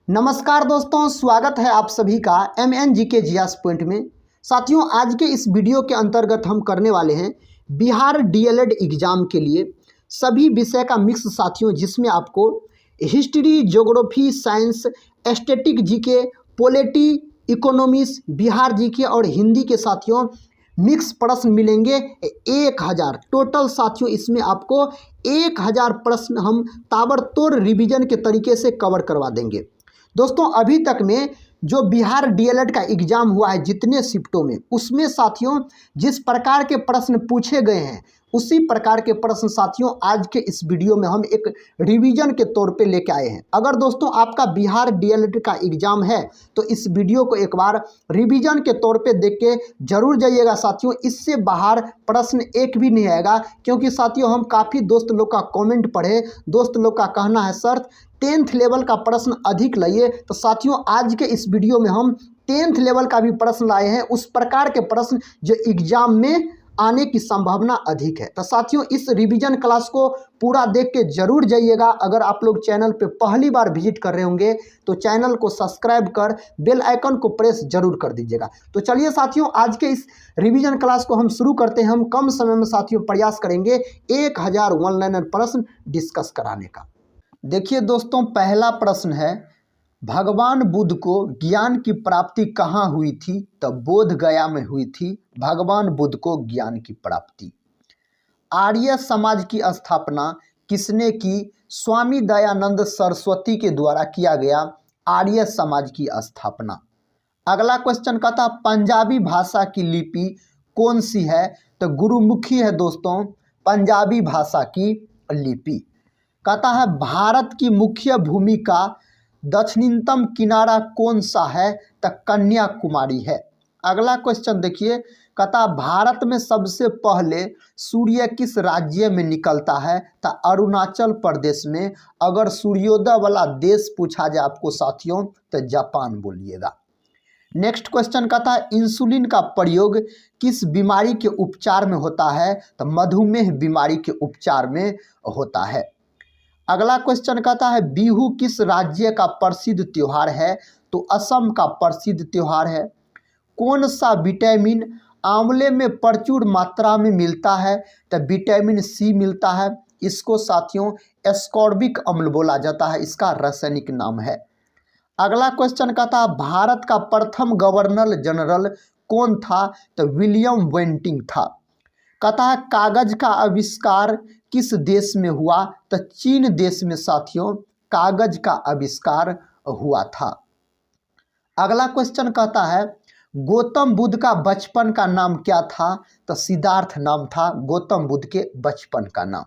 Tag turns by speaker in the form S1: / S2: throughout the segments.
S1: नमस्कार दोस्तों, स्वागत है आप सभी का MNGK जियास पॉइंट में। साथियों, आज के इस वीडियो के अंतर्गत हम करने वाले हैं बिहार DLED एग्ज़ाम के लिए सभी विषय का मिक्स साथियों, जिसमें आपको history, geography, science, static GK, polity, economics, Bihar GK और हिंदी के साथियों मिक्स प्रश्न मिलेंगे। 1000 टोटल साथियों, इसमें आपको 1000 प्रश्न हम ताबड़तोड़ रिवीजन के तरीके से कवर करवा देंगे। दोस्तों, अभी तक में जो बिहार DLED का एग्ज़ाम हुआ है जितने शिफ्टों में, उसमें साथियों जिस प्रकार के प्रश्न पूछे गए हैं उसी प्रकार के प्रश्न साथियों आज के इस वीडियो में हम एक रिवीजन के तौर पे लेके आए हैं। अगर दोस्तों आपका बिहार DLED का एग्ज़ाम है तो इस वीडियो को एक बार रिवीजन के तौर पे देख के जरूर जाइएगा साथियों। इससे बाहर प्रश्न एक भी नहीं आएगा, क्योंकि साथियों हम काफ़ी दोस्त लोग का कमेंट पढ़े, दोस्त लोग का कहना है सर 10th लेवल का प्रश्न अधिक लाइए। तो साथियों आज के इस वीडियो में हम 10th लेवल का भी प्रश्न लाए हैं, उस प्रकार के प्रश्न जो एग्जाम में आने की संभावना अधिक है। तो साथियों इस रिवीजन क्लास को पूरा देख के जरूर जाइएगा। अगर आप लोग चैनल पे पहली बार विजिट कर रहे होंगे तो चैनल को सब्सक्राइब कर बेल आइकन को प्रेस जरूर कर दीजिएगा। तो चलिए साथियों आज के इस रिवीजन क्लास को हम शुरू करते हैं। हम कम समय में साथियों प्रयास करेंगे 1000 वन लाइनर प्रश्न डिस्कस कराने का। देखिए दोस्तों, पहला प्रश्न है, भगवान बुद्ध को ज्ञान की प्राप्ति कहाँ हुई थी? तो बोध गया में हुई थी भगवान बुद्ध को ज्ञान की प्राप्ति। आर्य समाज की स्थापना किसने की? स्वामी दयानंद सरस्वती के द्वारा किया गया आर्य समाज की स्थापना। अगला क्वेश्चन कहता, पंजाबी भाषा की लिपि कौन सी है? तो गुरुमुखी है दोस्तों पंजाबी भाषा की लिपि। कहता है भारत की मुख्य भूमि का दक्षिणतम किनारा कौन सा है? तो कन्याकुमारी है। अगला क्वेश्चन देखिए, कहता भारत में सबसे पहले सूर्य किस राज्य में निकलता है? तो अरुणाचल प्रदेश में। अगर सूर्योदय वाला देश पूछा जाए आपको साथियों तो जापान बोलिएगा। नेक्स्ट क्वेश्चन कहता है इंसुलिन का प्रयोग किस बीमारी के उपचार में होता है? तो मधुमेह बीमारी के उपचार में होता है। अगला क्वेश्चन कहता है बिहू किस राज्य का प्रसिद्ध त्योहार है? तो असम का प्रसिद्ध त्योहार है। कौन सा विटामिन आंवले में प्रचुर मात्रा में मिलता है? तो विटामिन C मिलता है। इसको साथियों एस्कॉर्बिक अम्ल बोला जाता है, इसका रासायनिक नाम है। अगला क्वेश्चन कहता है भारत का प्रथम गवर्नर जनरल कौन था? तो विलियम बेंटिंक था। कहता है कागज का आविष्कार किस देश में हुआ? तो चीन देश में साथियों कागज का आविष्कार हुआ था। अगला क्वेश्चन कहता है गौतम बुद्ध का बचपन का नाम क्या था? तो सिद्धार्थ नाम था गौतम बुद्ध के बचपन का नाम।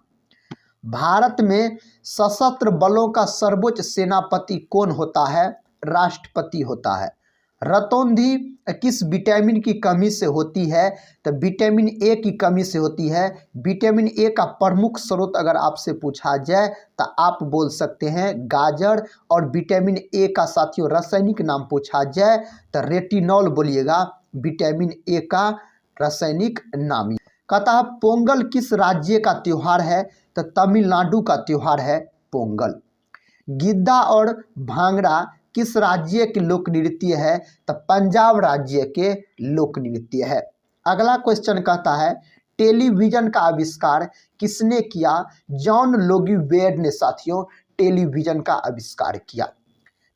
S1: भारत में सशस्त्र बलों का सर्वोच्च सेनापति कौन होता है? राष्ट्रपति होता है। रतौंधी किस विटामिन की कमी से होती है? तो विटामिन A की कमी से होती है। विटामिन A का प्रमुख स्रोत अगर आपसे पूछा जाए तो आप बोल सकते हैं गाजर, और विटामिन A का साथियों रासायनिक नाम पूछा जाए तो रेटिनॉल बोलिएगा, विटामिन A का रासायनिक नाम। कहता है पोंगल किस राज्य का त्योहार है? तो तमिलनाडु का त्योहार है पोंगल। गिद्दा और भांगड़ा किस राज्य के लोक नृत्य है? तो पंजाब राज्य के लोक नृत्य है। अगला क्वेश्चन कहता है टेलीविजन का आविष्कार किसने किया? जॉन लोगी वेड ने साथियों टेलीविजन का आविष्कार किया।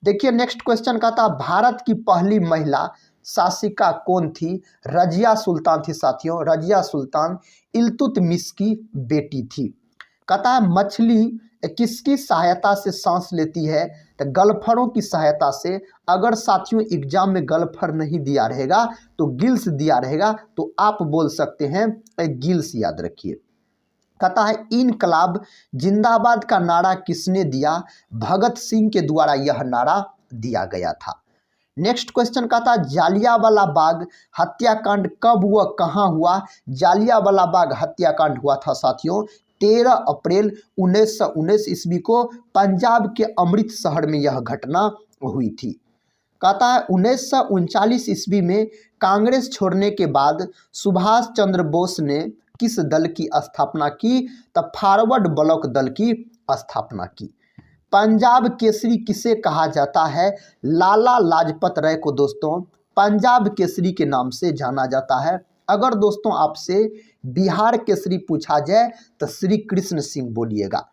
S1: देखिए नेक्स्ट क्वेश्चन कहता है भारत की पहली महिला शासिका कौन थी? रजिया सुल्तान थी साथियों। रजिया सुल्तान इल्तुतमिश की बेटी थी। कहता है मछली किसकी सहायता से सांस लेती है? तो गल्फरों की सहायता से। अगर साथियों एग्जाम में गल्फर नहीं दिया रहेगा तो गिल्स दिया रहेगा तो आप बोल सकते हैं गिल्स, याद रखिए। कहता है इनकलाब जिंदाबाद का नारा किसने दिया? भगत सिंह के द्वारा यह नारा दिया गया था। नेक्स्ट क्वेश्चन कहता है जालियांवाला बाग हत्याकांड कब व कहाँ हुआ? जालियांवाला बाग हत्याकांड हुआ था साथियों 13 अप्रैल 1919 ईस्वी को पंजाब के अमृतसर में यह घटना हुई थी। कहता है 1939 ईस्वी में कांग्रेस छोड़ने के बाद सुभाष चंद्र बोस ने किस दल की स्थापना की? तो फॉरवर्ड ब्लॉक दल की स्थापना की। पंजाब केसरी किसे कहा जाता है? लाला लाजपत राय को दोस्तों पंजाब केसरी के नाम से जाना जाता है। अगर दोस्तों आपसे बिहार केसरी पूछा जाए तो श्री कृष्ण सिंह बोलिएगा।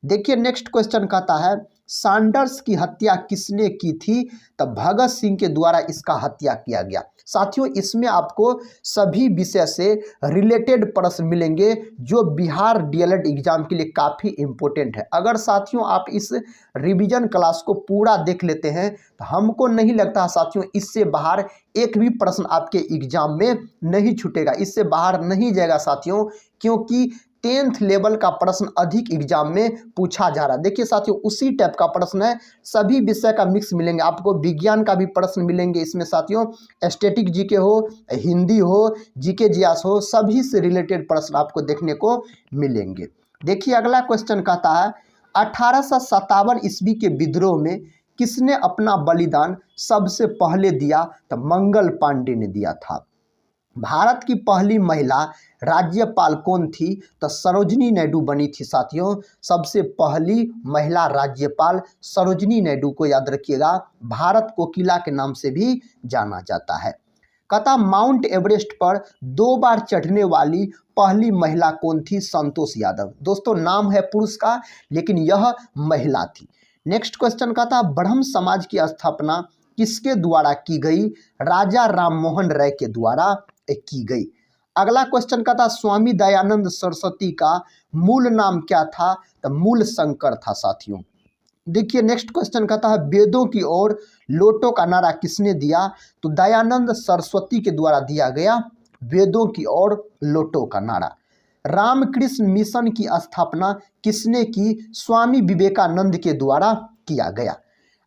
S1: देखिए नेक्स्ट क्वेश्चन कहता है सैंडर्स की हत्या किसने की थी? तो भगत सिंह के द्वारा इसका हत्या किया गया। साथियों इसमें आपको सभी विषय से रिलेटेड प्रश्न मिलेंगे जो बिहार डीएलएड एग्जाम के लिए काफ़ी इंपॉर्टेंट है। अगर साथियों आप इस रिवीजन क्लास को पूरा देख लेते हैं तो हमको नहीं लगता साथियों इससे बाहर एक भी प्रश्न आपके एग्जाम में नहीं छूटेगा, इससे बाहर नहीं जाएगा साथियों, क्योंकि 10th लेवल का प्रश्न अधिक एग्जाम में पूछा जा रहा है। देखिए साथियों उसी टाइप का प्रश्न है, सभी विषय का मिक्स मिलेंगे आपको, विज्ञान का भी प्रश्न मिलेंगे इसमें साथियों, स्टैटिक जीके हो, हिंदी हो, जीके जियास हो, सभी से रिलेटेड प्रश्न आपको देखने को मिलेंगे। देखिए अगला क्वेश्चन कहता है 1857 ईस्वी के विद्रोह में किसने अपना बलिदान सबसे पहले दिया? तो मंगल पांडे ने दिया था। भारत की पहली महिला राज्यपाल कौन थी? तो सरोजिनी नायडू बनी थी साथियों, सबसे पहली महिला राज्यपाल सरोजिनी नायडू को याद रखिएगा, भारत कोकिला के नाम से भी जाना जाता है। कहता माउंट एवरेस्ट पर 2 बार चढ़ने वाली पहली महिला कौन थी? संतोष यादव। दोस्तों नाम है पुरुष का लेकिन यह महिला थी। नेक्स्ट क्वेश्चन कहता ब्रह्म समाज की स्थापना किसके द्वारा की गई? राजा राममोहन राय के द्वारा की गई। अगला क्वेश्चन का था स्वामी दयानंद सरस्वती का मूल नाम क्या था? तो मूल शंकर था साथियों। देखिए नेक्स्ट क्वेश्चन कहता है वेदों की ओर लौटो का नारा किसने दिया? तो दयानंद सरस्वती के द्वारा दिया गया वेदों की ओर लौटो का नारा। रामकृष्ण मिशन की स्थापना किसने की? स्वामी विवेकानंद के द्वारा किया गया।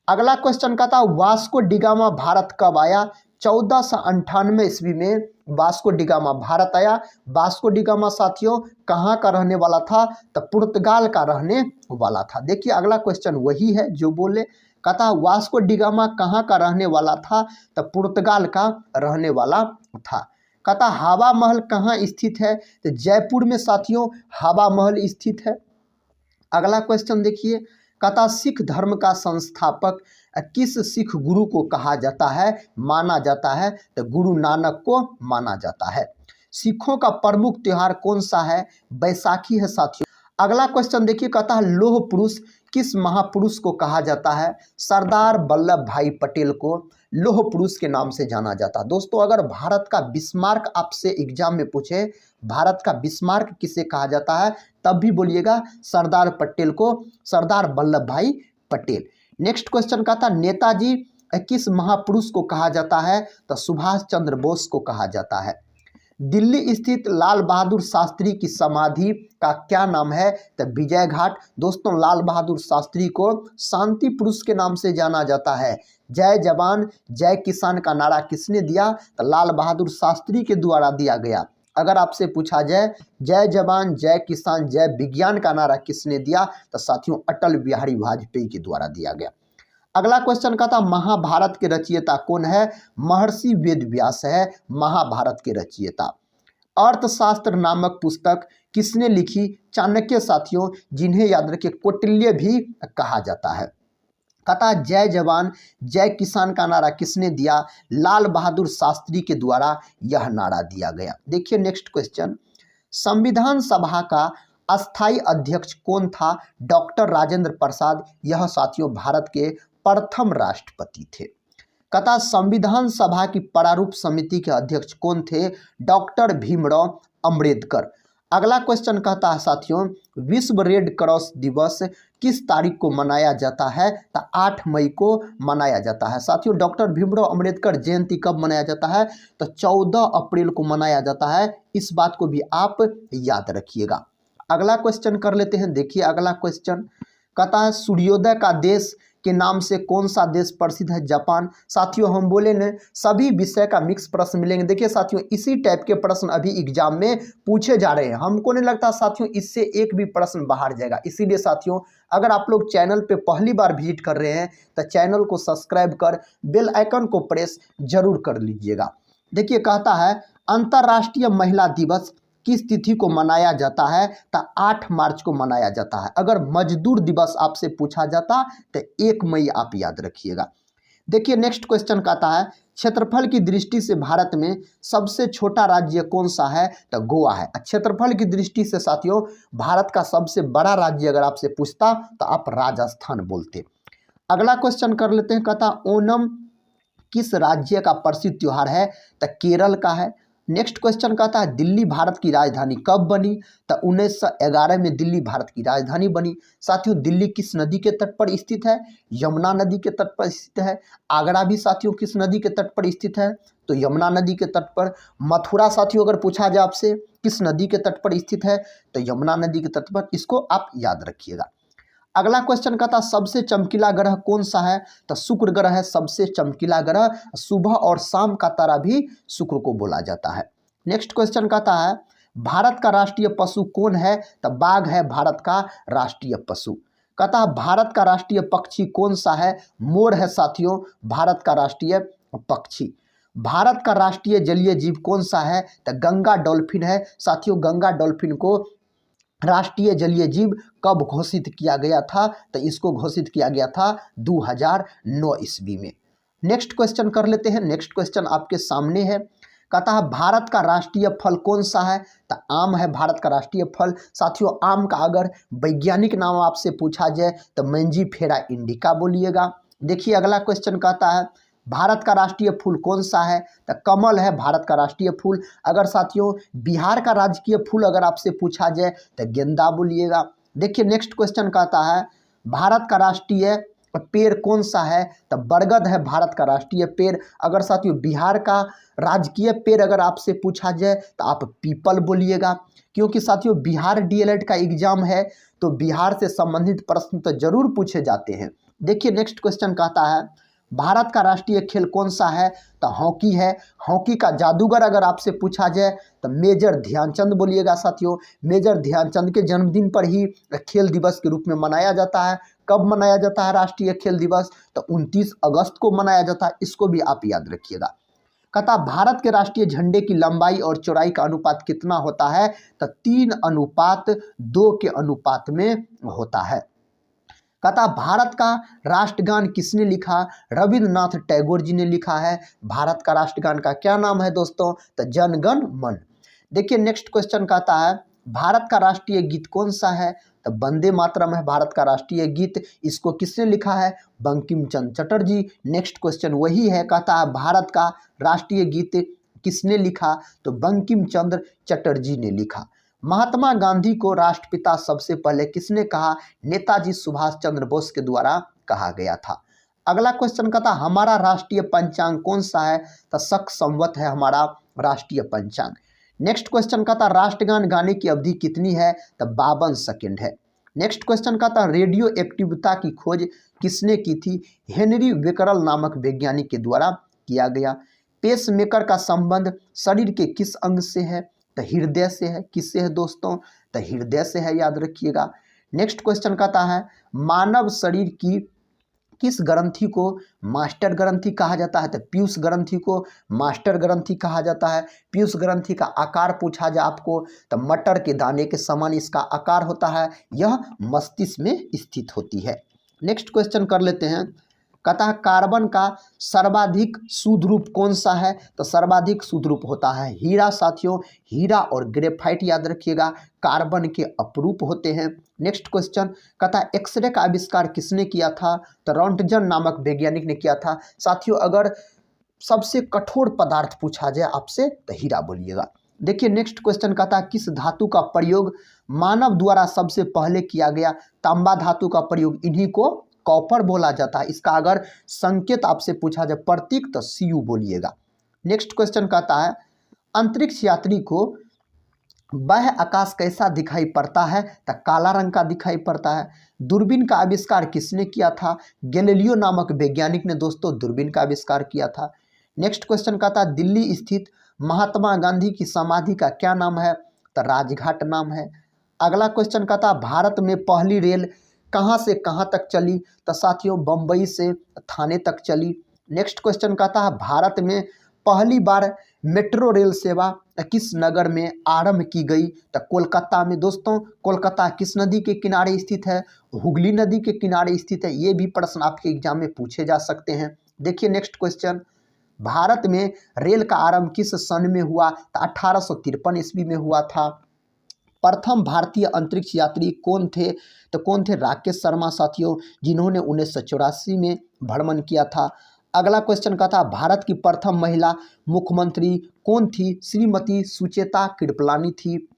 S1: अगला क्वेश्चन कहता वास्को डिगामा भारत कब आया? 1498 ईस्वी में वास्को डिगामा भारत आया। वास्को डिगामा साथियों कहाँ का रहने वाला था? तो पुर्तगाल का रहने वाला था। देखिए अगला क्वेश्चन वही है जो बोले, कहता वास्को डिगामा कहाँ का रहने वाला था? तो पुर्तगाल का रहने वाला था। कहता हवा महल कहाँ स्थित है? तो जयपुर में साथियों हवा महल स्थित है। अगला क्वेश्चन देखिए, कहता सिख धर्म का संस्थापक किस सिख गुरु को कहा जाता है, माना जाता है? तो गुरु नानक को माना जाता है। सिखों का प्रमुख त्योहार कौन सा है? बैसाखी है साथियों। अगला क्वेश्चन देखिए, कहता है लौह पुरुष किस महापुरुष को कहा जाता है? सरदार वल्लभ भाई पटेल को लौह पुरुष के नाम से जाना जाता है। दोस्तों अगर भारत का बिस्मार्क आपसे एग्जाम में पूछे भारत का बिस्मार्क किसे कहा जाता है, तब भी बोलिएगा सरदार पटेल को, सरदार वल्लभ भाई पटेल। नेक्स्ट क्वेश्चन का था नेताजी किस महापुरुष को कहा जाता है? तो सुभाष चंद्र बोस को कहा जाता है। दिल्ली स्थित लाल बहादुर शास्त्री की समाधि का क्या नाम है? तो विजय घाट। दोस्तों लाल बहादुर शास्त्री को शांति पुरुष के नाम से जाना जाता है। जय जवान जय किसान का नारा किसने दिया? तो लाल बहादुर शास्त्री के द्वारा दिया गया। अगर आपसे पूछा जाए जय जवान जय किसान जय विज्ञान का नारा किसने दिया? तो साथियों अटल बिहारी वाजपेयी के द्वारा दिया गया। अगला क्वेश्चन का था महाभारत के रचयिता कौन है? महर्षि वेदव्यास है महाभारत के रचयिता। अर्थशास्त्र नामक पुस्तक किसने लिखी? चाणक्य साथियों, जिन्हें याद रखिए कौटिल्य भी कहा जाता है। कहता जय जवान जय किसान का नारा किसने दिया? लाल बहादुर शास्त्री के द्वारा यह नारा दिया गया। देखिए नेक्स्ट क्वेश्चन, संविधान सभा का अस्थायी अध्यक्ष कौन था? डॉक्टर राजेंद्र प्रसाद। यह साथियों भारत के प्रथम राष्ट्रपति थे। कहता संविधान सभा की प्रारूप समिति के अध्यक्ष कौन थे? डॉक्टर भीमराव अंबेडकर। अगला क्वेश्चन कहता है साथियों विश्व रेड क्रॉस दिवस किस तारीख को मनाया जाता है? तो 8 मई को मनाया जाता है। साथियों डॉक्टर भीमराव अंबेडकर जयंती कब मनाया जाता है? तो 14 अप्रैल को मनाया जाता है। इस बात को भी आप याद रखिएगा। अगला क्वेश्चन कर लेते हैं। देखिए अगला क्वेश्चन कहता है सूर्योदय का देश के नाम से कौन सा देश प्रसिद्ध है? जापान। साथियों हम बोले न सभी विषय का मिक्स प्रश्न मिलेंगे। देखिए साथियों इसी टाइप के प्रश्न अभी एग्जाम में पूछे जा रहे हैं। हमको नहीं लगता साथियों इससे एक भी प्रश्न बाहर जाएगा। इसीलिए साथियों अगर आप लोग चैनल पे पहली बार विजिट कर रहे हैं तो चैनल को सब्सक्राइब कर बेल आइकन को प्रेस जरूर कर लीजिएगा। देखिए कहता है अंतर्राष्ट्रीय महिला दिवस किस तिथि को मनाया जाता है? तो 8 मार्च को मनाया जाता है। अगर मजदूर दिवस आपसे पूछा जाता तो 1 मई आप याद रखिएगा। देखिए नेक्स्ट क्वेश्चन कहता है क्षेत्रफल की दृष्टि से भारत में सबसे छोटा राज्य कौन सा है? तो गोवा है। क्षेत्रफल की दृष्टि से साथियों भारत का सबसे बड़ा राज्य अगर आपसे पूछता तो आप राजस्थान बोलते। अगला क्वेश्चन कर लेते हैं, कहता ओणम किस राज्य का प्रसिद्ध त्योहार है? तो केरल का है। नेक्स्ट क्वेश्चन कहता है दिल्ली भारत की राजधानी कब बनी? तो 1911 में दिल्ली भारत की राजधानी बनी। साथियों दिल्ली किस नदी के तट पर स्थित है? यमुना नदी के तट पर स्थित है। आगरा भी साथियों किस नदी के तट पर स्थित है? तो यमुना नदी के तट पर। मथुरा साथियों अगर पूछा जाए आपसे किस नदी के तट पर स्थित है? तो यमुना नदी के तट पर। इसको आप याद रखिएगा। अगला क्वेश्चन कहता सबसे चमकीला ग्रह कौन सा है? तो शुक्र ग्रह है सबसे चमकीला ग्रह। सुबह और शाम का तारा भी शुक्र को बोला जाता है। नेक्स्ट क्वेश्चन कहता है भारत का राष्ट्रीय पशु कौन है? तो बाघ है भारत का राष्ट्रीय पशु। कहता है भारत का राष्ट्रीय पक्षी कौन सा है? मोर है साथियों भारत का राष्ट्रीय पक्षी। भारत का राष्ट्रीय जलीय जीव कौन सा है? तो गंगा डॉल्फिन है। साथियों गंगा डॉल्फिन को राष्ट्रीय जलीय जीव कब घोषित किया गया था? तो इसको घोषित किया गया था 2009 ईस्वी में। नेक्स्ट क्वेश्चन कर लेते हैं। नेक्स्ट क्वेश्चन आपके सामने है, कहता है भारत का राष्ट्रीय फल कौन सा है? तो आम है भारत का राष्ट्रीय फल। साथियों आम का अगर वैज्ञानिक नाम आपसे पूछा जाए तो मैंजीफेरा इंडिका बोलिएगा। देखिए अगला क्वेश्चन कहता है भारत का राष्ट्रीय फूल कौन सा है? तो कमल है भारत का राष्ट्रीय फूल। अगर साथियों बिहार का राजकीय फूल अगर आपसे पूछा जाए तो गेंदा बोलिएगा। देखिए नेक्स्ट क्वेश्चन कहता है भारत का राष्ट्रीय पेड़ कौन सा है? तो बरगद है भारत का राष्ट्रीय पेड़। अगर साथियों बिहार का राजकीय पेड़ अगर आपसे पूछा जाए तो आप पीपल बोलिएगा, क्योंकि साथियों बिहार डीएलएड का एग्जाम है तो बिहार से संबंधित प्रश्न तो जरूर पूछे जाते हैं। देखिए नेक्स्ट क्वेश्चन कहता है भारत का राष्ट्रीय खेल कौन सा है? तो हॉकी है। हॉकी का जादूगर अगर आपसे पूछा जाए तो मेजर ध्यानचंद बोलिएगा। साथियों मेजर ध्यानचंद के जन्मदिन पर ही खेल दिवस के रूप में मनाया जाता है। कब मनाया जाता है राष्ट्रीय खेल दिवस? तो 29 अगस्त को मनाया जाता है। इसको भी आप याद रखिएगा। कहता भारत के राष्ट्रीय झंडे की लंबाई और चौड़ाई का अनुपात कितना होता है? तो 3:2 के अनुपात में होता है। कहता भारत का राष्ट्रगान किसने लिखा? रविंद्रनाथ टैगोर जी ने लिखा है। भारत का राष्ट्रगान का क्या नाम है दोस्तों? तो जन गण मन। देखिए नेक्स्ट क्वेश्चन कहता है भारत का राष्ट्रीय गीत कौन सा है? तो वंदे मातरम है भारत का राष्ट्रीय गीत। इसको किसने लिखा है? बंकिम चंद्र चटर्जी। नेक्स्ट क्वेश्चन वही है, कहता है भारत का राष्ट्रीय गीत किसने लिखा? तो बंकिम चंद्र चटर्जी ने लिखा। महात्मा गांधी को राष्ट्रपिता सबसे पहले किसने कहा? नेताजी सुभाष चंद्र बोस के द्वारा कहा गया था। अगला क्वेश्चन कहता हमारा राष्ट्रीय पंचांग कौन सा है? तो शक संवत है हमारा राष्ट्रीय पंचांग। नेक्स्ट क्वेश्चन कहता राष्ट्रगान गाने की अवधि कितनी है? तो 52 सेकेंड है। नेक्स्ट क्वेश्चन कहता रेडियो एक्टिविटी की खोज किसने की थी? हेनरी बेकरल नामक वैज्ञानिक के द्वारा किया गया। पेसमेकर का संबंध शरीर के किस अंग से है? तो हृदय से है। किससे है दोस्तों? तो हृदय से है, याद रखिएगा। नेक्स्ट क्वेश्चन कहता है मानव शरीर की किस ग्रंथि को मास्टर ग्रंथि कहा जाता है? तो पीयूष ग्रंथि को मास्टर ग्रंथि कहा जाता है। पीयूष ग्रंथि का आकार पूछा जाए आपको तो मटर के दाने के समान इसका आकार होता है। यह मस्तिष्क में स्थित होती है। नेक्स्ट क्वेश्चन कर लेते हैं, कहता है कार्बन का सर्वाधिक शुद्ध रूप कौन सा है? तो सर्वाधिक शुद्ध रूप होता है हीरा। साथियों हीरा और ग्रेफाइट याद रखिएगा कार्बन के अपरूप होते हैं। नेक्स्ट क्वेश्चन कहता है एक्सरे का आविष्कार किसने किया था? तो रोंटगन नामक वैज्ञानिक ने किया था। साथियों अगर सबसे कठोर पदार्थ पूछा जाए आपसे तो हीरा बोलिएगा। देखिए नेक्स्ट क्वेश्चन कहता है किस धातु का प्रयोग मानव द्वारा सबसे पहले किया गया? तांबा धातु का प्रयोग, इन्हीं को कॉपर बोला जाता है। इसका अगर संकेत आपसे पूछा जाए प्रतीक तो Cu बोलिएगा। नेक्स्ट क्वेश्चन कहता है अंतरिक्ष यात्री को बाह्य आकाश कैसा दिखाई पड़ता है? तो काला रंग का दिखाई पड़ता है। दूरबीन का आविष्कार किसने किया था? गैलीलियो नामक वैज्ञानिक ने दोस्तों दूरबीन का आविष्कार किया था। नेक्स्ट क्वेश्चन कहता है दिल्ली स्थित महात्मा गांधी की समाधि का क्या नाम है? तो राजघाट नाम है। अगला क्वेश्चन कहता है भारत में पहली रेल कहाँ से कहाँ तक चली? तो साथियों बम्बई से थाने तक चली। नेक्स्ट क्वेश्चन कहता है भारत में पहली बार मेट्रो रेल सेवा किस नगर में आरंभ की गई? तो कोलकाता में। दोस्तों कोलकाता किस नदी के किनारे स्थित है? हुगली नदी के किनारे स्थित है। ये भी प्रश्न आपके एग्जाम में पूछे जा सकते हैं। देखिए नेक्स्ट क्वेश्चन, भारत में रेल का आरंभ किस सन में हुआ? तो 1853 ईस्वी में हुआ था। प्रथम भारतीय अंतरिक्ष यात्री कौन थे? तो कौन थे? राकेश शर्मा साथियों, जिन्होंने 1984 में भ्रमण किया था। अगला क्वेश्चन का था, भारत की प्रथम महिला मुख्यमंत्री कौन थी? श्रीमती सुचेता कृपलानी थी।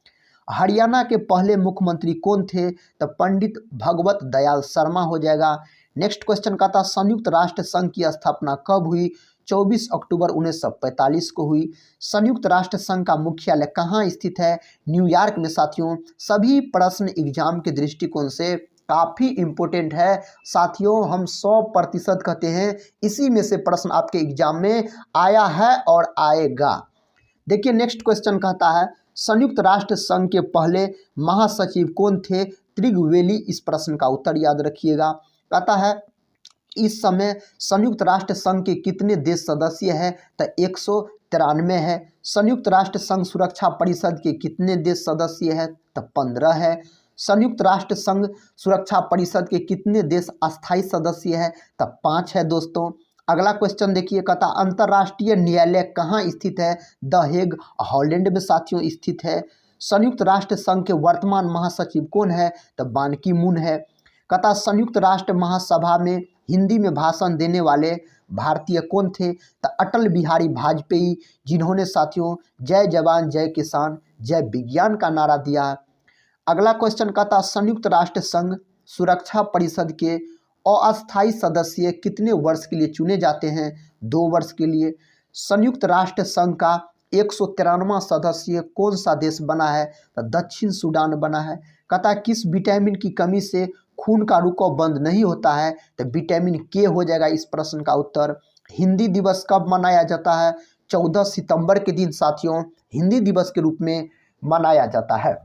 S1: हरियाणा के पहले मुख्यमंत्री कौन थे? तो पंडित भगवत दयाल शर्मा हो जाएगा। नेक्स्ट क्वेश्चन का था, संयुक्त राष्ट्र संघ की स्थापना कब हुई? 24 अक्टूबर 1945 को हुई। संयुक्त राष्ट्र संघ का मुख्यालय कहाँ स्थित है? न्यूयॉर्क में साथियों। सभी प्रश्न एग्जाम के दृष्टिकोण से काफ़ी इम्पोर्टेंट है साथियों, हम 100% कहते हैं इसी में से प्रश्न आपके एग्जाम में आया है और आएगा। देखिए नेक्स्ट क्वेश्चन कहता है, संयुक्त राष्ट्र संघ के पहले महासचिव कौन थे? त्रिगवेली। इस प्रश्न का उत्तर याद रखिएगा। कहता है इस समय संयुक्त राष्ट्र संघ के कितने देश सदस्य हैं? तो 193 है। संयुक्त राष्ट्र संघ सुरक्षा परिषद के कितने देश सदस्य हैं? तो 15 है। संयुक्त राष्ट्र संघ सुरक्षा परिषद के कितने देश अस्थायी सदस्य हैं? तो 5 है दोस्तों। अगला क्वेश्चन देखिए, कहता अंतर्राष्ट्रीय न्यायालय कहाँ स्थित है? द हेग, हॉलैंड में साथियों स्थित है। संयुक्त राष्ट्र संघ के वर्तमान महासचिव कौन है? तो बान की मून है। कहता संयुक्त राष्ट्र महासभा में हिंदी में भाषण देने वाले भारतीय कौन थे? तो अटल बिहारी वाजपेयी, जिन्होंने साथियों जय जवान जय किसान जय विज्ञान का नारा दिया। अगला क्वेश्चन कहता संयुक्त राष्ट्र संघ सुरक्षा परिषद के अस्थायी सदस्य कितने वर्ष के लिए चुने जाते हैं? 2 वर्ष के लिए। संयुक्त राष्ट्र संघ का 193वां सदस्य कौन सा देश बना है? तो दक्षिण सूडान बना है। कहता किस विटामिन की कमी से खून का रुकाव बंद नहीं होता है? तो विटामिन के हो जाएगा इस प्रश्न का उत्तर। हिंदी दिवस कब मनाया जाता है? 14 सितंबर के दिन साथियों हिंदी दिवस के रूप में मनाया जाता है।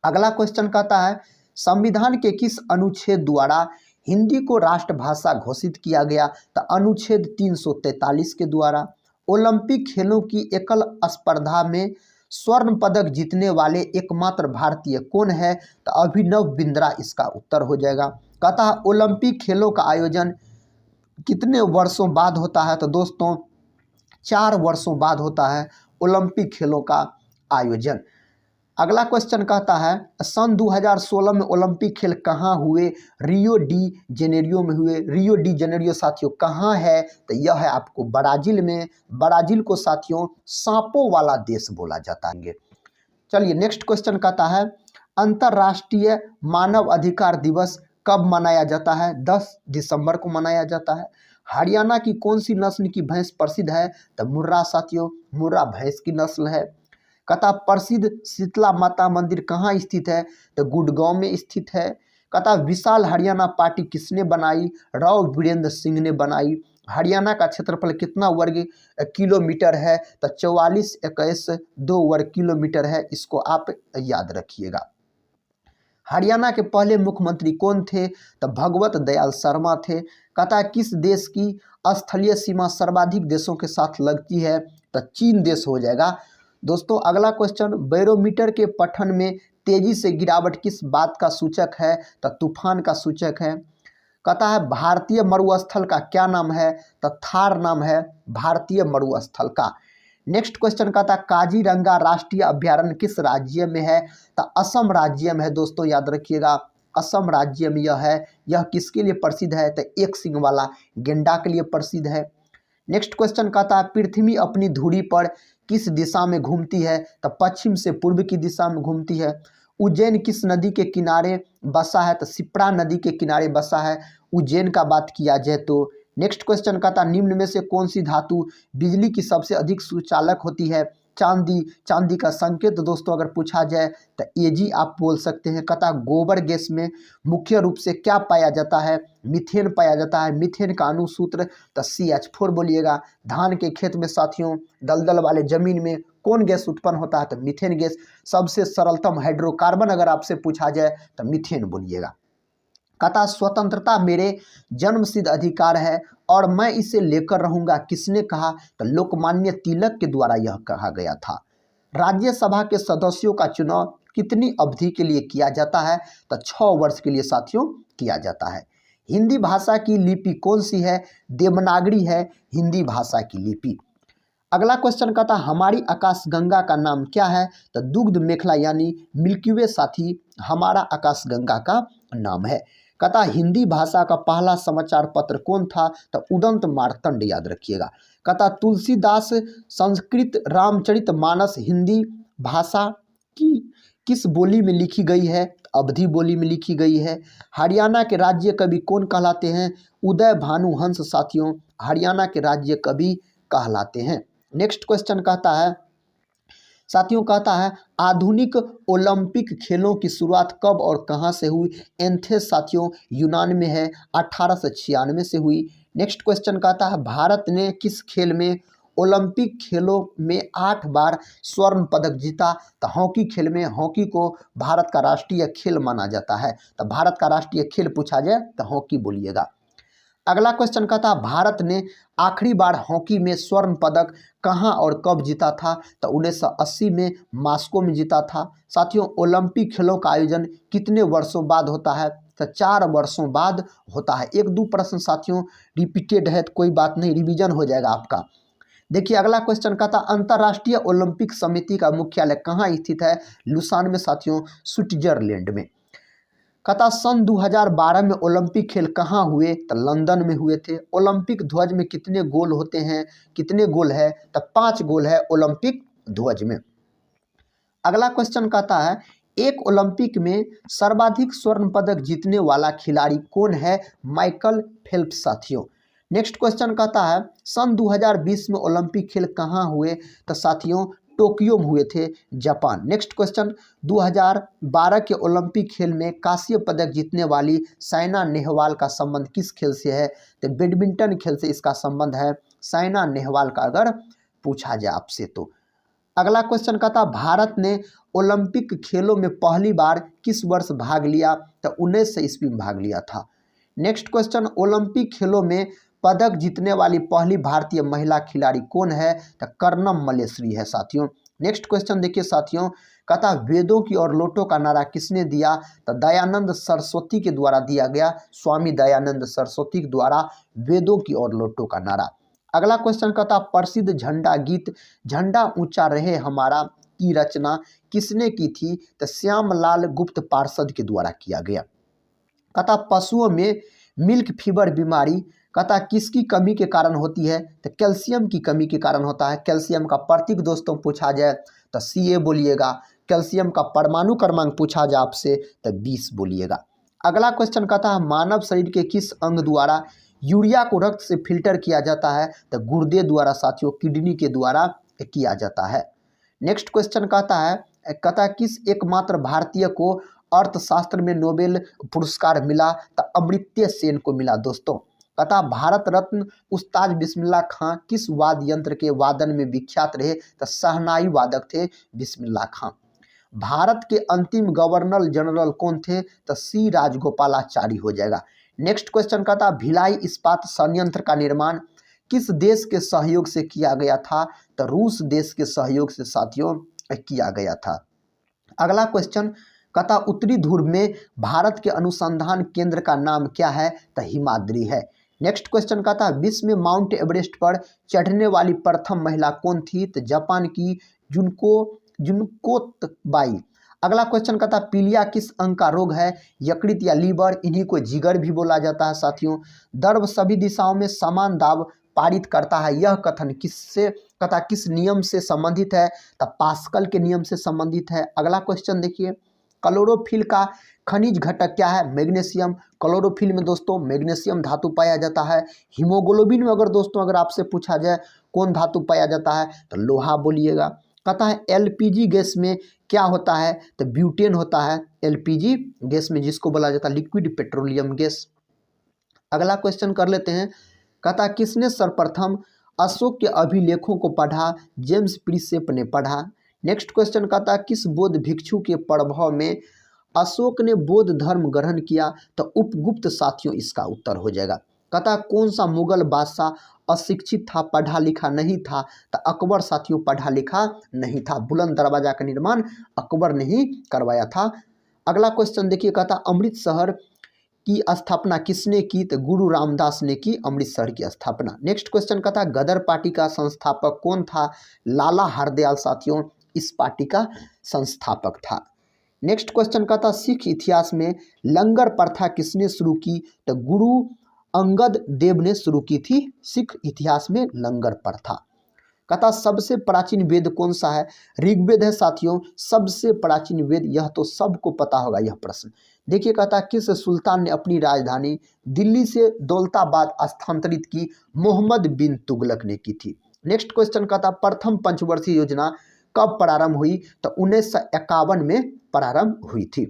S1: अगला क्वेश्चन कहता है संविधान के किस अनुच्छेद द्वारा हिंदी को राष्ट्रभाषा घोषित किया गया? तो अनुच्छेद 343 के द्वारा। ओलंपिक खेलों की एकल स्पर्धा में स्वर्ण पदक जीतने वाले एकमात्र भारतीय कौन है? तो अभिनव बिंद्रा इसका उत्तर हो जाएगा। कहता है ओलंपिक खेलों का आयोजन कितने वर्षों बाद होता है? तो दोस्तों 4 वर्षों बाद होता है ओलंपिक खेलों का आयोजन। अगला क्वेश्चन कहता है सन 2016 में ओलंपिक खेल कहाँ हुए? रियो डी जेनेरियो में हुए। रियो डी जेनेरियो साथियों कहाँ है? तो यह है आपको ब्राज़ील में। ब्राज़ील को साथियों सांपों वाला देश बोला जाता है। चलिए नेक्स्ट क्वेश्चन कहता है अंतर्राष्ट्रीय मानव अधिकार दिवस कब मनाया जाता है? 10 दिसंबर को मनाया जाता है। हरियाणा की कौन सी नस्ल की भैंस प्रसिद्ध है? तो मुर्रा साथियों, मुर्रा भैंस की नस्ल है। कहता प्रसिद्ध शीतला माता मंदिर कहाँ स्थित है? तो गुड़गांव में स्थित है। कहता विशाल हरियाणा पार्टी किसने बनाई? राव वीरेंद्र सिंह ने बनाई। हरियाणा का क्षेत्रफल कितना वर्ग किलोमीटर है? तो 44,21,2 वर्ग किलोमीटर है। इसको आप याद रखिएगा। हरियाणा के पहले मुख्यमंत्री कौन थे? तो भगवत दयाल शर्मा थे। कहता किस देश की स्थलीय सीमा सर्वाधिक देशों के साथ लगती है? तो चीन देश हो जाएगा। दोस्तों अगला क्वेश्चन बैरोमीटर के पठन में तेजी से गिरावट किस बात का सूचक है? तो तूफान का सूचक है। कहता है भारतीय मरुस्थल का क्या नाम है? तो थार नाम है भारतीय मरुस्थल का। नेक्स्ट क्वेश्चन कहता है काजीरंगा राष्ट्रीय अभ्यारण्य किस राज्य में है? तो असम राज्य में है। दोस्तों याद रखिएगा असम राज्य में यह है। यह किसके लिए प्रसिद्ध है? तो एक सींग वाला गेंडा के लिए प्रसिद्ध है। नेक्स्ट क्वेश्चन कहता है पृथ्वी अपनी धुरी पर किस दिशा में घूमती है? तो पश्चिम से पूर्व की दिशा में घूमती है। उज्जैन किस नदी के किनारे बसा है? तो शिप्रा नदी के किनारे बसा है उज्जैन का बात किया जाए तो। नेक्स्ट क्वेश्चन कहता निम्न में से कौन सी धातु बिजली की सबसे अधिक सुचालक होती है? चांदी। चांदी का संकेत दोस्तों अगर पूछा जाए तो एजी आप बोल सकते हैं। कहता गोबर गैस में मुख्य रूप से क्या पाया जाता है? मीथेन पाया जाता है। मीथेन का अणुसूत्र तो CH4 बोलिएगा। धान के खेत में साथियों दलदल वाले जमीन में कौन गैस उत्पन्न होता है? तो मीथेन गैस। सबसे सरलतम हाइड्रोकार्बन अगर आपसे पूछा जाए तो मीथेन बोलिएगा। कहता स्वतंत्रता मेरे जन्मसिद्ध अधिकार है और मैं इसे लेकर रहूंगा, किसने कहा? तो लोकमान्य तिलक के द्वारा यह कहा गया था। राज्यसभा के सदस्यों का चुनाव कितनी अवधि के लिए किया जाता है? तो 6 वर्ष के लिए साथियों किया जाता है। हिंदी भाषा की लिपि कौन सी है? देवनागरी है हिंदी भाषा की लिपि। अगला क्वेश्चन कहता हमारी आकाशगंगा का नाम क्या है? तो दुग्ध मेखला यानी मिल्की वे साथी हमारा आकाशगंगा का नाम है। कहता हिंदी भाषा का पहला समाचार पत्र कौन था? तो उदंत मार्तंड, याद रखिएगा। कहता तुलसीदास संस्कृत रामचरितमानस हिंदी भाषा की किस बोली में लिखी गई है? अवधी बोली में लिखी गई है। हरियाणा के राज्य कवि कौन कहलाते हैं? उदय भानु हंस साथियों हरियाणा के राज्य कवि कहलाते हैं। नेक्स्ट क्वेश्चन कहता है साथियों, कहता है आधुनिक ओलंपिक खेलों की शुरुआत कब और कहां से हुई? एथेंस साथियों यूनान में है, 1896 से हुई। नेक्स्ट क्वेश्चन कहता है भारत ने किस खेल में ओलंपिक खेलों में 8 बार स्वर्ण पदक जीता? तो हॉकी खेल में, हॉकी को भारत का राष्ट्रीय खेल माना जाता है। तो भारत का राष्ट्रीय खेल पूछा जाए तो हॉकी बोलिएगा। अगला क्वेश्चन कहता है भारत ने आखिरी बार हॉकी में स्वर्ण पदक कहां और कब जीता था? तो 1980 में मॉस्को में जीता था। साथियों ओलंपिक खेलों का आयोजन कितने वर्षों बाद होता है? तो 4 वर्षों बाद होता है। 1-2 प्रश्न साथियों रिपीटेड है तो कोई बात नहीं, रिवीजन हो जाएगा आपका। देखिए अगला क्वेश्चन कहता अंतर्राष्ट्रीय ओलंपिक समिति का मुख्यालय कहाँ स्थित है? लुसान में साथियों, स्विट्जरलैंड में। कहता सन 2012 में ओलंपिक खेल कहाँ हुए? तो लंदन में हुए थे। ओलंपिक ध्वज में कितने गोल होते हैं? कितने गोल है? तो 5 गोल है ओलंपिक ध्वज में। अगला क्वेश्चन कहता है एक ओलंपिक में सर्वाधिक स्वर्ण पदक जीतने वाला खिलाड़ी कौन है? माइकल फेल्प्स साथियों। नेक्स्ट क्वेश्चन कहता है सन 2020 में ओलंपिक खेल कहाँ हुए? तो साथियों टोक्यो में हुए थे, जापान। नेक्स्ट क्वेश्चन 2012 के ओलंपिक खेल में कांस्य पदक जीतने वाली साइना नेहवाल का संबंध किस खेल से है? तो बैडमिंटन खेल से इसका संबंध है, साइना नेहवाल का अगर पूछा जाए आपसे तो। अगला क्वेश्चन कहता भारत ने ओलंपिक खेलों में पहली बार किस वर्ष भाग लिया? तो 1900 ईस्वी में भाग लिया था। नेक्स्ट क्वेश्चन ओलंपिक खेलों में पदक जीतने वाली पहली भारतीय महिला खिलाड़ी कौन है? तो कर्णम मल्लेश्वरी है साथियों। नेक्स्ट क्वेश्चन देखिए साथियों, कहता वेदों की और लोटों का नारा किसने दिया? तो दयानंद सरस्वती के द्वारा दिया गया, स्वामी दयानंद सरस्वती के द्वारा वेदों की और लोटों का नारा। अगला क्वेश्चन कहता प्रसिद्ध झंडा गीत झंडा ऊंचा रहे हमारा की रचना किसने की थी? तो श्यामलाल गुप्त पार्षद के द्वारा किया गया। कहता पशुओं में मिल्क फीवर बीमारी कहता किसकी कमी के कारण होती है? तो कैल्शियम की कमी के कारण होता है। कैल्शियम का प्रतीक दोस्तों पूछा जाए तो Ca बोलिएगा। कैल्शियम का परमाणु क्रमांक पूछा जाए आपसे तो 20 बोलिएगा। अगला क्वेश्चन कहता है मानव शरीर के किस अंग द्वारा यूरिया को रक्त से फिल्टर किया जाता है? तो गुर्दे द्वारा साथियों, किडनी के द्वारा किया जाता है। नेक्स्ट क्वेश्चन कहता किस एकमात्र भारतीय को अर्थशास्त्र में नोबेल पुरस्कार मिला? तो अमर्त्य सेन को मिला दोस्तों। कहता भारत रत्न उस्ताद बिस्मिल्लाह खां किस वाद्य यंत्र के वादन में विख्यात रहे? तो शहनाई वादक थे बिस्मिल्लाह खां। भारत के अंतिम गवर्नर जनरल कौन थे? तो सी राजगोपालाचारी हो जाएगा। नेक्स्ट क्वेश्चन कहता भिलाई इस्पात संयंत्र का निर्माण किस देश के सहयोग से किया गया था? तो रूस देश के सहयोग से साथियों किया गया था। अगला क्वेश्चन कहता उत्तरी ध्रुव में भारत के अनुसंधान केंद्र का नाम क्या है? तो हिमाद्री है। नेक्स्ट क्वेश्चन कहता विश्व में माउंट एवरेस्ट पर चढ़ने वाली प्रथम महिला कौन थी? तो जापान की जुनकोतबाई। अगला क्वेश्चन कहता पीलिया किस अंग का रोग है? यकृत या लीवर, इन्हीं को जिगर भी बोला जाता है साथियों। द्रव सभी दिशाओं में समान दाब पारित करता है, यह कथन किससे कहता किस नियम से संबंधित है? तो पास्कल के नियम से संबंधित है। अगला क्वेश्चन देखिए क्लोरोफिल का खनिज घटक क्या है? मैग्नीशियम। क्लोरोफिल में दोस्तों मैग्नीशियम धातु पाया जाता है। हीमोग्लोबिन में अगर दोस्तों अगर आपसे पूछा जाए कौन धातु पाया जाता है? तो लोहा बोलिएगा। कहता है एलपीजी गैस में क्या होता है? तो ब्यूटेन होता है एलपीजी गैस में, जिसको बोला जाता है लिक्विड पेट्रोलियम गैस। अगला क्वेश्चन कर लेते हैं। कहता किसने सर्वप्रथम अशोक के अभिलेखों को पढ़ा? जेम्स प्रिसेप ने पढ़ा। नेक्स्ट क्वेश्चन कहता किस बौद्ध भिक्षु के प्रभाव में अशोक ने बौद्ध धर्म ग्रहण किया तो उपगुप्त साथियों इसका उत्तर हो जाएगा। कहता कौन सा मुगल बादशाह अशिक्षित था, पढ़ा लिखा नहीं था, तो अकबर साथियों पढ़ा लिखा नहीं था। बुलंद दरवाजा का निर्माण अकबर ने ही करवाया था। अगला क्वेश्चन देखिए, कहता अमृतसर की स्थापना किसने की, तो गुरु रामदास ने की अमृतसर की स्थापना। नेक्स्ट क्वेश्चन कहता गदर पार्टी का संस्थापक कौन था, लाला हरदयाल साथियों इस पार्टी का संस्थापक था। नेक्स्ट क्वेश्चन कहता सिख इतिहास में लंगर प्रथा किसने शुरू की, तो गुरु अंगद देव ने शुरू की थी सिख इतिहास में लंगर प्रथा। कहता सबसे प्राचीन वेद कौन सा है, ऋग्वेद है साथियों सबसे प्राचीन वेद, यह तो सबको पता होगा यह प्रश्न। देखिए कहता किस सुल्तान ने अपनी राजधानी दिल्ली से दौलताबाद स्थानांतरित की, मोहम्मद बिन तुगलक ने की थी। नेक्स्ट क्वेश्चन कहता प्रथम पंचवर्षीय योजना कब प्रारंभ हुई, तो 1951 में प्रारंभ हुई थी।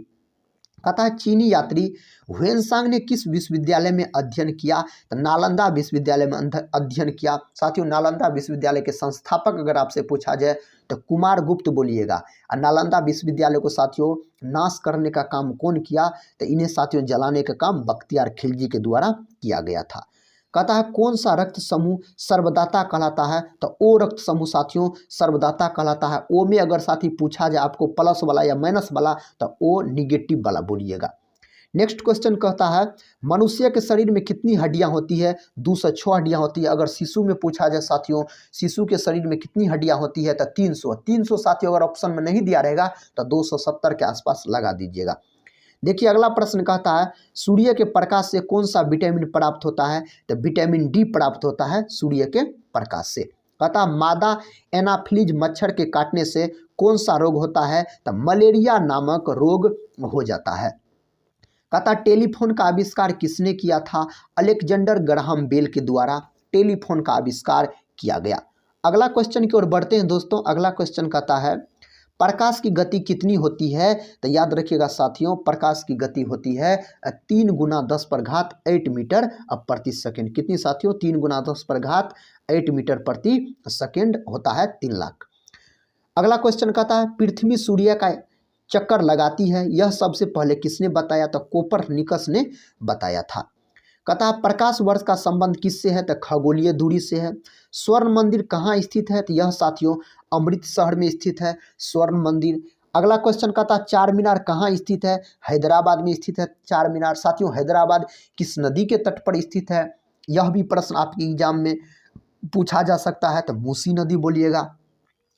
S1: कहता चीनी यात्री ह्वेनसांग ने किस विश्वविद्यालय में अध्ययन किया, तो नालंदा विश्वविद्यालय में अध्ययन किया। साथियों नालंदा विश्वविद्यालय के संस्थापक अगर आपसे पूछा जाए तो कुमार गुप्त बोलिएगा। और नालंदा विश्वविद्यालय को साथियों नाश करने का काम कौन किया, तो इन्हें साथियों जलाने का काम बख्तियार खिलजी के द्वारा किया गया था। कहता है कौन सा रक्त समूह सर्वदाता कहलाता है, तो ओ रक्त समूह साथियों सर्वदाता कहलाता है। ओ में अगर साथी पूछा जाए आपको प्लस वाला या माइनस वाला, तो ओ निगेटिव वाला बोलिएगा। नेक्स्ट क्वेश्चन कहता है मनुष्य के शरीर में कितनी हड्डियां होती है, 206 हड्डियां होती है। अगर शिशु में पूछा जाए साथियों शिशु के शरीर में कितनी हड्डियां होती है, तो 300 साथियों अगर ऑप्शन में नहीं दिया रहेगा तो 270 के आसपास लगा दीजिएगा। देखिए अगला प्रश्न कहता है सूर्य के प्रकाश से कौन सा विटामिन प्राप्त होता है, तो विटामिन डी प्राप्त होता है सूर्य के प्रकाश से। कहता मादा एनाफिलीज मच्छर के काटने से कौन सा रोग होता है, तो मलेरिया नामक रोग हो जाता है। कहता टेलीफोन का आविष्कार किसने किया था, अलेक्जेंडर ग्राहम बेल के द्वारा टेलीफोन का आविष्कार किया गया। अगला क्वेश्चन की ओर बढ़ते हैं दोस्तों। अगला क्वेश्चन कहता है प्रकाश की गति कितनी होती है, तो याद रखिएगा साथियों प्रकाश की गति होती है 3 × 10⁸ मीटर प्रति सेकेंड। कितनी साथियों 3 × 10⁸ मीटर प्रति सेकेंड होता है 3 लाख। अगला क्वेश्चन कहता है पृथ्वी सूर्य का चक्कर लगाती है, यह सबसे पहले किसने बताया, तो कोपरनिकस ने बताया था। कहता है प्रकाश वर्ष का संबंध किससे है, तो खगोलीय दूरी से है। स्वर्ण मंदिर कहाँ स्थित है, तो यह साथियों अमृतसर में स्थित है स्वर्ण मंदिर। अगला क्वेश्चन कहता चार मीनार कहाँ स्थित है, हैदराबाद में स्थित है चार मीनार। साथियों हैदराबाद किस नदी के तट पर स्थित है, यह भी प्रश्न आपके एग्जाम में पूछा जा सकता है, तो मूसी नदी बोलिएगा।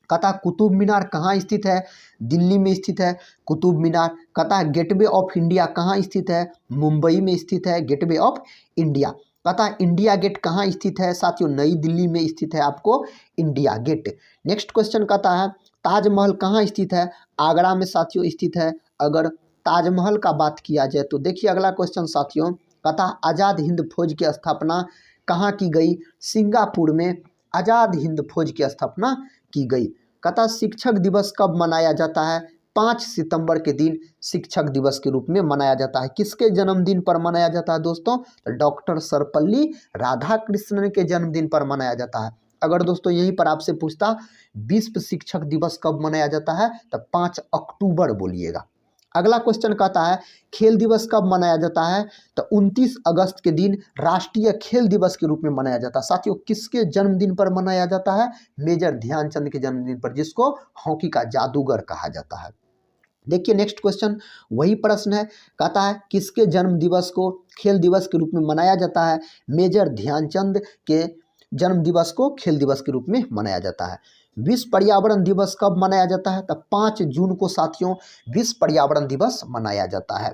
S1: कहता कुतुब मीनार कहाँ स्थित है, दिल्ली में स्थित है कुतुब मीनार। कहता है गेटवे ऑफ इंडिया कहाँ स्थित है, मुंबई में स्थित है गेटवे ऑफ इंडिया। कहता इंडिया गेट कहाँ स्थित है, साथियों नई दिल्ली में स्थित है आपको इंडिया गेट। नेक्स्ट क्वेश्चन कहता है ताजमहल कहाँ स्थित है, आगरा में साथियों स्थित है। अगर ताजमहल का बात किया जाए तो देखिए अगला क्वेश्चन साथियों कहता आज़ाद हिंद फौज की स्थापना कहाँ की गई, सिंगापुर में आज़ाद हिंद फौज की स्थापना की गई। कहता शिक्षक दिवस कब मनाया जाता है, 5 सितंबर के दिन शिक्षक दिवस के रूप में मनाया जाता है। किसके जन्मदिन पर मनाया जाता है दोस्तों, तो डॉक्टर सर्वपल्ली राधाकृष्णन के जन्मदिन पर मनाया जाता है। अगर दोस्तों यहीं पर आपसे पूछता विश्व शिक्षक दिवस कब मनाया जाता है, तो 5 अक्टूबर बोलिएगा। अगला क्वेश्चन कहता है खेल दिवस कब मनाया जाता है, तो 29 अगस्त के दिन राष्ट्रीय खेल दिवस के रूप में मनाया जाता है। साथियों किसके जन्मदिन पर मनाया जाता है, मेजर ध्यानचंद के जन्मदिन पर, जिसको हॉकी का जादूगर कहा जाता है। देखिए नेक्स्ट क्वेश्चन वही प्रश्न है, कहता है किसके जन्म दिवस को खेल दिवस के रूप में मनाया जाता है, मेजर ध्यानचंद के जन्म दिवस को खेल दिवस के रूप में मनाया जाता है। विश्व पर्यावरण दिवस कब मनाया जाता है, तो 5 जून को साथियों विश्व पर्यावरण दिवस मनाया जाता है।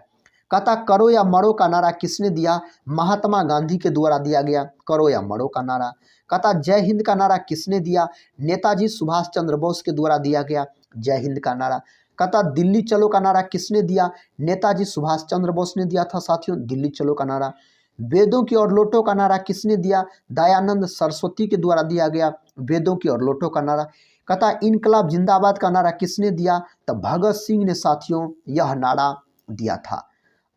S1: कहता करो या मरो का नारा किसने दिया, महात्मा गांधी के द्वारा दिया गया करो या मरो का नारा। कहता जय हिंद का नारा किसने दिया, नेताजी सुभाष चंद्र बोस के द्वारा दिया गया जय हिंद का नारा। कहता दिल्ली चलो का नारा किसने दिया, नेताजी सुभाष चंद्र बोस ने दिया था साथियों दिल्ली चलो का नारा। वेदों की ओर लौटो का नारा किसने दिया, दयानंद सरस्वती के द्वारा दिया गया वेदों की ओर लौटो का नारा। कहता इनकलाब जिंदाबाद का नारा किसने दिया, तो भगत सिंह ने साथियों यह नारा दिया था।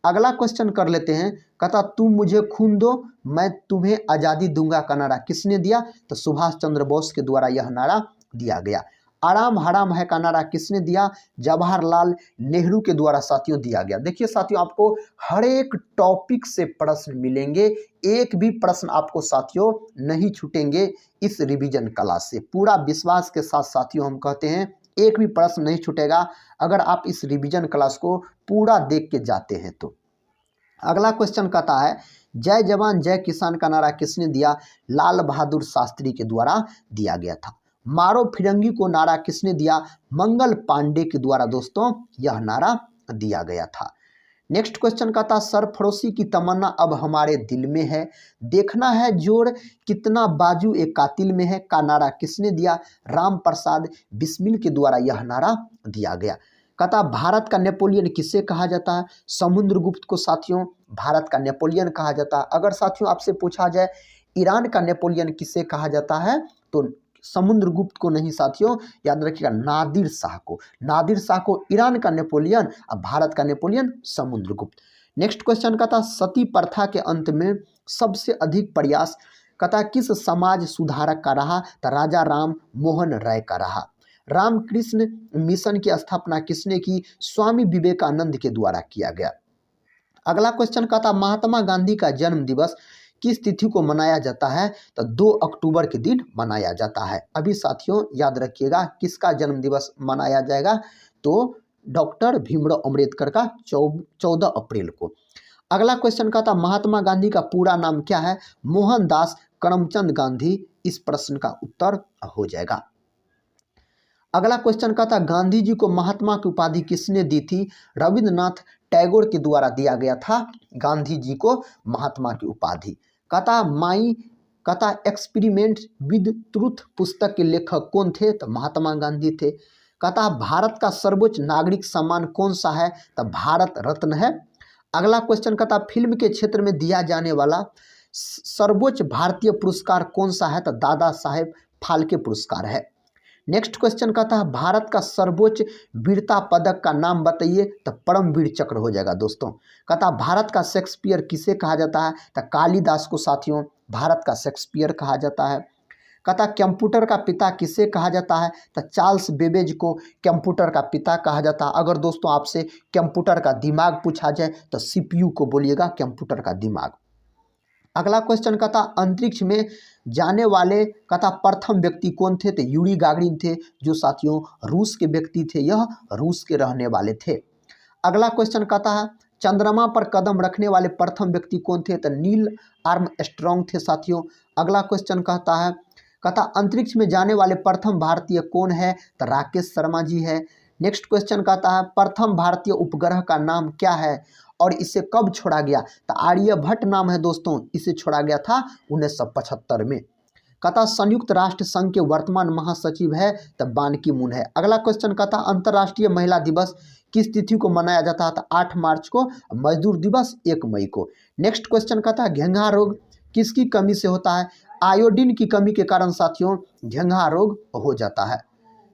S1: अगला क्वेश्चन कर लेते हैं, कहता तुम मुझे खून दो मैं तुम्हें आज़ादी दूंगा का नारा किसने दिया, तो सुभाष चंद्र बोस के द्वारा यह नारा दिया गया। आराम हराम है का नारा किसने दिया? जवाहरलाल नेहरू के द्वारा साथियों दिया गया। देखिए साथियों, आपको हर एक टॉपिक से प्रश्न मिलेंगे, एक भी प्रश्न आपको साथियों नहीं छूटेंगे इस रिवीजन क्लास से। पूरा विश्वास के साथ साथियों हम कहते हैं एक भी प्रश्न नहीं छूटेगा अगर आप इस रिवीजन क्लास को पूरा देख के जाते हैं तो। अगला क्वेश्चन कहता है जय जवान जय किसान का नारा किसने दिया? लाल बहादुर शास्त्री के द्वारा दिया गया था। मारो फिरंगी को नारा किसने दिया? मंगल पांडे के द्वारा दोस्तों यह नारा दिया गया था। नेक्स्ट क्वेश्चन का था सरफरोशी की तमन्ना अब हमारे दिल में है, देखना है जोर कितना बाजू एक कातिल में है का नारा किसने दिया? राम प्रसाद बिस्मिल के द्वारा यह नारा दिया गया। कहता भारत का नेपोलियन किसे कहा जाता है? समुद्रगुप्त को साथियों भारत का नेपोलियन कहा जाता है। अगर साथियों आपसे पूछा जाए ईरान का नेपोलियन किसे कहा जाता है तो समुद्रगुप्त को नहीं साथियों, याद रखिएगा नादिर शाह को। नादिर शाह को ईरान का नेपोलियन, अब भारत का नेपोलियन समुद्रगुप्त। नेक्स्ट क्वेश्चन का था सती प्रथा के अंत में सबसे अधिक प्रयास कथा किस समाज सुधारक का रहा? तो राजा राम मोहन राय का रहा। रामकृष्ण मिशन की स्थापना किसने की? स्वामी विवेकानंद के द्वारा किया गया। अगला क्वेश्चन का था महात्मा गांधी का जन्म दिवस किस तिथि को मनाया जाता है? तो 2 अक्टूबर के दिन मनाया जाता है। अभी साथियों याद रखिएगा किसका जन्म दिवस मनाया जाएगा? तो डॉक्टर भीमराव अंबेडकर का 14 अप्रैल को। अगला क्वेश्चन का था महात्मा गांधी का पूरा नाम क्या है? मोहनदास करमचंद गांधी इस प्रश्न का उत्तर हो जाएगा। अगला क्वेश्चन का था गांधी जी को महात्मा की उपाधि किसने दी थी? रविंद्रनाथ टैगोर के द्वारा दिया गया था गांधी जी को महात्मा की उपाधि। कथा माई कथा एक्सपेरिमेंट विद ट्रूथ पुस्तक के लेखक कौन थे? तो महात्मा गांधी थे। कथा भारत का सर्वोच्च नागरिक सम्मान कौन सा है? तो भारत रत्न है। अगला क्वेश्चन कथा फिल्म के क्षेत्र में दिया जाने वाला सर्वोच्च भारतीय पुरस्कार कौन सा है? तो दादा साहेब फाल्के पुरस्कार है। नेक्स्ट क्वेश्चन का था भारत का सर्वोच्च वीरता पदक का नाम बताइए? तो परमवीर चक्र हो जाएगा दोस्तों। कहता भारत का शेक्सपियर किसे कहा जाता है? तो कालिदास को साथियों भारत का शेक्सपियर कहा जाता है। कहता कंप्यूटर का पिता किसे कहा जाता है? तो चार्ल्स बेबेज को कंप्यूटर का पिता कहा जाता है। अगर दोस्तों आपसे कंप्यूटर का दिमाग पूछा जाए तो सीपीयू को बोलिएगा कंप्यूटर का दिमाग। अगला क्वेश्चन का था अंतरिक्ष में जाने वाले कथा प्रथम व्यक्ति कौन थे? तो यूरी गागरिन थे जो साथियों रूस के व्यक्ति थे, यह रूस के रहने वाले थे। अगला क्वेश्चन कहता है चंद्रमा पर कदम रखने वाले प्रथम व्यक्ति कौन थे? तो नील आर्मस्ट्रॉन्ग थे साथियों। अगला क्वेश्चन कहता है अंतरिक्ष में जाने वाले प्रथम भारतीय कौन है? तो राकेश शर्मा जी है। नेक्स्ट क्वेश्चन कहता है प्रथम भारतीय उपग्रह का नाम क्या है और इसे कब छोड़ा गया? तो आर्यभट्ट नाम है दोस्तों, इसे छोड़ा गया था 1975 में। कहता संयुक्त राष्ट्र संघ के वर्तमान महासचिव है तो बान की मून है। अगला क्वेश्चन कहता अंतर्राष्ट्रीय महिला दिवस किस तिथि को मनाया जाता था? 8 मार्च को। मजदूर दिवस 1 मई को। नेक्स्ट क्वेश्चन कहता घेंघा रोग किसकी कमी से होता है? आयोडीन की कमी के कारण साथियों घेंघा रोग हो जाता है।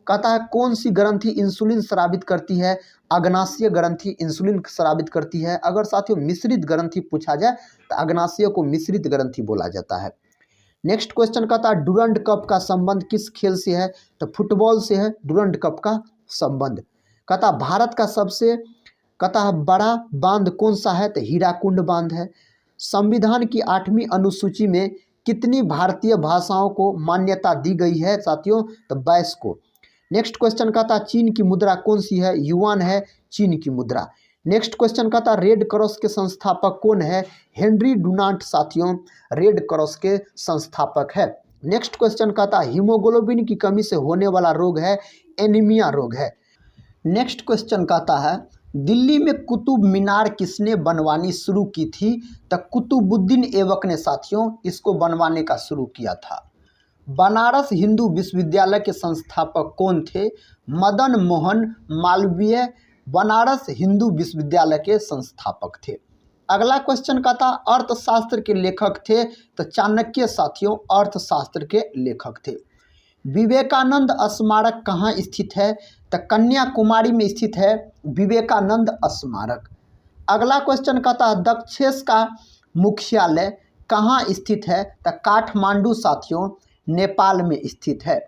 S1: कहता है कौन सी ग्रंथि इंसुलिन स्रावित करती है? अग्नाशय ग्रंथि इंसुलिन स्रावित करती है। अगर साथियों मिश्रित ग्रंथि पूछा जाए तो अग्नाशय को मिश्रित ग्रंथि बोला जाता है। नेक्स्ट क्वेश्चन कहता है डुरंड कप का संबंध किस खेल से है? तो फुटबॉल से है डुरंड कप का संबंध। कहता भारत का सबसे बड़ा बांध कौन सा है? तो हीराकुंड बांध है। संविधान की 8वीं अनुसूची में कितनी भारतीय भाषाओं को मान्यता दी गई है साथियों? तो 22 को। नेक्स्ट क्वेश्चन कहता चीन की मुद्रा कौन सी है? युआन है चीन की मुद्रा। नेक्स्ट क्वेश्चन कहता रेड क्रॉस के संस्थापक कौन है? हेनरी डुनांट साथियों रेड क्रॉस के संस्थापक है। नेक्स्ट क्वेश्चन कहता हीमोग्लोबिन की कमी से होने वाला रोग है एनीमिया रोग है। नेक्स्ट क्वेश्चन कहता है दिल्ली में कुतुब मीनार किसने बनवानी शुरू की थी? तो कुतुबुद्दीन ऐबक ने साथियों इसको बनवाने का शुरू किया था। बनारस हिंदू विश्वविद्यालय के संस्थापक कौन थे? मदन मोहन मालवीय बनारस हिंदू विश्वविद्यालय के संस्थापक थे। अगला क्वेश्चन का था अर्थशास्त्र के लेखक थे? तो चाणक्य साथियों अर्थशास्त्र के लेखक थे। विवेकानंद स्मारक कहाँ स्थित है? तो कन्याकुमारी में स्थित है विवेकानंद स्मारक। अगला क्वेश्चन का था दक्षेश का मुख्यालय कहाँ स्थित है? तो काठमांडू साथियों नेपाल में स्थित है।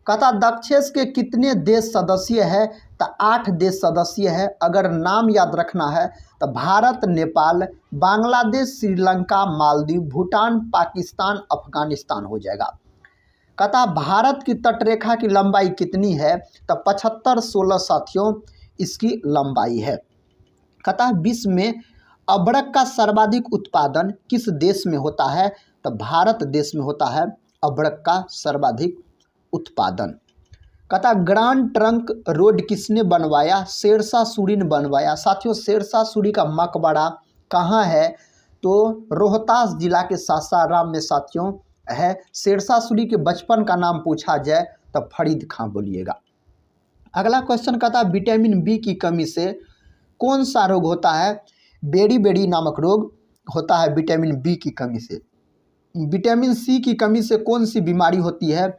S1: कहता दक्षेश के कितने देश सदस्य है, तो 8 देश सदस्य है। अगर नाम याद रखना है तो भारत, नेपाल, बांग्लादेश, श्रीलंका, मालदीव, भूटान, पाकिस्तान, अफगानिस्तान हो जाएगा। कहता भारत की तटरेखा की लंबाई कितनी है, तो 7516 साथियों इसकी लंबाई है। कहता विश्व में अबड़क का सर्वाधिक उत्पादन किस देश में होता है, तो भारत देश में होता है अबड़क का सर्वाधिक उत्पादन। कहता ग्रांड ट्रंक रोड किसने बनवाया, शेरशाह सूरी ने बनवाया। साथियों शेरशाह सूरी का मकबरा कहाँ है, तो रोहतास जिला के सासाराम में साथियों है। शेरशाह सूरी के बचपन का नाम पूछा जाए तो फरीद खां बोलिएगा। अगला क्वेश्चन कहता है विटामिन बी की कमी से कौन सा रोग होता है, बेरी बेरी नामक रोग होता है विटामिन बी की कमी से। विटामिन सी की कमी से कौन सी बीमारी होती है,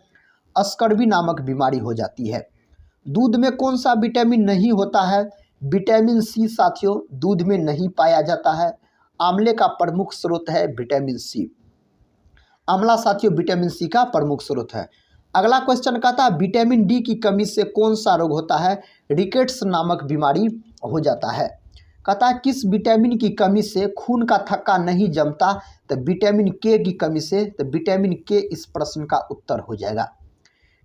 S1: स्कर्वी नामक बीमारी हो जाती है। दूध में कौन सा विटामिन नहीं होता है, विटामिन सी साथियों दूध में नहीं पाया जाता है। आंवले का प्रमुख स्रोत है विटामिन सी। आंवला साथियों विटामिन सी का प्रमुख स्रोत है। अगला क्वेश्चन कहता है विटामिन डी की कमी से कौन सा रोग होता है, रिकेट्स नामक बीमारी हो जाता है। कहता है किस विटामिन की कमी से खून का थक्का नहीं जमता, तो विटामिन के की कमी से, तो विटामिन के इस प्रश्न का उत्तर हो जाएगा।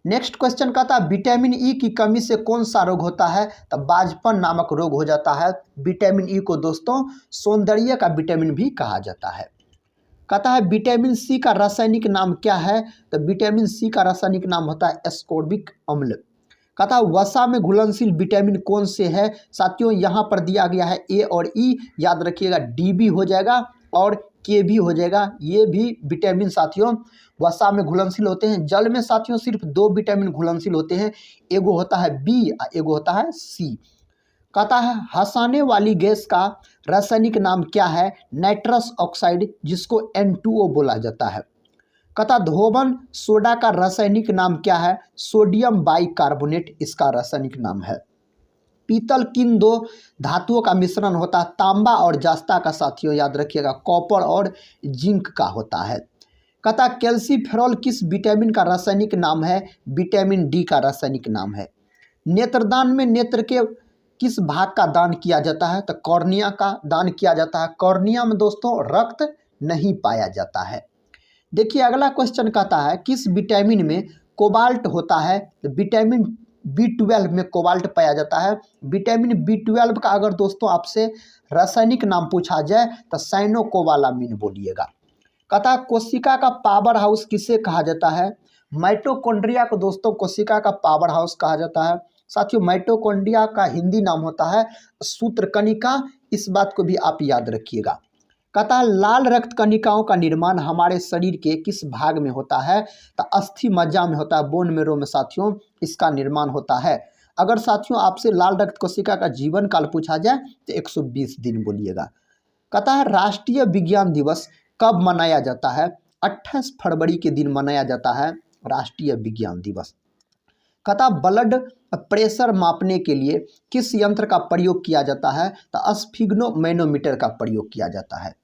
S1: नेक्स्ट क्वेश्चन कहता है विटामिन ई की कमी से कौन सा रोग होता है, तो बाजपन नामक रोग हो जाता है। विटामिन ई को दोस्तों सौंदर्य का विटामिन भी कहा जाता है। कहता है विटामिन सी का रासायनिक नाम क्या है, तो विटामिन सी का रासायनिक नाम होता है एस्कॉर्बिक अम्ल। कहता है वसा में घुलनशील विटामिन कौन से है, साथियों यहाँ पर दिया गया है ए और ई, याद रखिएगा डी भी हो जाएगा और के भी हो जाएगा। ये भी विटामिन साथियों वसा में घुलनशील होते हैं। जल में साथियों सिर्फ 2 विटामिन घुलनशील होते हैं, एगो होता है बी और एगो होता है सी। कहता है हंसाने वाली गैस का रासायनिक नाम क्या है, नाइट्रस ऑक्साइड जिसको N2O बोला जाता है। कहता धोबन सोडा का रासायनिक नाम क्या है, सोडियम बाइकार्बोनेट इसका रासायनिक नाम है। पीतल किन 2 धातुओं का मिश्रण होता है, तांबा और जास्ता का साथियों याद रखिएगा कॉपर और जिंक का होता है। कहता कैल्सीफेरॉल किस विटामिन का रासायनिक नाम है, विटामिन डी का रासायनिक नाम है। नेत्रदान में नेत्र के किस भाग का दान किया जाता है, तो कॉर्निया का दान किया जाता है। कॉर्निया में दोस्तों रक्त नहीं पाया जाता है। देखिए अगला क्वेश्चन कहता है किस विटामिन में कोबाल्ट होता है, तो विटामिन B12 में कोबाल्ट पाया जाता है। विटामिन B12 का अगर दोस्तों आपसे रासायनिक नाम पूछा जाए तो साइनोकोबालामिन बोलिएगा। कहता कोशिका का पावर हाउस किसे कहा जाता है, माइटोकॉन्ड्रिया को दोस्तों कोशिका का पावर हाउस कहा जाता है। साथियों माइटोकॉन्ड्रिया का हिंदी नाम होता है सूत्रकणिका, इस बात को भी आप याद रखिएगा। कहता है लाल रक्त कणिकाओं का निर्माण हमारे शरीर के किस भाग में होता है, तो अस्थि मज्जा में होता है, बोन मेरो में साथियों इसका निर्माण होता है। अगर साथियों आपसे लाल रक्त कोशिका का जीवन काल पूछा जाए तो 120 दिन बोलिएगा। कहता है राष्ट्रीय विज्ञान दिवस कब मनाया जाता है, 28 फरवरी के दिन मनाया जाता है राष्ट्रीय विज्ञान दिवस। कहता ब्लड प्रेशर मापने के लिए किस यंत्र का प्रयोग किया जाता है, तो स्फिग्नोमैनोमीटर का प्रयोग किया जाता है।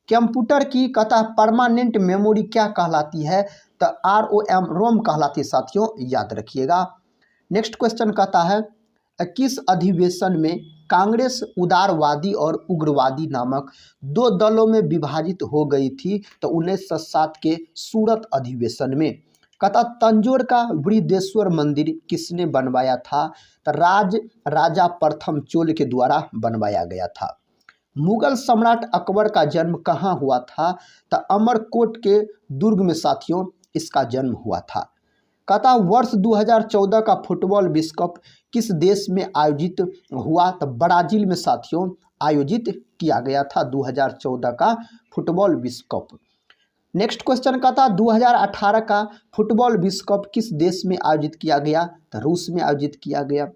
S1: कंप्यूटर की कहता परमानेंट मेमोरी क्या कहलाती है, तो ROM रोम कहलाती है साथियों याद रखिएगा। नेक्स्ट क्वेश्चन कहता है किस अधिवेशन में कांग्रेस उदारवादी और उग्रवादी नामक 2 दलों में विभाजित हो गई थी, तो 1907 के सूरत अधिवेशन में। कहता तंजौर का बृहदेश्वर मंदिर किसने बनवाया था, तो राजा प्रथम चोल के द्वारा बनवाया गया था। मुगल सम्राट अकबर का जन्म कहाँ हुआ था, तो अमरकोट के दुर्ग में साथियों इसका जन्म हुआ था। कहता वर्ष 2014 का फुटबॉल विश्व कप किस देश में आयोजित हुआ, तो ब्राजील में साथियों आयोजित किया गया था 2014 का फुटबॉल विश्व कप। नेक्स्ट क्वेश्चन कहता 2018 का फुटबॉल विश्व कप किस देश में आयोजित किया गया, तो रूस में आयोजित किया गया।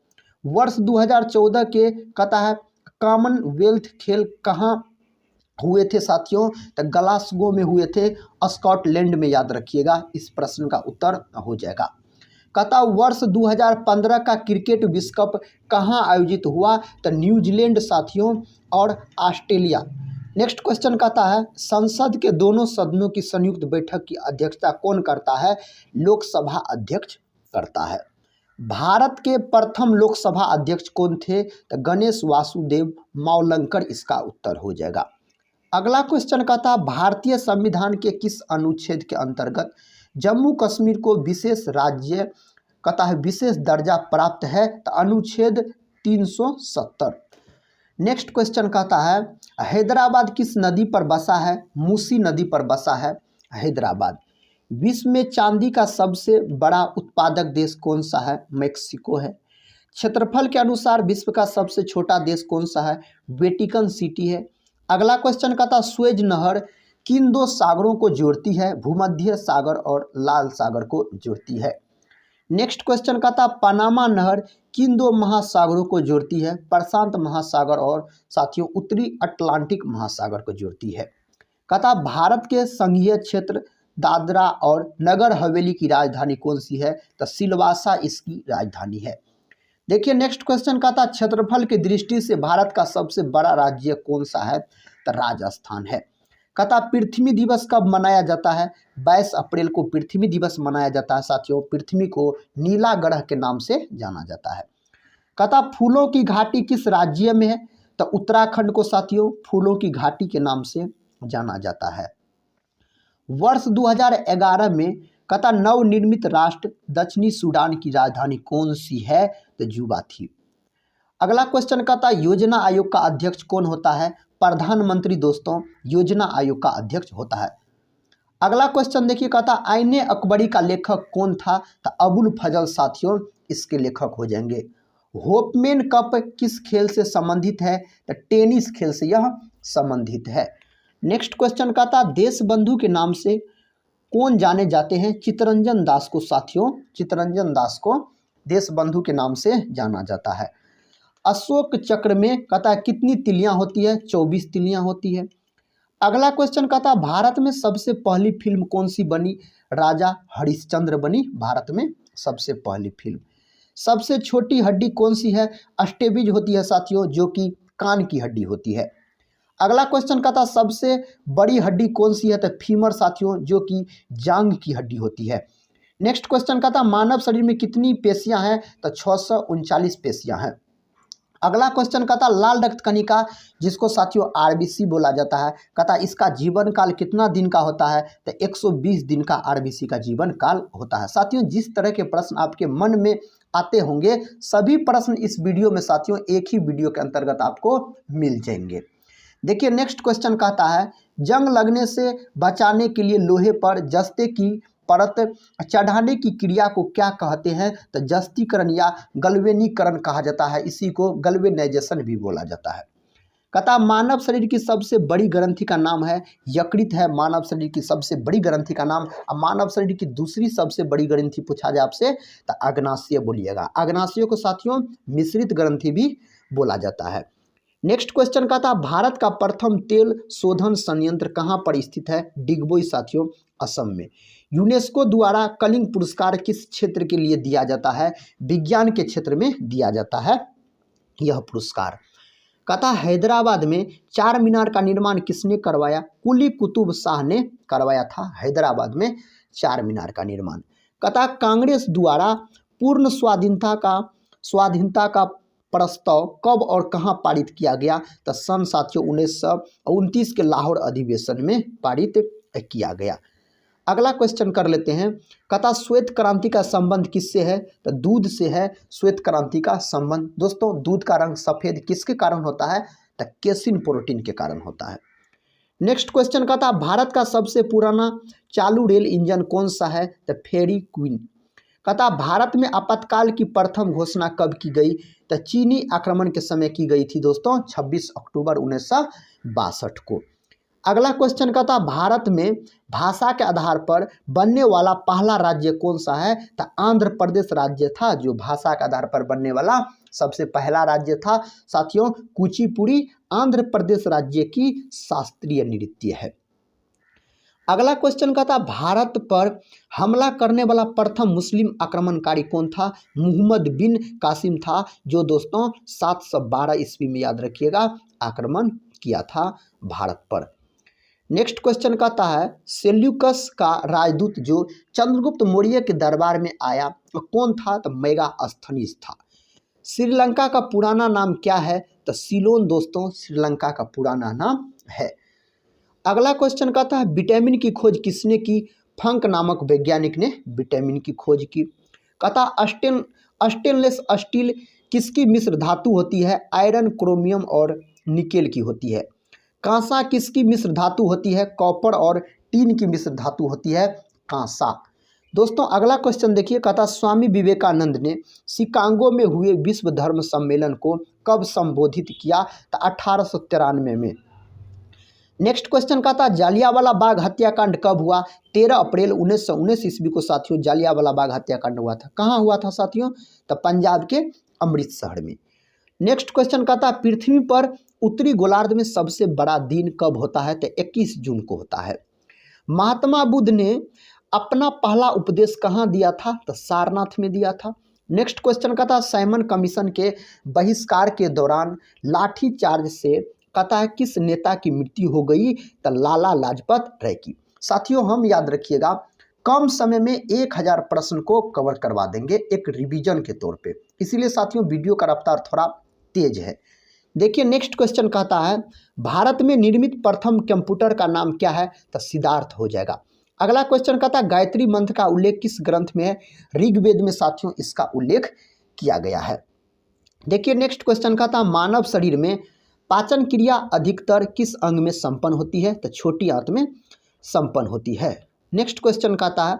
S1: वर्ष 2014 के कहता है कॉमनवेल्थ खेल कहाँ हुए थे साथियों, तो ग्लासगो में हुए थे, स्कॉटलैंड में याद रखिएगा, इस प्रश्न का उत्तर हो जाएगा। कहता वर्ष 2015 का क्रिकेट विश्व कप कहाँ आयोजित हुआ, तो न्यूजीलैंड साथियों और ऑस्ट्रेलिया। नेक्स्ट क्वेश्चन कहता है संसद के दोनों सदनों की संयुक्त बैठक की अध्यक्षता कौन करता है, लोकसभा अध्यक्ष करता है। भारत के प्रथम लोकसभा अध्यक्ष कौन थे? तो गणेश वासुदेव मावलंकर इसका उत्तर हो जाएगा। अगला क्वेश्चन कहता है भारतीय संविधान के किस अनुच्छेद के अंतर्गत जम्मू कश्मीर को विशेष राज्य कहता है विशेष दर्जा प्राप्त है? तो अनुच्छेद 370। नेक्स्ट क्वेश्चन कहता है हैदराबाद किस नदी पर बसा है? मूसी नदी पर बसा है हैदराबाद। विश्व में चांदी का सबसे बड़ा उत्पादक देश कौन सा है? मेक्सिको है। क्षेत्रफल के अनुसार विश्व का सबसे छोटा देश कौन सा है? वेटिकन सिटी है। अगला क्वेश्चन कहता स्वेज नहर किन दो सागरों को जोड़ती है? भूमध्य सागर और लाल सागर को जोड़ती है। नेक्स्ट क्वेश्चन कहता पनामा नहर किन दो महासागरों को जोड़ती है? प्रशांत महासागर और साथियों उत्तरी अटलांटिक महासागर को जोड़ती है। कहता भारत के संघीय क्षेत्र दादरा और नगर हवेली की राजधानी कौन सी है? तो सिलवासा इसकी राजधानी है। देखिए नेक्स्ट क्वेश्चन कहता क्षेत्रफल की दृष्टि से भारत का सबसे बड़ा राज्य कौन सा है? तो राजस्थान है। कहता पृथ्वी दिवस कब मनाया जाता है? 22 अप्रैल को पृथ्वी दिवस मनाया जाता है। साथियों पृथ्वी को नीला ग्रह के नाम से जाना जाता है। कहता फूलों की घाटी किस राज्य में है? तो उत्तराखंड को साथियों फूलों की घाटी के नाम से जाना जाता है। वर्ष 2011 में कहता नवनिर्मित राष्ट्र दक्षिणी सूडान की राजधानी कौन सी है? तो जुबा थी। अगला क्वेश्चन कहता योजना आयोग का अध्यक्ष कौन होता है? प्रधानमंत्री दोस्तों योजना आयोग का अध्यक्ष होता है। अगला क्वेश्चन देखिए कहता आईने अकबरी का लेखक कौन था? तो अबुल फजल साथियों इसके लेखक हो जाएंगे। होपमैन कप किस खेल से संबंधित है? तो टेनिस खेल से यह संबंधित है। नेक्स्ट क्वेश्चन कहता देश बंधु के नाम से कौन जाने जाते हैं? चित्तरंजन दास को साथियों चित्तरंजन दास को देश बंधु के नाम से जाना जाता है। अशोक चक्र में कहता कितनी तिलियां होती है? 24 तिलियां होती है। अगला क्वेश्चन कहता भारत में सबसे पहली फिल्म कौन सी बनी? राजा हरिश्चंद्र बनी भारत में सबसे पहली फिल्म। सबसे छोटी हड्डी कौन सी है? अस्टेबिज होती है साथियों जो कि कान की हड्डी होती है। अगला क्वेश्चन कहता सबसे बड़ी हड्डी कौन सी है? तो फीमर साथियों जो कि जांघ की हड्डी होती है। नेक्स्ट क्वेश्चन कहता मानव शरीर में कितनी पेशियां हैं? तो 639 पेशियां हैं। अगला क्वेश्चन कहता लाल रक्त कणिका जिसको साथियों आरबीसी बोला जाता है कहता इसका जीवन काल कितना दिन का होता है? तो 120 दिन का आरबीसी का जीवन काल होता है। साथियों जिस तरह के प्रश्न आपके मन में आते होंगे सभी प्रश्न इस वीडियो में साथियों एक ही वीडियो के अंतर्गत आपको मिल जाएंगे। देखिए नेक्स्ट क्वेश्चन कहता है जंग लगने से बचाने के लिए लोहे पर जस्ते की परत चढ़ाने की क्रिया को क्या कहते हैं? तो जस्तीकरण या गल्वेनीकरण कहा जाता है। इसी को गल्वेनाइजेशन भी बोला जाता है। कहता मानव शरीर की सबसे बड़ी ग्रंथि का नाम है यकृत है मानव शरीर की सबसे बड़ी ग्रंथि का नाम। अब मानव शरीर की दूसरी सबसे बड़ी ग्रंथि पूछा जाए आपसे तो अग्नाशय बोलिएगा। अग्नाशय को साथियों मिश्रित ग्रंथि भी बोला जाता है। नेक्स्ट क्वेश्चन कहता भारत का प्रथम तेल शोधन संयंत्र कहाँ पर स्थित है? डिगबोई साथियों असम में। यूनेस्को द्वारा कलिंग पुरस्कार किस क्षेत्र के लिए दिया जाता है? विज्ञान के क्षेत्र में दिया जाता है यह पुरस्कार। कहता हैदराबाद में चार मीनार का निर्माण किसने करवाया? कुली कुतुब शाह ने करवाया था हैदराबाद में चार मीनार का निर्माण। कहता कांग्रेस द्वारा पूर्ण स्वाधीनता का प्रस्ताव कब और कहां पारित किया गया? तो सन साथियों 1929 के लाहौर अधिवेशन में पारित किया गया। अगला क्वेश्चन कर लेते हैं। कहता श्वेत क्रांति का संबंध किससे है? तो दूध से है श्वेत क्रांति का संबंध। दोस्तों दूध का रंग सफ़ेद किसके कारण होता है? तो केसिन प्रोटीन के कारण होता है। नेक्स्ट क्वेश्चन कहता भारत का सबसे पुराना चालू रेल इंजन कौन सा है? तो फेरी क्वीन। कहता भारत में आपातकाल की प्रथम घोषणा कब की गई? तो चीनी आक्रमण के समय की गई थी दोस्तों 26 अक्टूबर 1962 को। अगला क्वेश्चन कहता भारत में भाषा के आधार पर बनने वाला पहला राज्य कौन सा है? तो आंध्र प्रदेश राज्य था जो भाषा के आधार पर बनने वाला सबसे पहला राज्य था। साथियों कुचिपुड़ी आंध्र प्रदेश राज्य की शास्त्रीय नृत्य है। अगला क्वेश्चन कहता भारत पर हमला करने वाला प्रथम मुस्लिम आक्रमणकारी कौन था? मुहम्मद बिन कासिम था जो दोस्तों 712 ईस्वी में याद रखिएगा आक्रमण किया था भारत पर। नेक्स्ट क्वेश्चन कहता है सेल्यूकस का राजदूत जो चंद्रगुप्त मौर्य के दरबार में आया तो कौन था? तो मेगास्थनीज था। श्रीलंका का पुराना नाम क्या है? तो सीलोन दोस्तों श्रीलंका का पुराना नाम है। अगला क्वेश्चन कहता है विटामिन की खोज किसने की? फंक नामक वैज्ञानिक ने विटामिन की खोज की। कहता स्टेनलेस स्टील किसकी मिश्र धातु होती है? आयरन, क्रोमियम और निकेल की होती है। कांसा किसकी मिश्र धातु होती है? कॉपर और टीन की मिश्र धातु होती है कांसा। दोस्तों अगला क्वेश्चन देखिए, कहता स्वामी विवेकानंद ने शिकागो में हुए विश्व धर्म सम्मेलन को कब संबोधित किया? तो 1893 में। नेक्स्ट क्वेश्चन कहता जालियांवाला बाग हत्याकांड कब हुआ? 13 अप्रैल 1919 ईस्वी को साथियों जालियांवाला बाग हत्याकांड हुआ था। कहाँ हुआ था साथियों? तो पंजाब के अमृतसर में। नेक्स्ट क्वेश्चन कहता पृथ्वी पर उत्तरी गोलार्ध में सबसे बड़ा दिन कब होता है? तो 21 जून को होता है। महात्मा बुद्ध ने अपना पहला उपदेश कहाँ दिया था? तो सारनाथ में दिया था। नेक्स्ट क्वेश्चन कहता साइमन कमीशन के बहिष्कार के दौरान लाठी चार्ज से कहता है किस नेता की मृत्यु हो गई? तो लाला लाजपत राय की। साथियों हम याद रखिएगा कम समय में 1000 प्रश्न को कवर करवा देंगे एक रिवीजन के तौर पे, इसीलिए साथियों वीडियो का रफ्तार थोड़ा तेज है। देखिए नेक्स्ट क्वेश्चन कहता है भारत में निर्मित प्रथम कंप्यूटर का नाम क्या है? तो सिद्धार्थ हो जाएगा। अगला क्वेश्चन कहता गायत्री मंत्र का उल्लेख किस ग्रंथ में है? ऋग्वेद में साथियों इसका उल्लेख किया गया है। देखिए नेक्स्ट क्वेश्चन कहता मानव शरीर में पाचन क्रिया अधिकतर किस अंग में संपन्न होती है? तो छोटी आंत में संपन्न होती है। नेक्स्ट क्वेश्चन कहता है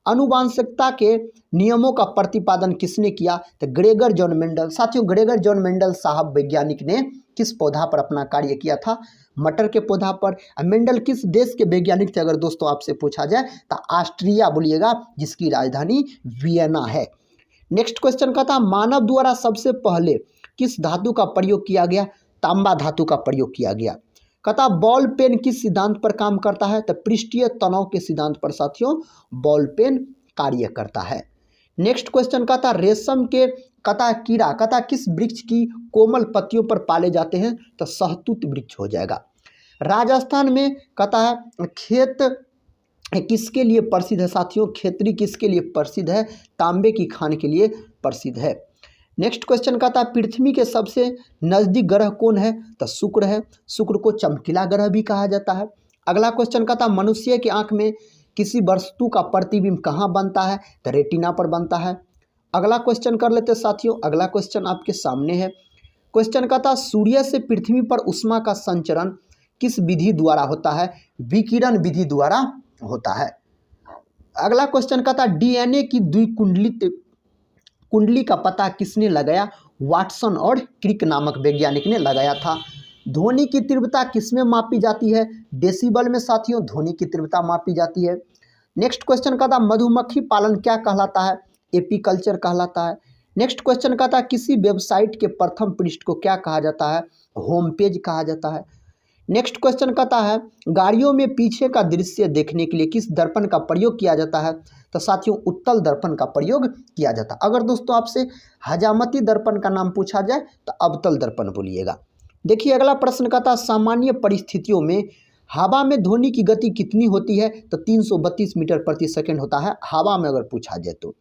S1: आनुवांशिकता के नियमों का प्रतिपादन किसने किया? तो ग्रेगर जॉन मेंडल। साथियों ग्रेगर जॉन मेंडल साहब वैज्ञानिक ने किस पौधा पर अपना कार्य किया था? मटर के पौधा पर। मेंडल किस देश के वैज्ञानिक थे? अगर दोस्तों आपसे पूछा जाए तो ऑस्ट्रिया बोलिएगा, जिसकी राजधानी वियना है। नेक्स्ट क्वेश्चन कहता मानव द्वारा सबसे पहले किस धातु का प्रयोग किया गया? तांबा धातु का प्रयोग किया गया। कहता बॉल पेन किस सिद्धांत पर काम करता है? तो पृष्ठीय तनाव के सिद्धांत पर साथियों बॉल पेन कार्य करता है। नेक्स्ट क्वेश्चन कहता रेशम के कहता कीड़ा कहता किस वृक्ष की कोमल पत्तियों पर पाले जाते हैं? तो सहतूत वृक्ष हो जाएगा। राजस्थान में कहता है खेत किसके लिए प्रसिद्ध है? साथियों खेतरी किसके लिए प्रसिद्ध है? तांबे की खान के लिए प्रसिद्ध है। नेक्स्ट क्वेश्चन कहता है पृथ्वी के सबसे नजदीक ग्रह कौन है? तो शुक्र है। शुक्र को चमकीला ग्रह भी कहा जाता है। अगला क्वेश्चन कहता है मनुष्य की आंख में किसी वस्तु का प्रतिबिंब कहाँ बनता है? तो रेटिना पर बनता है। अगला क्वेश्चन कर लेते साथियों। अगला क्वेश्चन आपके सामने है। क्वेश्चन कहता सूर्य से पृथ्वी पर उष्मा का संचरण किस विधि द्वारा होता है? विकिरण विधि द्वारा होता है। अगला क्वेश्चन कहता डीएनए की द्विकुंडलित कुंडली का पता किसने लगाया? वाटसन और क्रिक नामक वैज्ञानिक ने लगाया था। ध्वनि की तीव्रता किसमें मापी जाती है? डेसिबल में साथियों ध्वनि की तीव्रता मापी जाती है। नेक्स्ट क्वेश्चन कहता मधुमक्खी पालन क्या कहलाता है? एपीकल्चर कहलाता है। नेक्स्ट क्वेश्चन कहता किसी वेबसाइट के प्रथम पृष्ठ को क्या कहा जाता है? होम पेज कहा जाता है। नेक्स्ट क्वेश्चन कहता है गाड़ियों में पीछे का दृश्य देखने के लिए किस दर्पण का प्रयोग किया जाता है? तो साथियों उत्तल दर्पण का प्रयोग किया जाता है। अगर दोस्तों आपसे हजामती दर्पण का नाम पूछा जाए तो अवतल दर्पण बोलिएगा। देखिए अगला प्रश्न कहता सामान्य परिस्थितियों में हवा में ध्वनि की गति कितनी होती है? तो 332 मीटर प्रति सेकंड होता है हवा में अगर पूछा जाए तो।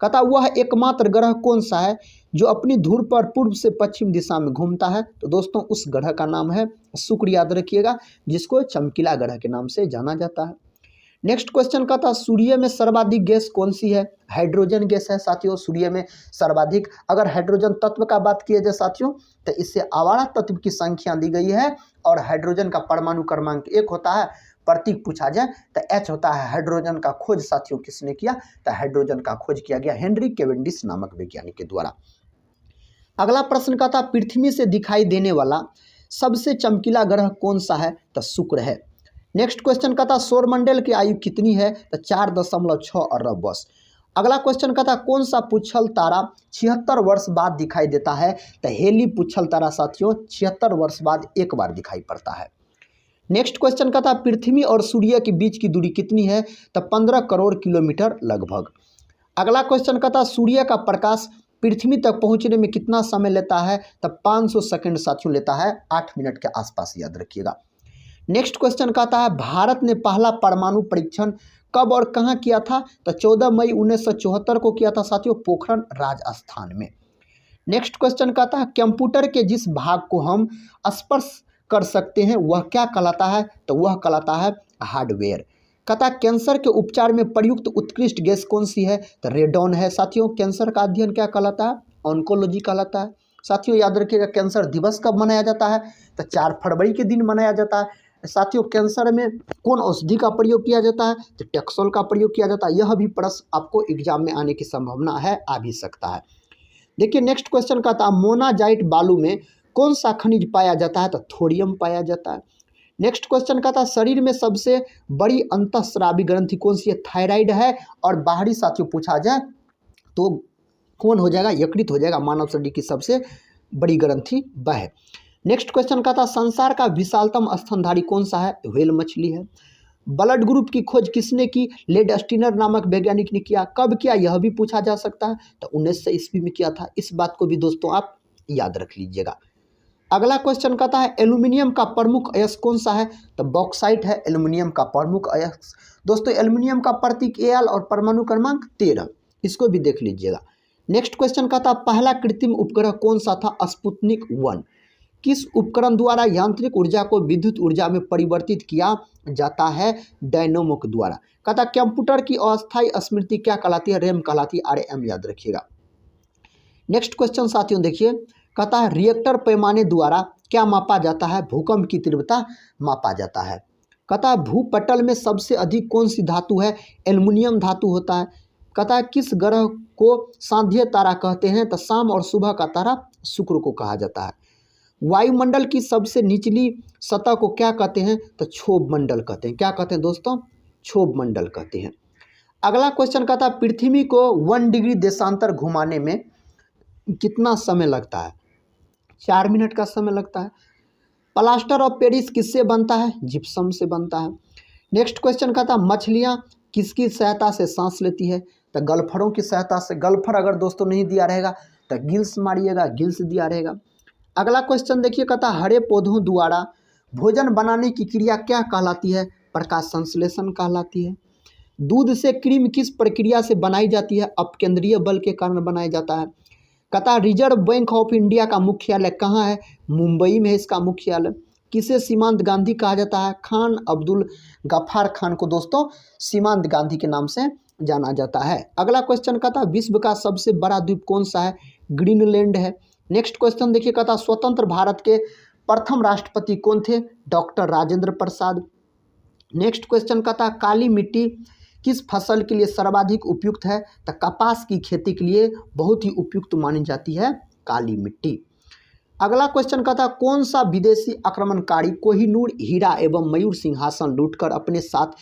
S1: कहता वह एकमात्र ग्रह कौन सा है जो अपनी धुरी पर पूर्व से पश्चिम दिशा में घूमता है? तो दोस्तों उस ग्रह का नाम है शुक्र, याद रखिएगा, जिसको चमकीला ग्रह के नाम से जाना जाता है। नेक्स्ट क्वेश्चन कहता सूर्य में सर्वाधिक गैस कौन सी है? हाइड्रोजन गैस है साथियों सूर्य में सर्वाधिक। अगर हाइड्रोजन तत्व का बात किया जाए साथियों तो इससे आवारा तत्व की संख्या दी गई है और हाइड्रोजन का परमाणु क्रमांक 1 होता है। प्रतीक पूछा जाए तो H होता है। हाइड्रोजन का खोज साथियों किसने किया? तो हाइड्रोजन का खोज किया गया हेनरी कैवेंडिश नामक वैज्ञानिक के द्वारा। अगला प्रश्न कहता पृथ्वी से दिखाई देने वाला सबसे चमकीला ग्रह कौन सा है? तो शुक्र है। नेक्स्ट क्वेश्चन कहता सौरमंडल की आयु कितनी है? तो 4.6 अरब वर्ष। अगला क्वेश्चन कहता कौन सा पुच्छल तारा 76 वर्ष बाद दिखाई देता है? तो हेली पुच्छल तारा साथियों 76 वर्ष बाद एक बार दिखाई पड़ता है। नेक्स्ट क्वेश्चन कहता पृथ्वी और सूर्य के बीच की दूरी कितनी है? तो 15 करोड़ किलोमीटर लगभग। अगला क्वेश्चन कहता सूर्य का प्रकाश पृथ्वी तक पहुंचने में कितना समय लेता है? तो 500 सेकंड साथियों लेता है, 8 मिनट के आसपास, याद रखिएगा। नेक्स्ट क्वेश्चन कहता है भारत ने पहला परमाणु परीक्षण कब और कहाँ किया था? तो 14 मई 1974 को किया था साथियों, पोखरण राजस्थान में। नेक्स्ट क्वेश्चन कहता है कंप्यूटर के जिस भाग को हम स्पर्श कर सकते हैं वह क्या कहलाता है? तो वह कहलाता है हार्डवेयर। कहता है कैंसर के उपचार में प्रयुक्त उत्कृष्ट गैस कौन सी है? तो रेडॉन है साथियों। कैंसर का अध्ययन क्या कहलाता है? ऑन्कोलॉजी कहलाता है। साथियों याद रखिएगा कैंसर दिवस कब मनाया जाता है? तो 4 फरवरी के दिन मनाया जाता है। साथियों कैंसर में कौन औषधि का प्रयोग किया जाता है? तो टेक्सोल का प्रयोग किया जाता है। यह भी प्रश्न आपको एग्जाम में आने की संभावना है, आ भी सकता है। देखिए नेक्स्ट क्वेश्चन कहता है मोनाजाइट बालू में कौन सा खनिज पाया जाता है? तो थोरियम पाया जाता है। नेक्स्ट क्वेश्चन कहता है शरीर में सबसे बड़ी अंतःस्रावी ग्रंथि कौन सी है? थायराइड है। और बाहरी साथियों पूछा जाए तो कौन हो जाएगा? यकृत हो जाएगा। मानव शरीर की सबसे बड़ी ग्रंथि वह है। नेक्स्ट क्वेश्चन कहता है संसार का विशालतम स्तनधारी कौन सा है? व्हेल मछली है। ब्लड ग्रुप की खोज किसने की? लेड स्टीनर नामक वैज्ञानिक ने किया। कब किया? यह भी पूछा जा सकता है। तो 1900 ईस्वी में किया था। इस बात को भी दोस्तों आप याद रख लीजिएगा। अगला क्वेश्चन कहता है एल्यूमिनियम का प्रमुख अयस्क कौन सा है? तो बॉक्साइट है एल्यूमिनियम का प्रमुख अयस्क। दोस्तों एल्यूमिनियम का प्रतीक Al और परमाणु क्रमांक 13, इसको भी देख लीजिएगा। नेक्स्ट क्वेश्चन कहता है पहला कृत्रिम उपग्रह कौन सा था? स्पुतनिक 1। किस उपकरण द्वारा यांत्रिक ऊर्जा को विद्युत ऊर्जा में परिवर्तित किया जाता है? डायनोमो के द्वारा। कहता है कंप्यूटर की अस्थायी स्मृति क्या कहलाती है? रैम कहलाती है। RAM याद रखिएगा। नेक्स्ट क्वेश्चन साथियों देखिए कहता है रिएक्टर पैमाने द्वारा क्या मापा जाता है? भूकंप की तीव्रता मापा जाता है। कहता है भूपटल में सबसे अधिक कौन सी धातु है? एल्युमिनियम धातु होता है। कहता है किस ग्रह को सांध्य तारा कहते हैं? तो शाम और सुबह का तारा शुक्र को कहा जाता है। वायुमंडल की सबसे निचली सतह को क्या कहते हैं? तो क्षोभ मंडल कहते हैं। क्या कहते हैं दोस्तों? क्षोभ मंडल कहते हैं। अगला क्वेश्चन कहता है पृथ्वी को 1 डिग्री देशांतर घुमाने में कितना समय लगता है? 4 मिनट का समय लगता है। प्लास्टर ऑफ पेरिस किससे बनता है? जिप्सम से बनता है। नेक्स्ट क्वेश्चन कहता है मछलियाँ किसकी सहायता से सांस लेती है? तो गल्फरों की सहायता से। गल्फर अगर दोस्तों नहीं दिया रहेगा तो गिल्स मारिएगा, गिल्स दिया रहेगा। अगला क्वेश्चन देखिए कहता है हरे पौधों द्वारा भोजन बनाने की क्रिया क्या कहलाती है? प्रकाश संश्लेषण कहलाती है। दूध से क्रीम किस प्रक्रिया से बनाई जाती है? अपकेंद्रीय बल के कारण बनाया जाता है। कहता है रिजर्व बैंक ऑफ इंडिया का मुख्यालय कहाँ है? मुंबई में है इसका मुख्यालय। किसे सीमांत गांधी कहा जाता है? खान अब्दुल गफ्फार खान को दोस्तों सीमांत गांधी के नाम से जाना जाता है। अगला क्वेश्चन कहता है विश्व का सबसे बड़ा द्वीप कौन सा है? ग्रीनलैंड है। नेक्स्ट क्वेश्चन देखिए कहता है स्वतंत्र भारत के प्रथम राष्ट्रपति कौन थे? Doctor Rajendra Prasad. Next question कहता है काली मिट्टी किस फसल के लिए सर्वाधिक उपयुक्त है? तो कपास की खेती के लिए बहुत ही उपयुक्त मानी जाती है काली मिट्टी। अगला क्वेश्चन कहता है कौन सा विदेशी आक्रमणकारी कोहिनूर हीरा एवं मयूर सिंहासन लूटकर अपने साथ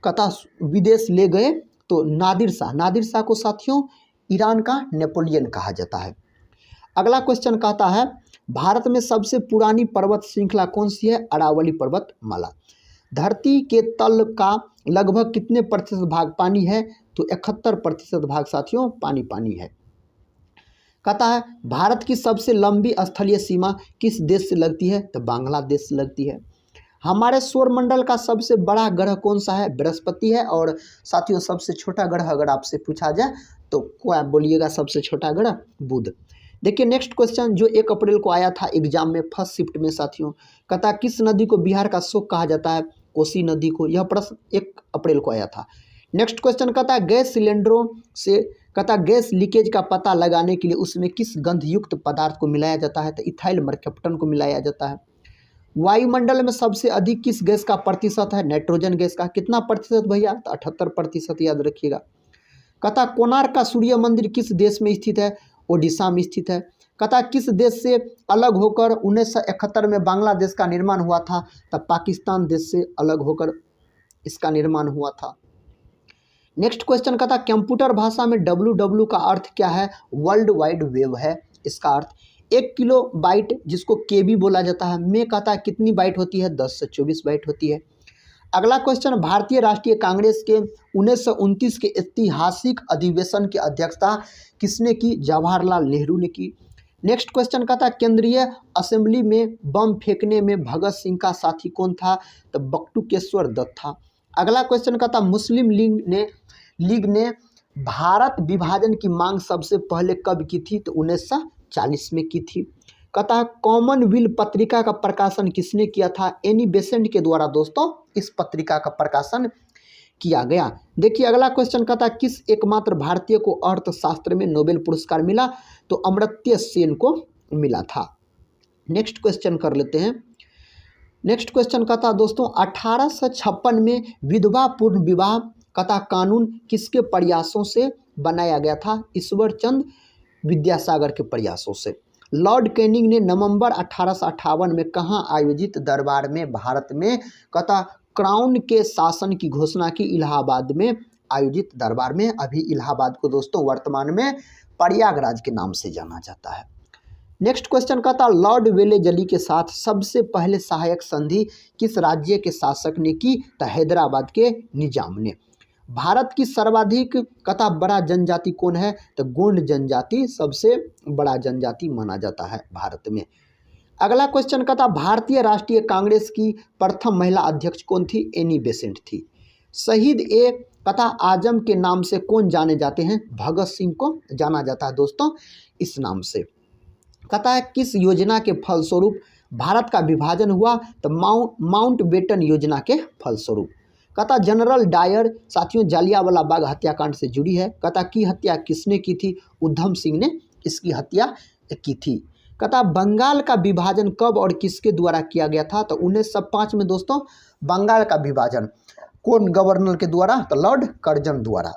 S1: कहता विदेश ले गए? तो नादिर शाह। नादिर शाह को साथियों ईरान का नेपोलियन कहा जाता है। अगला क्वेश्चन कहता है भारत में सबसे पुरानी पर्वत श्रृंखला कौन सी है? अरावली पर्वतमाला। धरती के तल का लगभग कितने प्रतिशत भाग पानी है? तो 71% भाग साथियों पानी है। कहता है भारत की सबसे लंबी स्थलीय सीमा किस देश से लगती है? तो बांग्लादेश से लगती है। हमारे सौरमंडल का सबसे बड़ा ग्रह कौन सा है? बृहस्पति है। और साथियों सबसे छोटा ग्रह अगर आपसे पूछा जाए तो क्या बोलिएगा? सबसे छोटा ग्रह बुध। देखिए नेक्स्ट क्वेश्चन जो 1 अप्रैल को आया था एग्जाम में फर्स्ट शिफ्ट में साथियों कहता किस नदी को बिहार का शोक कहा जाता है? कोसी नदी को। यह प्रश्न 1 अप्रैल को आया था। नेक्स्ट क्वेश्चन कहता है गैस सिलेंडरों से कहता गैस लीकेज का पता लगाने के लिए उसमें किस गंधयुक्त पदार्थ को मिलाया जाता है? तो इथाइल मरकैप्टन को मिलाया जाता है। वायुमंडल में सबसे अधिक किस गैस का प्रतिशत है? नाइट्रोजन गैस का। कितना प्रतिशत भैया? तो 78% याद रखिएगा। कहता कोणार्क का सूर्य मंदिर किस देश में स्थित है? ओडिशा में स्थित है। कहता किस देश से अलग होकर 1971 में बांग्लादेश का निर्माण हुआ था? तब पाकिस्तान देश से अलग होकर इसका निर्माण हुआ था। नेक्स्ट क्वेश्चन कहता कंप्यूटर भाषा में WW का अर्थ क्या है? वर्ल्ड वाइड वेब है इसका अर्थ। 1 किलो बाइट जिसको KB बोला जाता है में कहता है कितनी बाइट होती है? 10 से 24 बाइट होती है। अगला क्वेश्चन भारतीय राष्ट्रीय कांग्रेस के 1929 के ऐतिहासिक अधिवेशन की अध्यक्षता किसने की? जवाहरलाल नेहरू ने की। नेक्स्ट क्वेश्चन का था केंद्रीय असेंबली में बम फेंकने में भगत सिंह का साथी कौन था? तो बटुकेश्वर दत्त था। अगला क्वेश्चन का था मुस्लिम लीग ने भारत विभाजन की मांग सबसे पहले कब की थी? तो 1940 में की थी। कहता है कॉमनवेल्थ पत्रिका का प्रकाशन किसने किया था? एनी बेसेंट के द्वारा दोस्तों इस पत्रिका का प्रकाशन किया गया। देखिए अगला क्वेश्चन कहता है किस एकमात्र भारतीय को अर्थशास्त्र में नोबेल पुरस्कार मिला? तो अमर्त्य सेन को मिला था। नेक्स्ट क्वेश्चन कर लेते हैं। नेक्स्ट क्वेश्चन कहता दोस्तों 1856 में विधवा पूर्ण विवाह कहता कानून किसके प्रयासों से बनाया गया था? ईश्वर चंद विद्यासागर के प्रयासों से। लॉर्ड कैनिंग ने नवंबर 1858 में कहाँ आयोजित दरबार में भारत में कहता क्राउन के शासन की घोषणा की? इलाहाबाद में आयोजित दरबार में। अभी इलाहाबाद को दोस्तों वर्तमान में प्रयागराज के नाम से जाना जाता है। नेक्स्ट क्वेश्चन कहता लॉर्ड वेलेजली के साथ सबसे पहले सहायक संधि किस राज्य के शासक ने की? तो हैदराबाद के निजाम ने। भारत की सर्वाधिक कहता बड़ा जनजाति कौन है? तो गोंड जनजाति सबसे बड़ा जनजाति माना जाता है भारत में। अगला क्वेश्चन कहता भारतीय राष्ट्रीय कांग्रेस की प्रथम महिला अध्यक्ष कौन थी? एनी बेसेंट थी। शहीद ए कहता आजम के नाम से कौन जाने जाते हैं? भगत सिंह को जाना जाता है दोस्तों इस नाम से। कहता है किस योजना के फलस्वरूप भारत का विभाजन हुआ? तो माउंटबेटन योजना के फलस्वरूप। कहता जनरल डायर साथियों जालियांवाला बाग हत्याकांड से जुड़ी है। कहता की हत्या किसने की थी? उधम सिंह ने इसकी हत्या की थी। कहता बंगाल का विभाजन कब और किसके द्वारा किया गया था? तो 1905 में दोस्तों बंगाल का विभाजन कौन गवर्नर के द्वारा? तो लॉर्ड कर्जन द्वारा।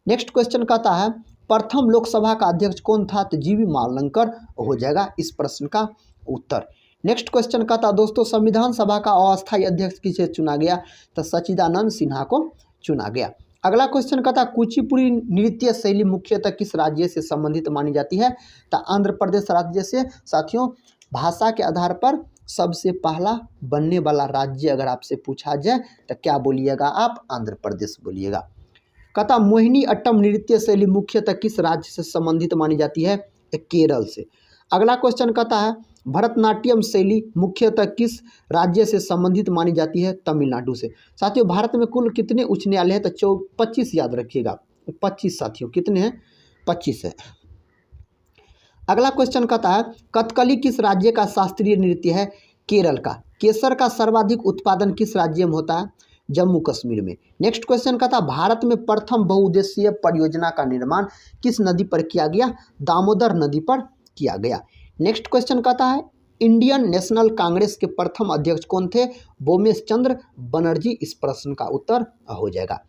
S1: नेक्स्ट क्वेश्चन कहता है प्रथम लोकसभा का अध्यक्ष कौन था? तो जीवी मावलंकर हो जाएगा इस प्रश्न का उत्तर। नेक्स्ट क्वेश्चन कहता दोस्तों संविधान सभा का अस्थायी अध्यक्ष किसे चुना गया? तो सच्चिदानंद सिन्हा को चुना गया। अगला क्वेश्चन कहता कुचिपुड़ी नृत्य शैली मुख्यतः किस राज्य से संबंधित मानी जाती है? तो आंध्र प्रदेश राज्य से। साथियों भाषा के आधार पर सबसे पहला बनने वाला राज्य अगर आपसे पूछा जाए तो क्या बोलिएगा आप? आंध्र प्रदेश बोलिएगा। कहता मोहिनी अट्टम नृत्य शैली मुख्यतः किस राज्य से संबंधित मानी जाती है? केरल से। अगला क्वेश्चन कहता है भरतनाट्यम शैली मुख्यतः किस राज्य से संबंधित मानी जाती है? तमिलनाडु से। साथियों भारत में कुल कितने उच्च न्यायालय हैं? तो 25 याद रखिएगा 25 साथियों कितने हैं? 25 है। अगला क्वेश्चन कहता है कथकली किस राज्य का शास्त्रीय नृत्य है? केरल का। केसर का सर्वाधिक उत्पादन किस राज्य में होता है? जम्मू कश्मीर में। नेक्स्ट क्वेश्चन कहता भारत में प्रथम बहुउद्देशीय परियोजना का निर्माण किस नदी पर किया गया? दामोदर नदी पर किया गया। नेक्स्ट क्वेश्चन कहता है इंडियन नेशनल कांग्रेस के प्रथम अध्यक्ष कौन थे? बोमेश चंद्र बनर्जी इस प्रश्न का उत्तर हो जाएगा।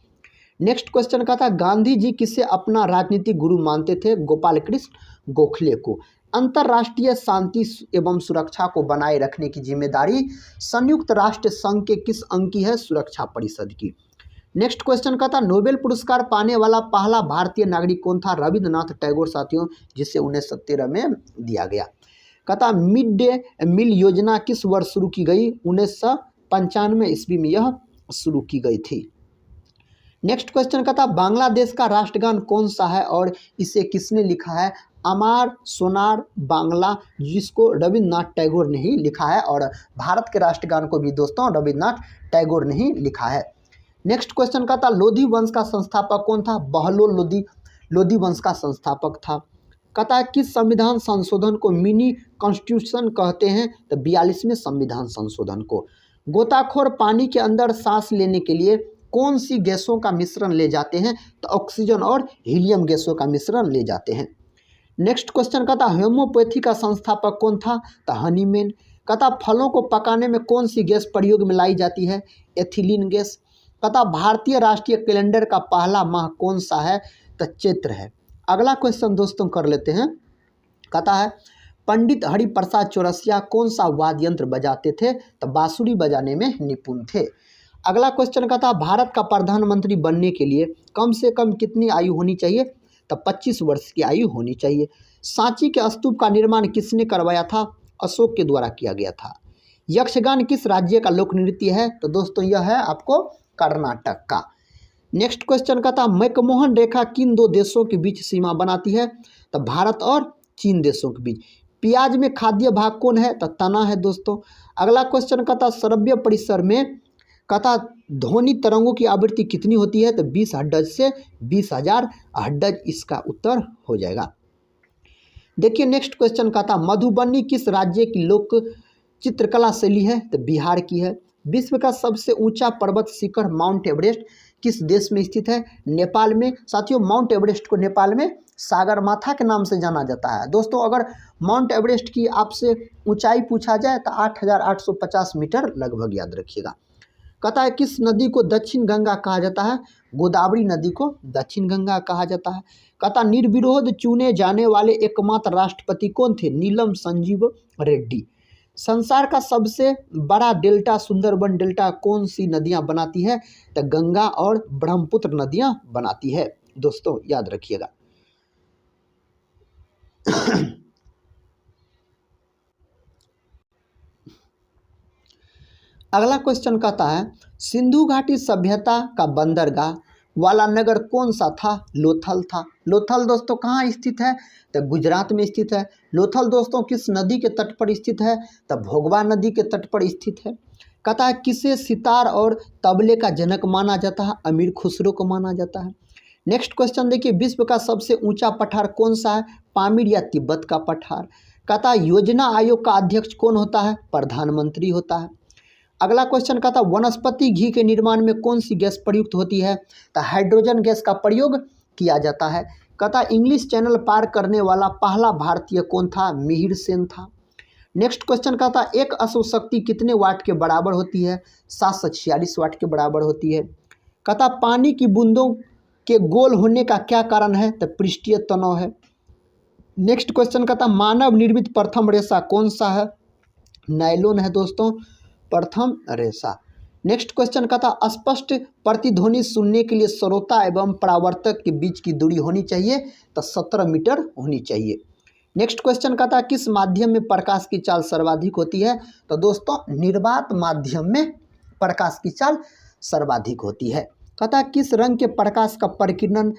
S1: नेक्स्ट क्वेश्चन कहता है गांधी जी किसे अपना राजनीतिक गुरु मानते थे? गोपाल कृष्ण गोखले को। अंतर्राष्ट्रीय शांति एवं सुरक्षा को बनाए रखने की जिम्मेदारी संयुक्त राष्ट्र संघ के किस अंग की है? सुरक्षा परिषद की। नेक्स्ट क्वेश्चन कहता नोबेल पुरस्कार पाने वाला पहला भारतीय नागरिक कौन था? रविंद्रनाथ टैगोर साथियों जिसे 1917 में दिया गया। कहता मिड डे मील योजना किस वर्ष शुरू की गई? 1995 ईस्वी में यह शुरू की गई थी। नेक्स्ट क्वेश्चन कहता बांग्लादेश का राष्ट्रगान कौन सा है और इसे किसने लिखा है? अमार सोनार बांग्ला जिसको रविंद्रनाथ टैगोर ने ही लिखा है और भारत के राष्ट्रगान को भी दोस्तों रविंद्रनाथ टैगोर ने ही लिखा है। नेक्स्ट क्वेश्चन कहता लोधी वंश का संस्थापक कौन था? बहलोल लोधी वंश का संस्थापक था। कहता है किस संविधान संशोधन को मिनी कॉन्स्टिट्यूशन कहते हैं? तो 42वें संविधान संशोधन को। गोताखोर पानी के अंदर सांस लेने के लिए कौन सी गैसों का मिश्रण ले जाते हैं? तो ऑक्सीजन और हीलियम गैसों का मिश्रण ले जाते हैं। नेक्स्ट क्वेश्चन कहता होम्योपैथी का संस्थापक कौन था? तो हनीमैन। कहता फलों को पकाने में कौन सी गैस प्रयोग में लाई जाती है? Ethylene gas. कहता भारतीय राष्ट्रीय कैलेंडर का पहला माह कौन सा है? तो चैत्र है। अगला क्वेश्चन दोस्तों कर लेते हैं। कहता है पंडित हरिप्रसाद चौरसिया कौन सा वाद्य यंत्र बजाते थे? तो बांसुरी बजाने में निपुण थे। अगला क्वेश्चन कहता भारत का प्रधानमंत्री बनने के लिए कम से कम कितनी आयु होनी चाहिए? तो 25 वर्ष की आयु होनी चाहिए। सांची के स्तूप का निर्माण किसने करवाया था? अशोक के द्वारा किया गया था। यक्षगान किस राज्य का लोक नृत्य है? तो दोस्तों यह है आपको कर्नाटक का। नेक्स्ट क्वेश्चन कहता मैकमोहन रेखा किन दो देशों के बीच सीमा बनाती है? तो भारत और चीन देशों के बीच। प्याज में खाद्य भाग कौन है? तो तना है दोस्तों। अगला क्वेश्चन कहता श्रव्य परिसर में कहता ध्वनि तरंगों की आवृत्ति कितनी होती है? तो 20 हर्ट्ज से 20,000 हर्ट्ज इसका उत्तर हो जाएगा। देखिए नेक्स्ट क्वेश्चन कहता मधुबनी किस राज्य की लोक चित्रकला शैली है? तो बिहार की है। विश्व का सबसे ऊंचा पर्वत शिखर माउंट एवरेस्ट किस देश में स्थित है? नेपाल में। साथियों माउंट एवरेस्ट को नेपाल में सागरमाथा के नाम से जाना जाता है। दोस्तों अगर माउंट एवरेस्ट की आपसे ऊंचाई पूछा जाए तो 8,850 मीटर लगभग याद रखिएगा। कहता है किस नदी को दक्षिण गंगा कहा जाता है? गोदावरी नदी को दक्षिण गंगा कहा जाता है। कहता निर्विरोध चुने जाने वाले एकमात्र राष्ट्रपति कौन थे? नीलम संजीव रेड्डी। संसार का सबसे बड़ा डेल्टा सुंदरबन डेल्टा कौन सी नदियां बनाती है? तो गंगा और ब्रह्मपुत्र नदियां बनाती है। दोस्तों याद रखिएगा। अगला क्वेश्चन कहता है सिंधु घाटी सभ्यता का बंदरगाह वाला नगर कौन सा था? लोथल था। लोथल दोस्तों कहाँ स्थित है? तो गुजरात में स्थित है। लोथल दोस्तों किस नदी के तट पर स्थित है? तो भोगवा नदी के तट पर स्थित है। कहता है किसे सितार और तबले का जनक माना जाता है? अमीर खुसरो को माना जाता है। नेक्स्ट क्वेश्चन देखिए विश्व का सबसे ऊंचा पठार कौन सा है? पामीर या तिब्बत का पठार। कहता है योजना आयोग का अध्यक्ष कौन होता है? प्रधानमंत्री होता है। अगला क्वेश्चन कहता वनस्पति घी के निर्माण में कौन सी गैस प्रयुक्त होती है? तो हाइड्रोजन गैस का प्रयोग किया जाता है। कहता इंग्लिश चैनल पार करने वाला पहला भारतीय कौन था? मिहिर सेन था। नेक्स्ट क्वेश्चन कहता एक अश्वशक्ति कितने वाट के बराबर होती है? 746 वाट के बराबर होती है। कहता पानी की बूंदों के गोल होने का क्या कारण है? तो पृष्ठीय तनाव है। नेक्स्ट क्वेश्चन कहता मानव निर्मित प्रथम रेशा कौन सा है? नायलॉन है दोस्तों प्रथम रेशा। नेक्स्ट क्वेश्चन कहता स्पष्ट प्रतिध्वनि सुनने के लिए श्रोता एवं परावर्तक के बीच की दूरी होनी चाहिए? तो 17 मीटर होनी चाहिए। नेक्स्ट क्वेश्चन कहता किस माध्यम में प्रकाश की चाल सर्वाधिक होती है? तो दोस्तों निर्वात माध्यम में प्रकाश की चाल सर्वाधिक होती है। कहता किस रंग के प्रकाश का प्रकीर्णन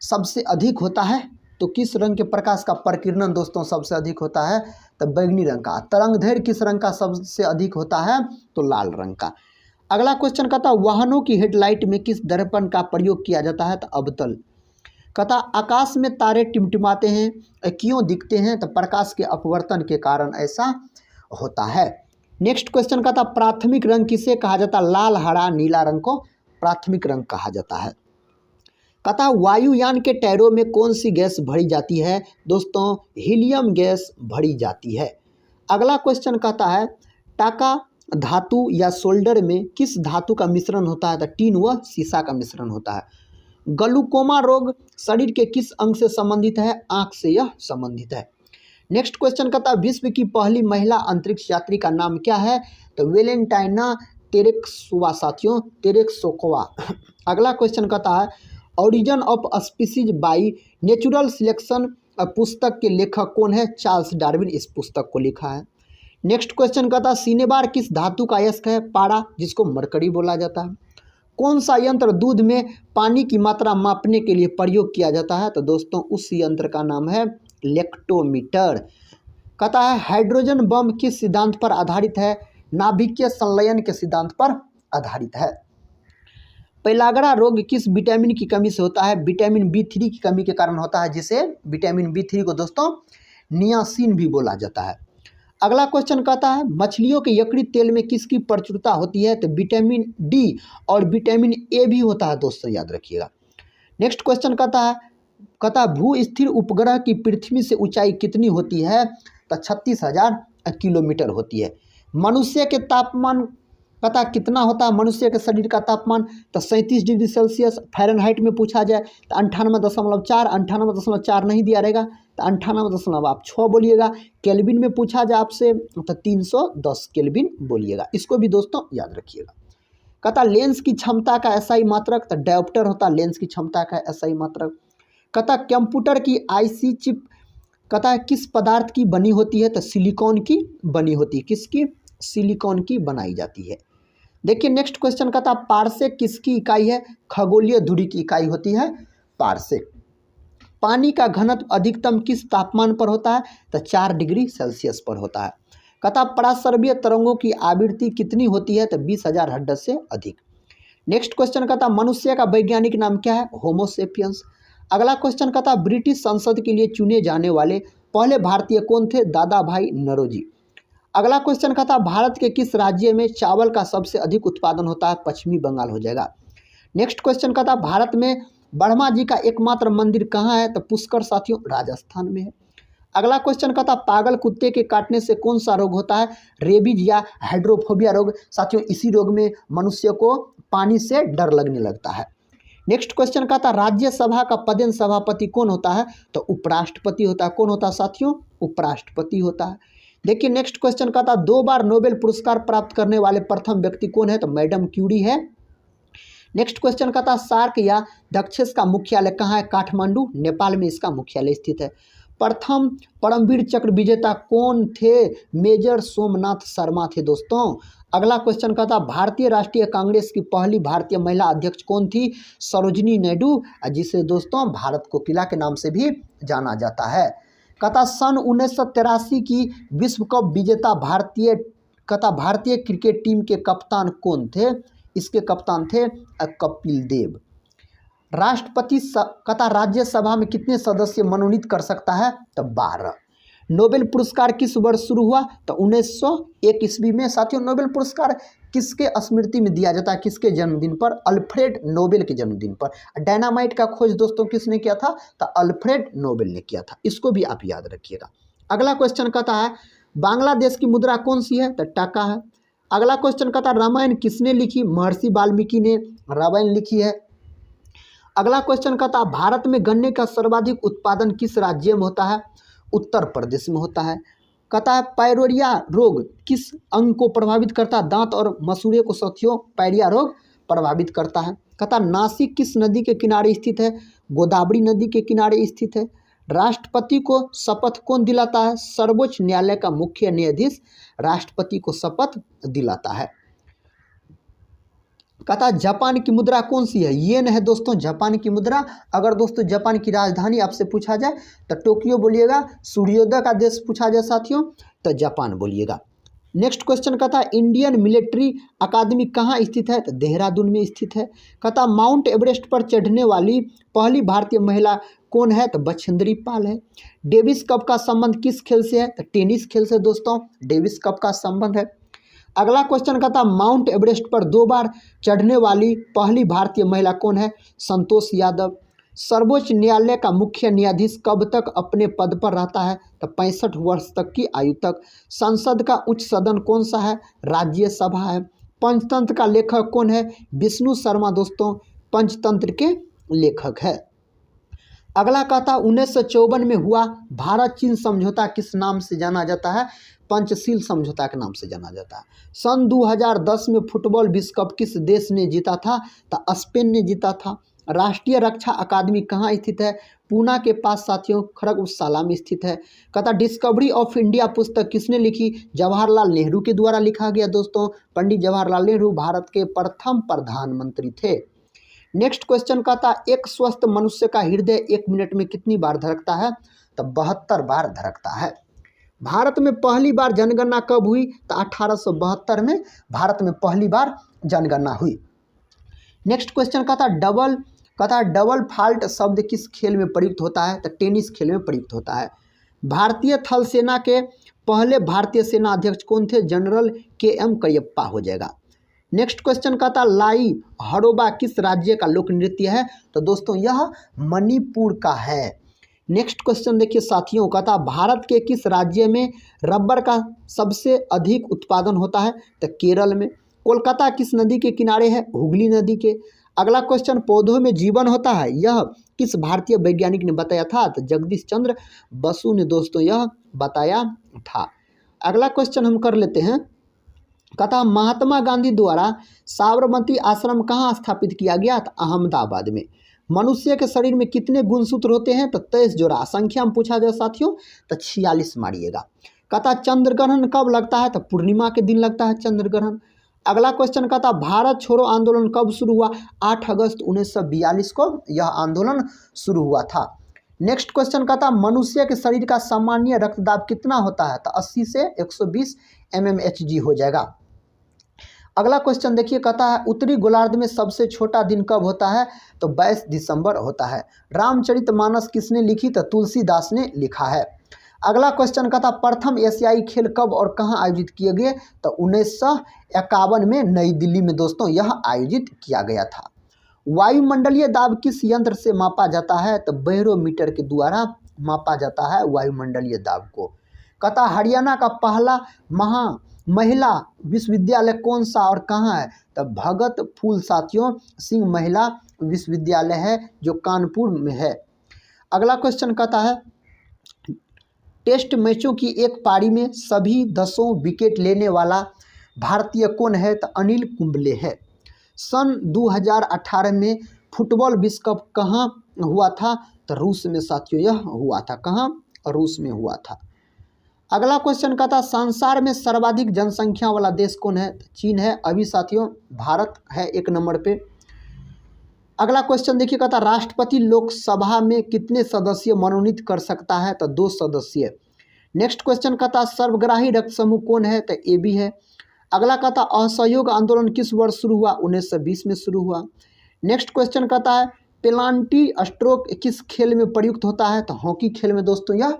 S1: सबसे अधिक होता है? तो किस रंग के प्रकाश का प्रकीर्णन दोस्तों सबसे अधिक होता है? तो बैगनी रंग का। तरंगदैर्घ्य किस रंग का सबसे अधिक होता है? तो लाल रंग का। अगला क्वेश्चन कहता वाहनों की हेडलाइट में किस दर्पण का प्रयोग किया जाता है? तो अवतल। कहता आकाश में तारे टिमटिमाते हैं क्यों दिखते हैं? तो प्रकाश के अपवर्तन के कारण ऐसा होता है। नेक्स्ट क्वेश्चन कहता प्राथमिक रंग किसे कहा जाता? लाल हरा नीला रंग को प्राथमिक रंग कहा जाता है। कहता वायुयान के टायरों में कौन सी गैस भरी जाती है? दोस्तों हीलियम गैस भरी जाती है। अगला क्वेश्चन कहता है टाका धातु या सोल्डर में किस धातु का मिश्रण होता है? तो टीन व सीसा का मिश्रण होता है। ग्लूकोमा रोग शरीर के किस अंग से संबंधित है? आंख से यह संबंधित है। नेक्स्ट क्वेश्चन कहता है विश्व की पहली महिला अंतरिक्ष यात्री का नाम क्या है? तो वेलेंटाइना तेरेस्कोवा साथियों, तेरेस्कोवा। अगला क्वेश्चन कहता है origin of species by natural selection पुस्तक के लेखक कौन है? चार्ल्स डार्विन इस पुस्तक को लिखा है। नेक्स्ट क्वेश्चन कहता सिनेबार किस धातु का अयस्क है? पारा, जिसको मरकरी बोला जाता है। कौन सा यंत्र दूध में पानी की मात्रा मापने के लिए प्रयोग किया जाता है? तो दोस्तों उस यंत्र का नाम है लेक्टोमीटर। कहता है हाइड्रोजन बम किस सिद्धांत पर आधारित है? नाभिकीय संलयन के सिद्धांत पर आधारित है। पेलागरा रोग किस विटामिन की कमी से होता है? विटामिन B3 की कमी के कारण होता है, जिसे विटामिन B3 को दोस्तों नियासिन भी बोला जाता है। अगला क्वेश्चन कहता है मछलियों के यकृत तेल में किसकी प्रचुरता होती है? तो विटामिन D और विटामिन A भी होता है दोस्तों, याद रखिएगा। नेक्स्ट क्वेश्चन कहता है भू स्थिर उपग्रह की पृथ्वी से ऊंचाई कितनी होती है? तो 36,000 किलोमीटर होती है। मनुष्य के तापमान पता कितना होता है? मनुष्य के शरीर का तापमान तो 37 डिग्री सेल्सियस। फ़ारेनहाइट में पूछा जाए तो 98.4, 98.4 नहीं दिया रहेगा तो 98.6 बोलिएगा। केल्विन में पूछा जाए आपसे तो 310 केल्विन बोलिएगा। इसको भी दोस्तों याद रखिएगा। कहता लेंस की क्षमता का एसआई मात्रक तो डायोप्टर होता है लेंस की क्षमता का एसआई मात्रक। कहता कंप्यूटर की आईसी चिप कहता है किस पदार्थ की बनी होती है? तो सिलिकॉन की बनी होती है। किसकी? सिलिकॉन की बनाई जाती है। देखिए नेक्स्ट क्वेश्चन कहता पारसेक किसकी इकाई है? खगोलीय दूरी की इकाई होती है पारसेक। पानी का घनत्व अधिकतम किस तापमान पर होता है? तो 4 डिग्री सेल्सियस पर होता है। कहता पराश्रव्य तरंगों की आवृत्ति कितनी होती है? तो 20,000 हर्ट्ज से अधिक। नेक्स्ट क्वेश्चन कहता मनुष्य का वैज्ञानिक नाम क्या है? होमो सेपियंस। अगला क्वेश्चन कहता ब्रिटिश संसद के लिए चुने जाने वाले पहले भारतीय कौन थे? दादा भाई नौरोजी। अगला क्वेश्चन कहता भारत के किस राज्य में चावल का सबसे अधिक उत्पादन होता है? पश्चिमी बंगाल हो जाएगा। नेक्स्ट क्वेश्चन कहता भारत में ब्रह्मा जी का एकमात्र मंदिर कहाँ है? तो पुष्कर साथियों राजस्थान में है। अगला क्वेश्चन कहता पागल कुत्ते के काटने से कौन सा रोग होता है? रेबीज या हाइड्रोफोबिया रोग। साथियों इसी रोग में मनुष्य को पानी से डर लगने लगता है। नेक्स्ट क्वेश्चन कहता राज्यसभा का पदेन सभापति कौन होता है? तो उपराष्ट्रपति होता है। कौन होता है साथियों? उपराष्ट्रपति होता है। देखिए नेक्स्ट क्वेश्चन कहता 2 बार नोबेल पुरस्कार प्राप्त करने वाले प्रथम व्यक्ति कौन है? तो मैडम क्यूरी है। नेक्स्ट क्वेश्चन कहता सार्क या दक्षेस का मुख्यालय कहाँ है? काठमांडू नेपाल में इसका मुख्यालय स्थित है। प्रथम परमवीर चक्र विजेता कौन थे? मेजर सोमनाथ शर्मा थे दोस्तों। अगला क्वेश्चन कहता भारतीय राष्ट्रीय कांग्रेस की पहली भारतीय महिला अध्यक्ष कौन थी? सरोजिनी नायडू, जिसे दोस्तों भारत कोकिला के नाम से भी जाना जाता है। कहता सन 1983 की विश्व कप विजेता भारतीय क्रिकेट टीम के कप्तान कौन थे? इसके कप्तान थे कपिल देव। राष्ट्रपति कहता राज्यसभा में कितने सदस्य मनोनीत कर सकता है? तो 12। नोबेल पुरस्कार किस वर्ष शुरू हुआ? तो 1901 ईस्वी में। साथियों नोबेल पुरस्कार किसके स्मृति में दिया जाता है? किसके जन्मदिन पर? अल्फ्रेड नोबेल के जन्मदिन पर। डायनामाइट का खोज दोस्तों किसने किया था? तो अल्फ्रेड नोबेल ने किया था। इसको भी आप याद रखिएगा। अगला क्वेश्चन कहता है बांग्लादेश की मुद्रा कौन सी है? तो टका है। अगला क्वेश्चन कहता रामायण किसने लिखी? महर्षि वाल्मीकि ने रामायण लिखी है। अगला क्वेश्चन कहता भारत में गन्ने का सर्वाधिक उत्पादन किस राज्य में होता है? उत्तर प्रदेश में होता है। कहता है पायरोरिया रोग किस अंग को प्रभावित करता है? दांत और मसूड़े को साथियों पायरिया रोग प्रभावित करता है। कहता नासिक किस नदी के किनारे स्थित है? गोदावरी नदी के किनारे स्थित है। राष्ट्रपति को शपथ कौन दिलाता है? सर्वोच्च न्यायालय का मुख्य न्यायाधीश राष्ट्रपति को शपथ दिलाता है। कहता जापान की मुद्रा कौन सी है? येन है दोस्तों जापान की मुद्रा। अगर दोस्तों जापान की राजधानी आपसे पूछा जाए तो टोक्यो बोलिएगा। सूर्योदय का देश पूछा जाए साथियों तो जापान बोलिएगा। नेक्स्ट क्वेश्चन कहता इंडियन मिलिट्री अकादमी कहाँ स्थित है? तो देहरादून में स्थित है। कहता माउंट एवरेस्ट पर चढ़ने वाली पहली भारतीय महिला कौन है? तो बछेंद्री पाल है। डेविस कप का संबंध किस खेल से है? तो टेनिस खेल से दोस्तों डेविस कप का संबंध है। अगला क्वेश्चन कहता माउंट एवरेस्ट पर 2 बार चढ़ने वाली पहली भारतीय महिला कौन है? संतोष यादव। सर्वोच्च न्यायालय का मुख्य न्यायाधीश कब तक अपने पद पर रहता है? तो 65 वर्ष तक की आयु तक। संसद का उच्च सदन कौन सा है? राज्यसभा है। पंचतंत्र का लेखक कौन है? विष्णु शर्मा दोस्तों पंचतंत्र के लेखक है। अगला कहता 1954 में हुआ भारत चीन समझौता किस नाम से जाना जाता है? पंचशील समझौता के नाम से जाना जाता है। सन 2010 में फुटबॉल विश्व कप किस देश ने जीता था? तो स्पेन ने जीता था। राष्ट्रीय रक्षा अकादमी कहाँ स्थित है? पूना के पास साथियों खड़गपुर में स्थित है। कहता डिस्कवरी ऑफ इंडिया पुस्तक किसने लिखी? जवाहरलाल नेहरू के द्वारा लिखा गया दोस्तों। पंडित जवाहरलाल नेहरू भारत के प्रथम प्रधानमंत्री थे। नेक्स्ट क्वेश्चन कहता एक स्वस्थ मनुष्य का हृदय 1 मिनट में कितनी बार धड़कता है? तो 72 बार धड़कता है। भारत में पहली बार जनगणना कब हुई? तो 1872 में भारत में पहली बार जनगणना हुई। नेक्स्ट क्वेश्चन कहता डबल फॉल्ट शब्द किस खेल में प्रयुक्त होता है? तो टेनिस खेल में प्रयुक्त होता है। भारतीय थल सेना के पहले भारतीय सेना अध्यक्ष कौन थे? जनरल KM करियप्पा हो जाएगा। नेक्स्ट क्वेश्चन कहता लाई हड़ौबा किस राज्य का लोक नृत्य है? तो दोस्तों यह मणिपुर का है। नेक्स्ट क्वेश्चन देखिए साथियों कहता भारत के किस राज्य में रबर का सबसे अधिक उत्पादन होता है? तो केरल में। कोलकाता किस नदी के किनारे है? हुगली नदी के। अगला क्वेश्चन पौधों में जीवन होता है यह किस भारतीय वैज्ञानिक ने बताया था? तो जगदीश चंद्र बसु ने दोस्तों यह बताया था। अगला क्वेश्चन हम कर लेते हैं। कहता महात्मा गांधी द्वारा साबरमती आश्रम कहाँ स्थापित किया गया? तो अहमदाबाद में। मनुष्य के शरीर में कितने गुणसूत्र होते हैं? तो 23 जोड़ा। संख्या में पूछा जाए साथियों तो 46 मारिएगा। कहता चंद्रग्रहण कब लगता है? तो पूर्णिमा के दिन लगता है चंद्रग्रहण। अगला क्वेश्चन कहता भारत छोड़ो आंदोलन कब शुरू हुआ? 8 अगस्त 1942 को यह आंदोलन शुरू हुआ था। नेक्स्ट क्वेश्चन कहता है मनुष्य के शरीर का सामान्य रक्तदाब कितना होता है, तो 80 से 120 mmHg हो जाएगा। अगला क्वेश्चन देखिए, कहता है उत्तरी गोलार्ध में सबसे छोटा दिन कब होता है, तो 22 दिसंबर होता है। रामचरितमानस किसने लिखी, तो तुलसीदास ने लिखा है। अगला क्वेश्चन कहता प्रथम एशियाई खेल कब और कहाँ आयोजित किए गए, तो 1951 में नई दिल्ली में दोस्तों यह आयोजित किया गया था। वायुमंडलीय दाब किस यंत्र से मापा जाता है, तो बैरोमीटर के द्वारा मापा जाता है वायुमंडलीय दाब को। कहता हरियाणा का पहला महिला विश्वविद्यालय कौन सा और कहाँ है, तो भगत फूल साथियों सिंह महिला विश्वविद्यालय है जो कानपुर में है। अगला क्वेश्चन कहता है टेस्ट मैचों की एक पारी में सभी 10 विकेट लेने वाला भारतीय कौन है, तो अनिल कुंबले है। सन 2018 में फुटबॉल विश्व कप कहाँ हुआ था, तो रूस में साथियों यह हुआ था। कहाँ, रूस में हुआ था। अगला क्वेश्चन कहता संसार में सर्वाधिक जनसंख्या वाला देश कौन है, तो चीन है। अभी साथियों भारत है 1 नंबर पे। अगला क्वेश्चन देखिए, कहता राष्ट्रपति लोकसभा में कितने सदस्य मनोनीत कर सकता है, तो 2 सदस्य। नेक्स्ट क्वेश्चन कहता सर्वग्राही रक्त समूह कौन है, तो AB है। अगला कहता असहयोग आंदोलन किस वर्ष शुरू हुआ, 1920 में शुरू हुआ। नेक्स्ट क्वेश्चन कहता है पेनाल्टी स्ट्रोक किस खेल में प्रयुक्त होता है, तो हॉकी खेल में दोस्तों यह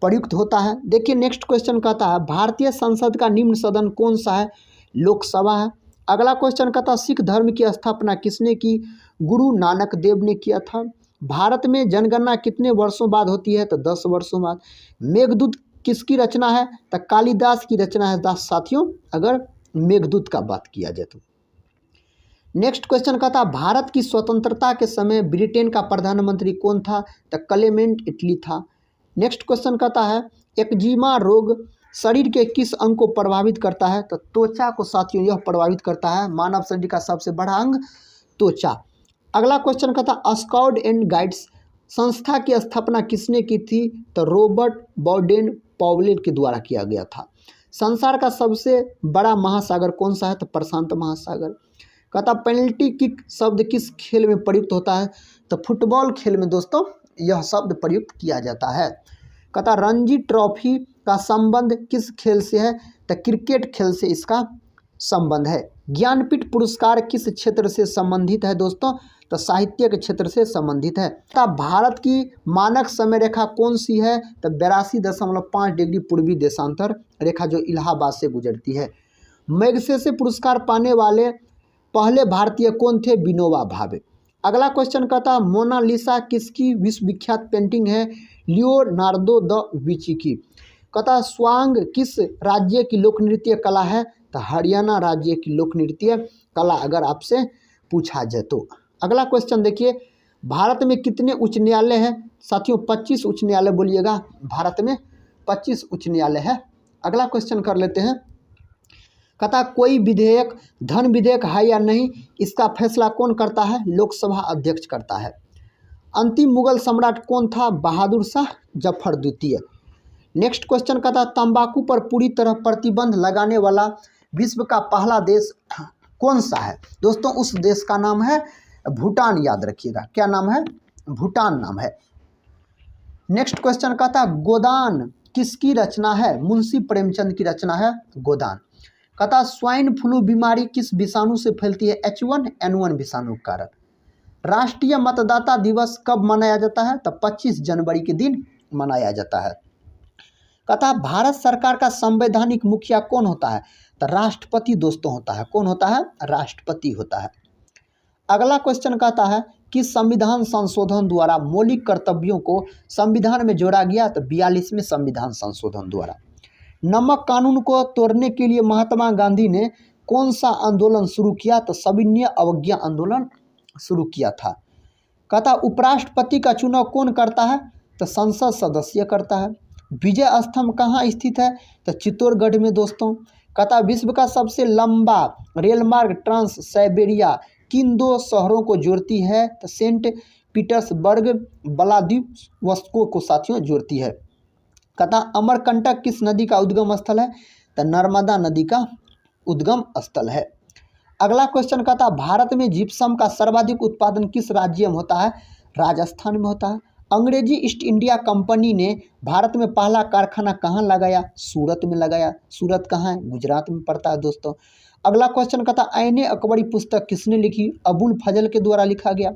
S1: प्रयुक्त होता है। देखिए नेक्स्ट क्वेश्चन कहता है भारतीय संसद का निम्न सदन कौन सा है, लोकसभा है। अगला क्वेश्चन कहता सिख धर्म की स्थापना किसने की, गुरु नानक देव ने किया था। भारत में जनगणना कितने वर्षों बाद होती है, तो 10 वर्षों बाद। मेघदूत किसकी रचना है, तो कालिदास की रचना है साथियों, अगर मेघदूत का बात किया जाए तो। नेक्स्ट क्वेश्चन कहता भारत की स्वतंत्रता के समय ब्रिटेन का प्रधानमंत्री कौन था, तो क्लेमेंट इटली था। नेक्स्ट क्वेश्चन कहता है एक्जिमा रोग शरीर के किस अंग को प्रभावित करता है, तो त्वचा को साथियों यह प्रभावित करता है। मानव शरीर का सबसे बड़ा अंग त्वचा। अगला क्वेश्चन कहता स्काउट एंड गाइड्स संस्था की स्थापना किसने की थी, तो रॉबर्ट बाउडेन पॉवेल के द्वारा किया गया था। संसार का सबसे बड़ा महासागर कौन सा है, तो प्रशांत महासागर। कहता पेनल्टी किक शब्द किस खेल में प्रयुक्त होता है, तो फुटबॉल खेल में दोस्तों यह शब्द प्रयुक्त किया जाता है। कहता रणजी ट्रॉफी का संबंध किस खेल से है, तो क्रिकेट खेल से इसका संबंध है। ज्ञानपीठ पुरस्कार किस क्षेत्र से संबंधित है दोस्तों, तो साहित्य के क्षेत्र से संबंधित है। तथा भारत की मानक समय रेखा कौन सी है, तो 82.5 डिग्री पूर्वी देशांतर रेखा जो इलाहाबाद से गुजरती है। मैग्सेसे पुरस्कार पाने वाले पहले भारतीय कौन थे, विनोबा भावे। अगला क्वेश्चन कहता मोनालिसा किसकी विश्वविख्यात पेंटिंग है, लियोनार्डो द विंची की। कहता स्वांग किस राज्य की लोक नृत्य कला है, तो हरियाणा राज्य की लोक नृत्य कला अगर आपसे पूछा जाए तो। अगला क्वेश्चन देखिए भारत में कितने उच्च न्यायालय हैं, साथियों 25 उच्च न्यायालय बोलिएगा। भारत में 25 उच्च न्यायालय है। अगला क्वेश्चन कर लेते हैं। कहता कोई विधेयक धन विधेयक है या नहीं, इसका फैसला कौन करता है, लोकसभा अध्यक्ष करता है। अंतिम मुगल सम्राट कौन था, बहादुर शाह जफर द्वितीय। नेक्स्ट क्वेश्चन कहता तंबाकू पर पूरी तरह प्रतिबंध लगाने वाला विश्व का पहला देश कौन सा है, दोस्तों उस देश का नाम है भूटान। याद रखिएगा क्या नाम है, भूटान नाम है। नेक्स्ट क्वेश्चन कहता गोदान किसकी रचना है, मुंशी प्रेमचंद की रचना है गोदान। कहता स्वाइन फ्लू बीमारी किस विषाणु से फैलती है, H1N1 विषाणु के कारण। राष्ट्रीय मतदाता दिवस कब मनाया जाता है, तो 25 जनवरी के दिन मनाया जाता है। कहता भारत सरकार का संवैधानिक मुखिया कौन होता है, तो राष्ट्रपति दोस्तों होता है। कौन होता है, राष्ट्रपति होता है। अगला क्वेश्चन कहता है कि संविधान संशोधन द्वारा मौलिक कर्तव्यों को संविधान में जोड़ा गया, तो 42वें संविधान संशोधन द्वारा। नमक कानून को तोड़ने के लिए महात्मा गांधी ने कौन सा आंदोलन शुरू किया, तो सविनय अवज्ञा आंदोलन शुरू किया था। कहता उपराष्ट्रपति का चुनाव कौन करता है, तो संसद सदस्य करता है। विजय स्तंभ कहाँ स्थित है, तो चित्तौड़गढ़ में दोस्तों। कहता विश्व का सबसे लंबा रेलमार्ग ट्रांस साइबेरिया किन 2 शहरों को जोड़ती है, तो सेंट पीटर्सबर्ग व्लादिवोस्तोक को साथियों जोड़ती है। कहता अमरकंटक किस नदी का उद्गम स्थल है, तो नर्मदा नदी का उद्गम स्थल है। अगला क्वेश्चन कहता भारत में जिप्सम का सर्वाधिक उत्पादन किस राज्य में होता है, राजस्थान में होता है। अंग्रेजी ईस्ट इंडिया कंपनी ने भारत में पहला कारखाना कहाँ लगाया? सूरत में लगाया। सूरत कहाँ है? गुजरात में पड़ता है दोस्तों। अगला क्वेश्चन कहता ऐने अकबरी पुस्तक किसने लिखी? अबुल फजल के द्वारा लिखा गया।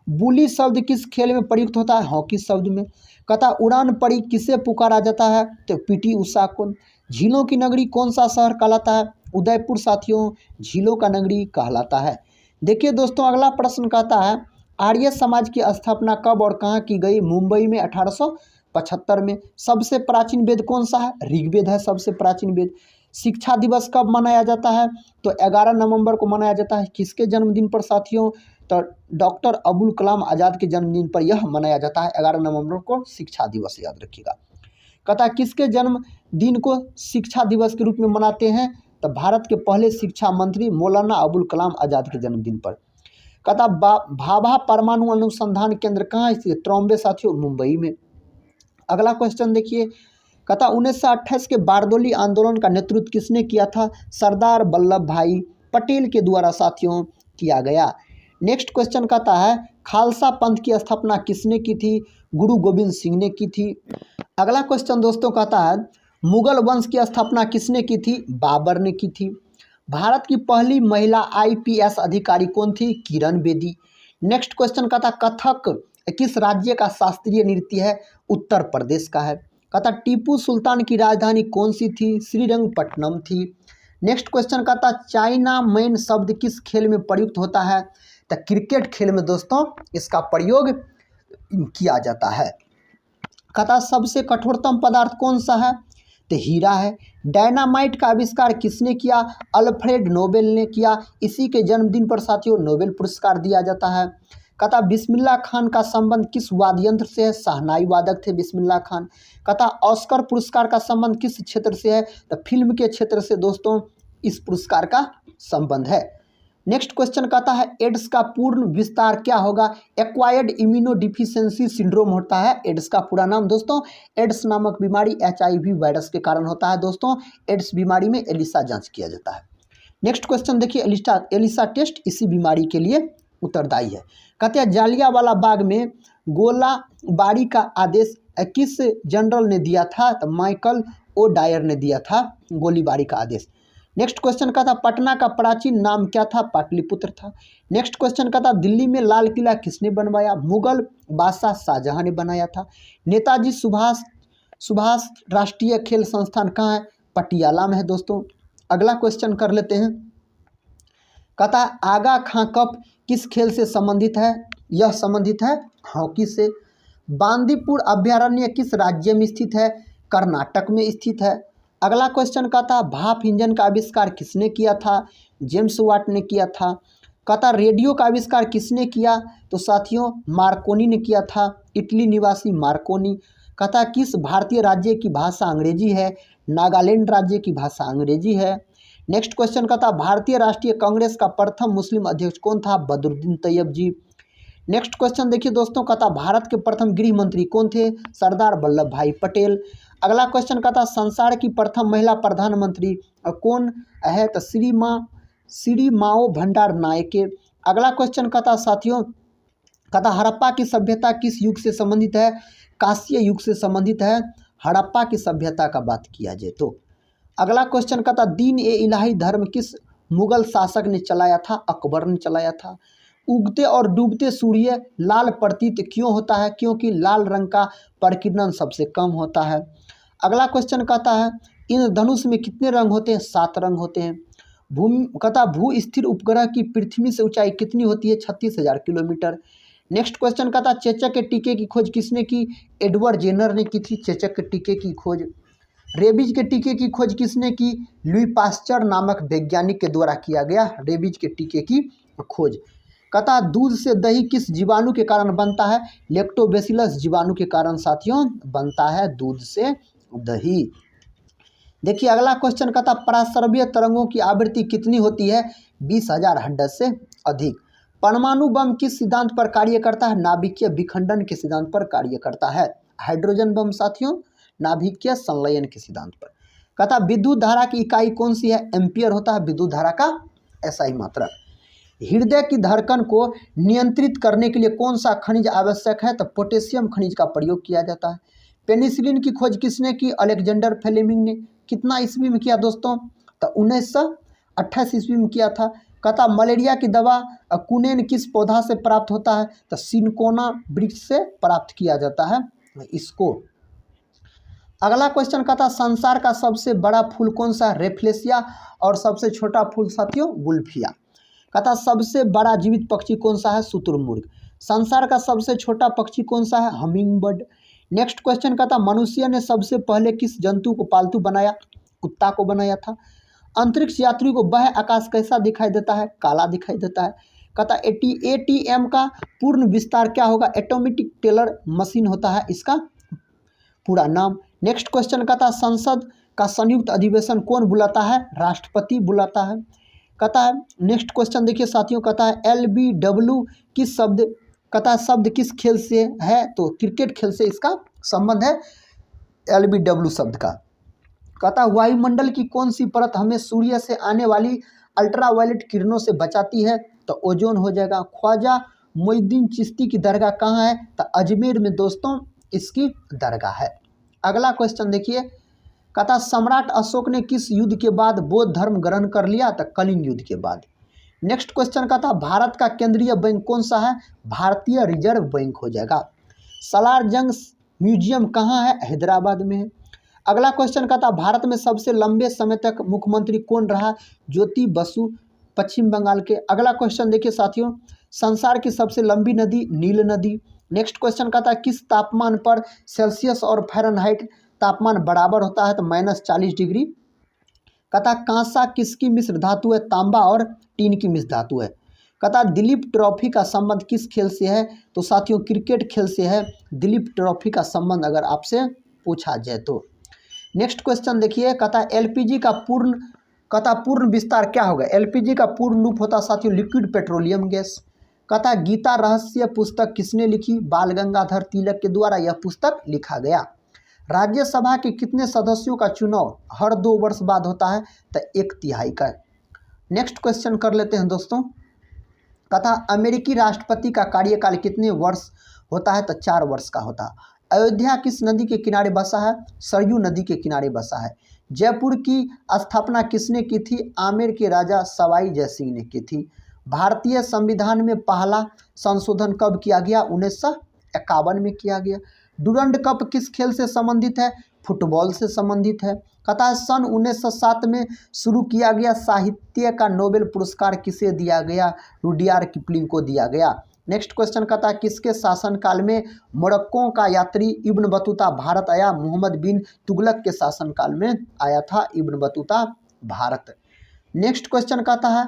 S1: बुली शब्द किस खेल में प्रयुक्त होता है? हॉकी शब्द में। कहता उड़ान परी किसे पुकारा जाता है? तो पीटी उषा को। झीलों की नगरी कौन सा शहर कहलाता है? उदयपुर साथियों झीलों का नगरी कहलाता है। देखिए दोस्तों अगला प्रश्न कहता है आर्य समाज की स्थापना कब और कहाँ की गई? मुंबई में 1875 में। सबसे प्राचीन वेद कौन सा है? ऋग्वेद है सबसे प्राचीन वेद। शिक्षा दिवस कब मनाया जाता है? तो 11 नवंबर को मनाया जाता है। किसके जन्मदिन पर साथियों? तो डॉक्टर अबुल कलाम आज़ाद के जन्मदिन पर यह मनाया जाता है 11 नवंबर को शिक्षा दिवस, याद रखिएगा। कहता किसके जन्मदिन को शिक्षा दिवस के रूप में मनाते हैं? तो भारत के पहले शिक्षा मंत्री मौलाना अबुल कलाम आज़ाद के जन्मदिन पर। कहता भाभा परमाणु अनुसंधान केंद्र कहाँ स्थित? त्रॉम्बे साथियों मुंबई में। अगला क्वेश्चन देखिए कहता 1928 के बारदोली आंदोलन का नेतृत्व किसने किया था? सरदार वल्लभ भाई पटेल के द्वारा साथियों किया गया। नेक्स्ट क्वेश्चन कहता है खालसा पंथ की स्थापना किसने की थी? गुरु गोविंद सिंह ने की थी। अगला क्वेश्चन दोस्तों कहता है मुगल वंश की स्थापना किसने की थी? बाबर ने की थी। भारत की पहली महिला IPS अधिकारी कौन थी? किरण बेदी। नेक्स्ट क्वेश्चन कहता कथक किस राज्य का शास्त्रीय नृत्य है? उत्तर प्रदेश का है। कहता टीपू सुल्तान की राजधानी कौन सी थी? श्रीरंगपट्टनम थी। नेक्स्ट क्वेश्चन कहता चाइना मैन शब्द किस खेल में प्रयुक्त होता है? तो क्रिकेट खेल में दोस्तों इसका प्रयोग किया जाता है। कहता सबसे कठोरतम पदार्थ कौन सा है? तो हीरा है। डायनामाइट का आविष्कार किसने किया? अल्फ्रेड नोबेल ने किया। इसी के जन्मदिन पर साथियों नोबेल पुरस्कार दिया जाता है। कहता बिस्मिल्लाह खान का संबंध किस वाद्य यंत्र से है? शहनाई वादक थे बिस्मिल्लाह खान। कहता ऑस्कर पुरस्कार का संबंध किस क्षेत्र से है? तो फिल्म के क्षेत्र से दोस्तों इस पुरस्कार का संबंध है। नेक्स्ट क्वेश्चन कहता है एड्स का पूर्ण विस्तार क्या होगा? एक्वायर्ड इम्यूनोडिफिशियंसी सिंड्रोम होता है एड्स का पूरा नाम दोस्तों। एड्स नामक बीमारी HIV वायरस के कारण होता है दोस्तों। एड्स बीमारी में एलिसा जांच किया जाता है। नेक्स्ट क्वेश्चन देखिए एलिसा टेस्ट इसी बीमारी के लिए उत्तरदायी है। कहते हैं जालियांवाला बाग में गोलाबारी का आदेश किस जनरल ने दिया था? तो माइकल ओ डायर ने दिया था गोलीबारी का आदेश। नेक्स्ट क्वेश्चन का था पटना का प्राचीन नाम क्या था? पाटलिपुत्र था। नेक्स्ट क्वेश्चन का था दिल्ली में लाल किला किसने बनवाया? मुगल बादशाह शाहजहां ने बनाया था। नेताजी सुभाष राष्ट्रीय खेल संस्थान कहाँ है? पटियाला में है दोस्तों। अगला क्वेश्चन कर लेते हैं। कहता आगा खां कप किस खेल से संबंधित है? यह संबंधित है हॉकी से। बांदीपुर अभ्यारण्य किस राज्य में स्थित है? कर्नाटक में स्थित है। अगला क्वेश्चन का था भाप इंजन का आविष्कार किसने किया था? जेम्स वाट ने किया था। कहता रेडियो का आविष्कार किसने किया? तो साथियों मार्कोनी ने किया था, इटली निवासी मार्कोनी। कहता किस भारतीय राज्य की भाषा अंग्रेजी है? नागालैंड राज्य की भाषा अंग्रेजी है। नेक्स्ट क्वेश्चन का था भारतीय राष्ट्रीय कांग्रेस का प्रथम मुस्लिम अध्यक्ष कौन था? बदरुद्दीन तैयब जी। नेक्स्ट क्वेश्चन देखिए दोस्तों कहता भारत के प्रथम गृह मंत्री कौन थे? सरदार वल्लभ भाई पटेल। अगला क्वेश्चन कहता संसार की प्रथम महिला प्रधानमंत्री कौन है? तो श्री माओ भंडार नायके। अगला क्वेश्चन कहता साथियों कहता हड़प्पा की सभ्यता किस युग से संबंधित है? कांस्य युग से संबंधित है हड़प्पा की सभ्यता का बात किया जाए तो। अगला क्वेश्चन कहता दीन ए इलाही धर्म किस मुगल शासक ने चलाया था? अकबर ने चलाया था। उगते और डूबते सूर्य लाल प्रतीत क्यों होता है? क्योंकि लाल रंग का प्रकीर्णन सबसे कम होता है। अगला क्वेश्चन कहता है इंद्रधनुष में कितने रंग होते हैं? 7 रंग होते हैं। भू स्थिर उपग्रह की पृथ्वी से ऊंचाई कितनी होती है? 36,000 किलोमीटर। नेक्स्ट क्वेश्चन कहता चेचक के टीके की खोज किसने की? एडवर्ड जेनर ने की थी चेचक के टीके की खोज। रेबीज के टीके की खोज किसने की? लुई पास्चर नामक वैज्ञानिक के द्वारा किया गया रेबीज के टीके की खोज। कहता दूध से दही किस जीवाणु के कारण बनता है? लैक्टोबैसिलस जीवाणु के कारण साथियों बनता है दूध से दही। देखिए अगला क्वेश्चन कहता पराश्रव्य तरंगों की आवृत्ति कितनी होती है? 20,000 हर्ट्ज से अधिक। परमाणु बम किस सिद्धांत पर कार्य करता है? नाभिकीय विखंडन के सिद्धांत पर कार्य करता है। हाइड्रोजन बम साथियों नाभिकीय संलयन के सिद्धांत पर। कहता विद्युत धारा की इकाई कौन सी है? एम्पियर होता है विद्युत धारा का SI मात्रा। हृदय की धड़कन को नियंत्रित करने के लिए कौन सा खनिज आवश्यक है? तो पोटेशियम खनिज का प्रयोग किया जाता है। पेनिसिलिन की खोज किसने की? अलेक्जेंडर फ्लेमिंग ने। कितना ईस्वी में किया दोस्तों? तो 1928 ईस्वी में किया था। कहता मलेरिया की दवा कुनेन किस पौधा से प्राप्त होता है? तो सिनकोना वृक्ष से प्राप्त किया जाता है इसको। अगला क्वेश्चन कहता संसार का सबसे बड़ा फूल कौन सा है? रेफ्लेसिया। और सबसे छोटा फूल साथियों गुल्फिया। कहता सबसे बड़ा जीवित पक्षी कौन सा है? शुतुरमुर्ग। संसार का सबसे छोटा पक्षी कौन सा है? Humming bird. नेक्स्ट क्वेश्चन कहता मनुष्य ने सबसे पहले किस जंतु को पालतू बनाया? कुत्ता को बनाया था। अंतरिक्ष यात्री को वह आकाश कैसा दिखाई देता है? काला दिखाई देता है। कहता एटीएम का पूर्ण विस्तार क्या होगा? ऑटोमेटिक टेलर मशीन होता है इसका पूरा नाम। नेक्स्ट क्वेश्चन कहता संसद का संयुक्त अधिवेशन कौन बुलाता है? राष्ट्रपति बुलाता है। कहता है नेक्स्ट क्वेश्चन देखिए साथियों, कहता है LBW किस शब्द, कहता है शब्द किस खेल से है? तो क्रिकेट खेल से इसका संबंध है LBW शब्द का। कहता है वायुमंडल की कौन सी परत हमें सूर्य से आने वाली अल्ट्रावायलेट किरणों से बचाती है? तो ओजोन हो जाएगा। ख्वाजा मोइनुद्दीन चिश्ती की दरगाह कहाँ है? तो अजमेर में दोस्तों इसकी दरगाह है। अगला क्वेश्चन देखिए, कहता सम्राट अशोक ने किस युद्ध के बाद बौद्ध धर्म ग्रहण कर लिया? तो कलिंग युद्ध के बाद। नेक्स्ट क्वेश्चन कहता भारत का केंद्रीय बैंक कौन सा है? भारतीय रिजर्व बैंक हो जाएगा। सालार जंग म्यूजियम कहाँ है? हैदराबाद में है। अगला क्वेश्चन कहता भारत में सबसे लंबे समय तक मुख्यमंत्री कौन रहा? ज्योति बसु, पश्चिम बंगाल के। अगला क्वेश्चन देखिए साथियों, संसार की सबसे लंबी नदी नील नदी। नेक्स्ट क्वेश्चन कहता है किस तापमान पर सेल्सियस और फ़ारेनहाइट तापमान बराबर होता है? तो -40 डिग्री। कहता कांसा किसकी मिश्र धातु है? तांबा और टीन की मिश्र धातु है। कहता दिलीप ट्रॉफी का संबंध किस खेल से है? तो साथियों क्रिकेट खेल से है दिलीप ट्रॉफी का संबंध, अगर आपसे पूछा जाए तो। नेक्स्ट क्वेश्चन देखिए, कहता एलपीजी का पूर्ण विस्तार क्या होगा? एलपीजी का पूर्ण रूप होता साथियों लिक्विड पेट्रोलियम गैस। कहता गीता रहस्य पुस्तक किसने लिखी? बाल गंगाधर तिलक के द्वारा यह पुस्तक लिखा गया। राज्यसभा के कितने सदस्यों का चुनाव हर 2 वर्ष बाद होता है? तो 1/3 का। नेक्स्ट क्वेश्चन कर लेते हैं दोस्तों, कहता अमेरिकी राष्ट्रपति का कार्यकाल कितने वर्ष होता है? तो 4 वर्ष का होता है। अयोध्या किस नदी के किनारे बसा है? सरयू नदी के किनारे बसा है। जयपुर की स्थापना किसने की थी? आमेर के राजा सवाई जयसिंह ने की थी। भारतीय संविधान में पहला संशोधन कब किया गया? 1951 में किया गया। डुरंड कप किस खेल से संबंधित है? फुटबॉल से संबंधित है। कहता है सन 1907 में शुरू किया गया साहित्य का नोबेल पुरस्कार किसे दिया गया? रुडियार्ड किपलिंग को दिया गया। नेक्स्ट क्वेश्चन कहता है किसके शासनकाल में मोरक्को का यात्री इब्न बतूता भारत आया? मोहम्मद बिन तुगलक के शासनकाल में आया था Ibn Battuta Bharat. Next question कहता है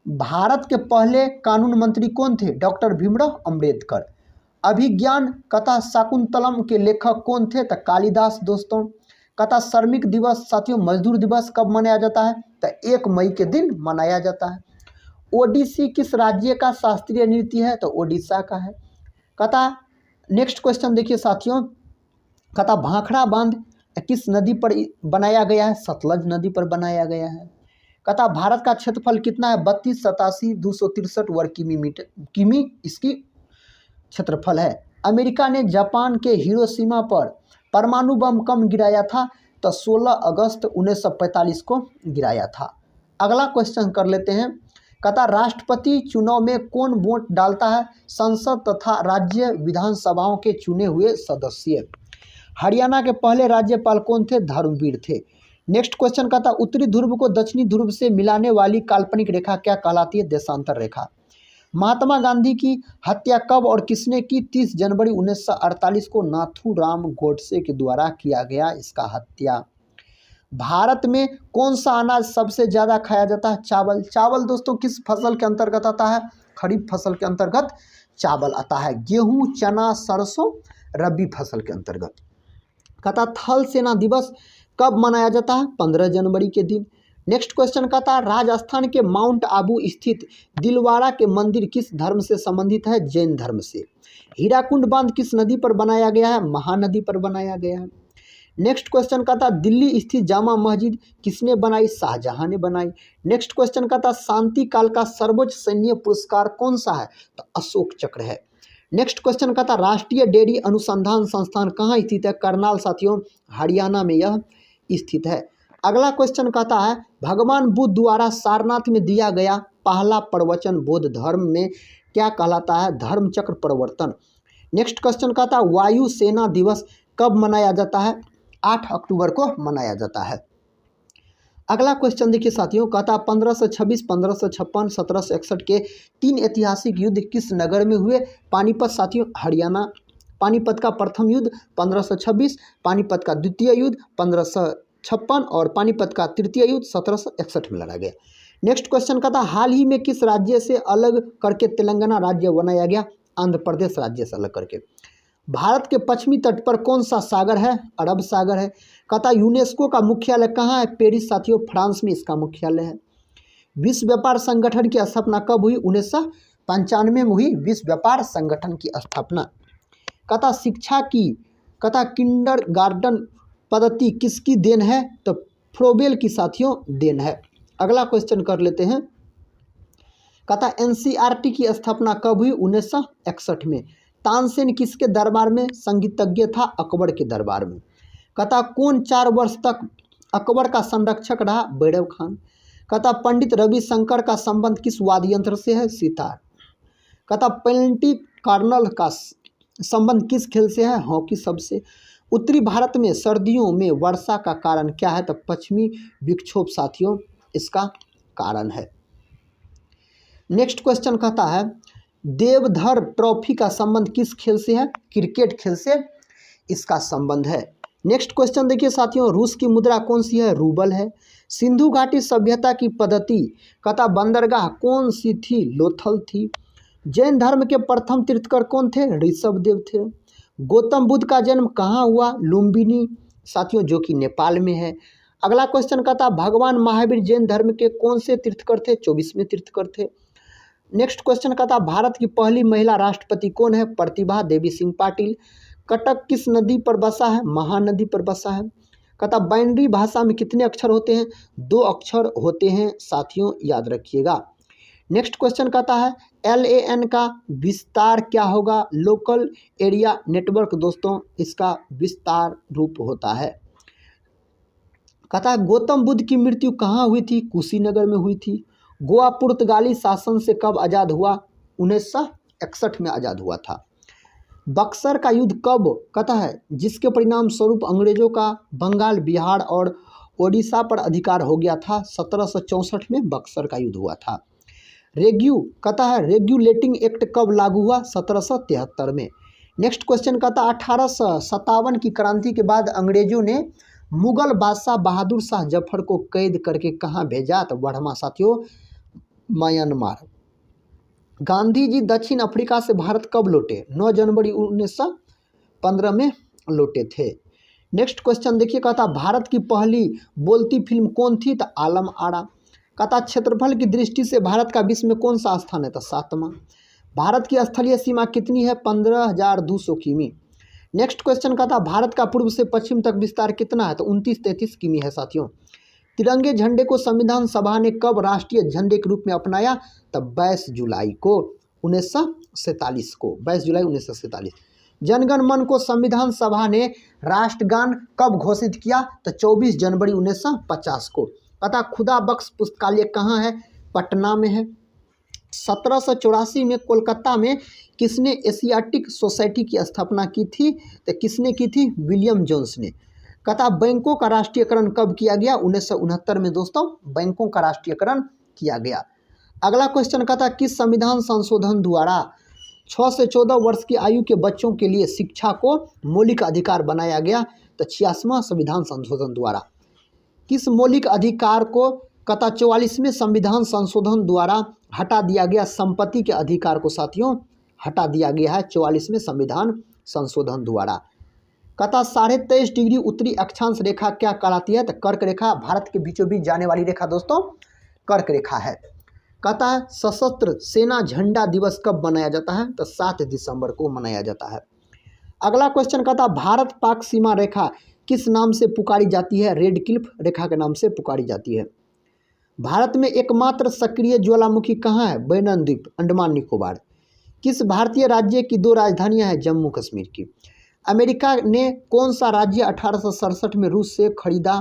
S1: भारत के पहले कानून मंत्री कौन थे? डॉक्टर भीमराव अम्बेडकर। अभिज्ञान कहता शाकुंतलम के लेखक कौन थे? तो कालिदास दोस्तों। कहता श्रमिक दिवस साथियों मजदूर दिवस कब मनाया जाता है? तो 1 मई के दिन मनाया जाता है। ओडिसी किस राज्य का शास्त्रीय नृत्य है? तो ओडिशा का है। कहता नेक्स्ट क्वेश्चन देखिए साथियों, कहता भाखड़ा बांध किस नदी पर बनाया गया है? सतलज नदी पर बनाया गया है। कहता भारत का क्षेत्रफल कितना है? 32,87,263 वर्ग किमी इसकी क्षेत्रफल है। अमेरिका ने जापान के हिरोशिमा पर परमाणु बम कब गिराया था? तो 16 अगस्त 1945 को गिराया था। अगला क्वेश्चन कर लेते हैं, कहता राष्ट्रपति चुनाव में कौन वोट डालता है? संसद तथा राज्य विधानसभाओं के चुने हुए सदस्य। हरियाणा के पहले राज्यपाल कौन थे? धर्मवीर थे। नेक्स्ट क्वेश्चन कहता उत्तरी ध्रुव को दक्षिणी ध्रुव से मिलाने वाली काल्पनिक रेखा क्या कहलाती है? देशांतर रेखा। महात्मा गांधी की हत्या कब और किसने की? 30 जनवरी 1948 को नाथूराम गोडसे के द्वारा किया गया इसका हत्या। भारत में कौन सा अनाज सबसे ज़्यादा खाया जाता है? चावल। चावल दोस्तों किस फसल के अंतर्गत आता है? खरीफ फसल के अंतर्गत चावल आता है। गेहूं, चना, सरसों रबी फसल के अंतर्गत। कहता थल सेना दिवस कब मनाया जाता है? 15 जनवरी के दिन। नेक्स्ट क्वेश्चन कहता राजस्थान के माउंट आबू स्थित दिलवाड़ा के मंदिर किस धर्म से संबंधित है? जैन धर्म से। हीराकुंड बांध किस नदी पर बनाया गया है? महानदी पर बनाया गया है। नेक्स्ट क्वेश्चन का था दिल्ली स्थित जामा मस्जिद किसने बनाई? शाहजहां ने बनाई। नेक्स्ट क्वेश्चन का था शांति काल का सर्वोच्च सैन्य पुरस्कार कौन सा है? तो अशोक चक्र है। नेक्स्ट क्वेश्चन का था राष्ट्रीय डेयरी अनुसंधान संस्थान कहाँ स्थित है? करनाल साथियों, हरियाणा में यह स्थित है। अगला क्वेश्चन कहता है भगवान बुद्ध द्वारा सारनाथ में दिया गया पहला प्रवचन बौद्ध धर्म में क्या कहलाता है? धर्म चक्र प्रवर्तन। नेक्स्ट क्वेश्चन कहता है वायु सेना दिवस कब मनाया जाता है? 8 अक्टूबर को मनाया जाता है। अगला क्वेश्चन देखिए साथियों, कहता है 1526, 1556, 1761 के 3 ऐतिहासिक युद्ध किस नगर में हुए? पानीपत साथियों, हरियाणा। पानीपत का प्रथम युद्ध 1526, पानीपत का द्वितीय युद्ध 1556 और पानीपत का तृतीय युद्ध 1761 में लड़ा गया। नेक्स्ट क्वेश्चन कहता हाल ही में किस राज्य से अलग करके तेलंगाना राज्य बनाया गया? आंध्र प्रदेश राज्य से अलग करके। भारत के पश्चिमी तट पर कौन सा सागर है? अरब सागर है। कहता यूनेस्को का मुख्यालय कहाँ है? पेरिस साथियों, फ्रांस में इसका मुख्यालय है। विश्व व्यापार संगठन की स्थापना कब हुई? 1995 में हुई विश्व व्यापार संगठन की स्थापना। कहता शिक्षा की किंडरगार्टन पद्धति किसकी देन है? तो फ्रोबेल की साथियों देन है। अगला क्वेश्चन कर लेते हैं। कहता एनसीईआरटी की स्थापना कब हुई? 1961 में। तानसेन किसके दरबार में संगीतज्ञ था? अकबर के दरबार में। कहता कौन 4 वर्ष तक अकबर का संरक्षक रहा? बैरव खान। कहता पंडित रविशंकर का संबंध किस वाद्य यंत्र से है? सितार। कहता पेनल्टी कार्नल का संबंध किस खेल से है? हॉकी शब्द से। उत्तरी भारत में सर्दियों में वर्षा का कारण क्या है? तो पश्चिमी विक्षोभ साथियों इसका कारण है। नेक्स्ट क्वेश्चन कहता है देवधर ट्रॉफी का संबंध किस खेल से है? क्रिकेट खेल से इसका संबंध है। नेक्स्ट क्वेश्चन देखिए साथियों, रूस की मुद्रा कौन सी है? रूबल है। सिंधु घाटी सभ्यता की पद्धति कहता बंदरगाह कौन सी थी? लोथल थी। जैन धर्म के प्रथम तीर्थकर कौन थे? ऋषभदेव थे। गौतम बुद्ध का जन्म कहाँ हुआ? लुम्बिनी साथियों, जो कि नेपाल में है। अगला क्वेश्चन कहता भगवान महावीर जैन धर्म के कौन से तीर्थकर थे? 24वें तीर्थकर थे। नेक्स्ट क्वेश्चन कहता भारत की पहली महिला राष्ट्रपति कौन है? प्रतिभा देवी सिंह पाटिल। कटक किस नदी पर बसा है? महानदी पर बसा है। कहता बाइनरी भाषा में कितने अक्षर होते हैं? 2 अक्षर होते हैं साथियों, याद रखिएगा। नेक्स्ट क्वेश्चन कहता है LAN का विस्तार क्या होगा? लोकल एरिया नेटवर्क दोस्तों इसका विस्तार रूप होता है। कहता है गौतम बुद्ध की मृत्यु कहाँ हुई थी? कुशीनगर में हुई थी। गोवा पुर्तगाली शासन से कब आज़ाद हुआ? 1961 में आज़ाद हुआ था। बक्सर का युद्ध कब कहता है जिसके परिणाम स्वरूप अंग्रेजों का बंगाल, बिहार और ओडिशा पर अधिकार हो गया था? 1764 में बक्सर का युद्ध हुआ था। कहता है रेगुलेटिंग एक्ट कब लागू हुआ? 1773 में। नेक्स्ट क्वेश्चन कहता 1857 की क्रांति के बाद अंग्रेजों ने मुगल बादशाह बहादुर शाह जफर को कैद करके कहाँ भेजा? तो बर्मा साथियों, म्यांमार। गांधी जी दक्षिण अफ्रीका से भारत कब लौटे? 9 जनवरी 1915 में लौटे थे। नेक्स्ट क्वेश्चन देखिए, कहता भारत की पहली बोलती फिल्म कौन थी? तो आलम आरा। कहता क्षेत्रफल की दृष्टि से भारत का विश्व में कौन सा स्थान है? तो 7वां। भारत की स्थलीय सीमा कितनी है? 15,200 किमी। नेक्स्ट क्वेश्चन कहता भारत का पूर्व से पश्चिम तक विस्तार कितना है? तो 29-33 किमी है साथियों। तिरंगे झंडे को संविधान सभा ने कब राष्ट्रीय झंडे के रूप में अपनाया? तब 22 जुलाई को 1947 को 22 जुलाई 1947। जनगण मन को संविधान सभा ने राष्ट्रगान कब घोषित किया? तो 24 जनवरी 1950 को। कहता खुदा बख्श पुस्तकालय कहाँ है? पटना में है। 1784 में कोलकाता में किसने एशियाटिक सोसाइटी की स्थापना की थी? तो किसने की थी? विलियम जोन्स ने। कहता बैंकों का राष्ट्रीयकरण कब किया गया? 1969 में दोस्तों बैंकों का राष्ट्रीयकरण किया गया। अगला क्वेश्चन कहता किस संविधान संशोधन द्वारा 6 से 14 वर्ष की आयु के बच्चों के लिए शिक्षा को मौलिक अधिकार बनाया गया? तो 86वां संविधान संशोधन द्वारा। किस मौलिक अधिकार को कहता 44वें संविधान संशोधन द्वारा हटा दिया गया? संपत्ति के अधिकार को साथियों हटा दिया गया है 44वें संविधान संशोधन द्वारा। कहता 23.5 डिग्री उत्तरी अक्षांश रेखा क्या कहलाती है? तो कर्क रेखा। भारत के बीचों बीच जाने वाली रेखा दोस्तों कर्क रेखा है। कहता है सशस्त्र सेना झंडा दिवस कब मनाया जाता है? तो 7 दिसंबर को मनाया जाता है। अगला क्वेश्चन कहता भारत पाक सीमा रेखा किस नाम से पुकारी जाती है? रेड क्लिफ रेखा के नाम से पुकारी जाती है। भारत में एकमात्र सक्रिय ज्वालामुखी कहाँ है? बैनन द्वीप, अंडमान निकोबार। किस भारतीय राज्य की 2 राजधानियां हैं? जम्मू कश्मीर की। अमेरिका ने कौन सा राज्य 1867 में रूस से खरीदा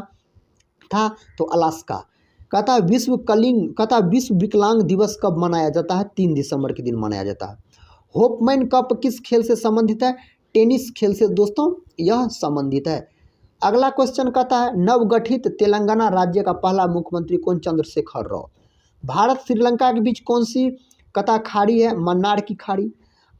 S1: था? तो अलास्का। कहता विश्व विकलांग दिवस कब मनाया जाता है? 3 दिसंबर के दिन मनाया जाता है। होपमैन कप किस खेल से संबंधित है? टेनिस खेल से दोस्तों यह संबंधित है। अगला क्वेश्चन कहता है नवगठित तेलंगाना राज्य का पहला मुख्यमंत्री कौन? चंद्रशेखर राव। भारत श्रीलंका के बीच कौन सी कथा खाड़ी है? मन्नार की खाड़ी।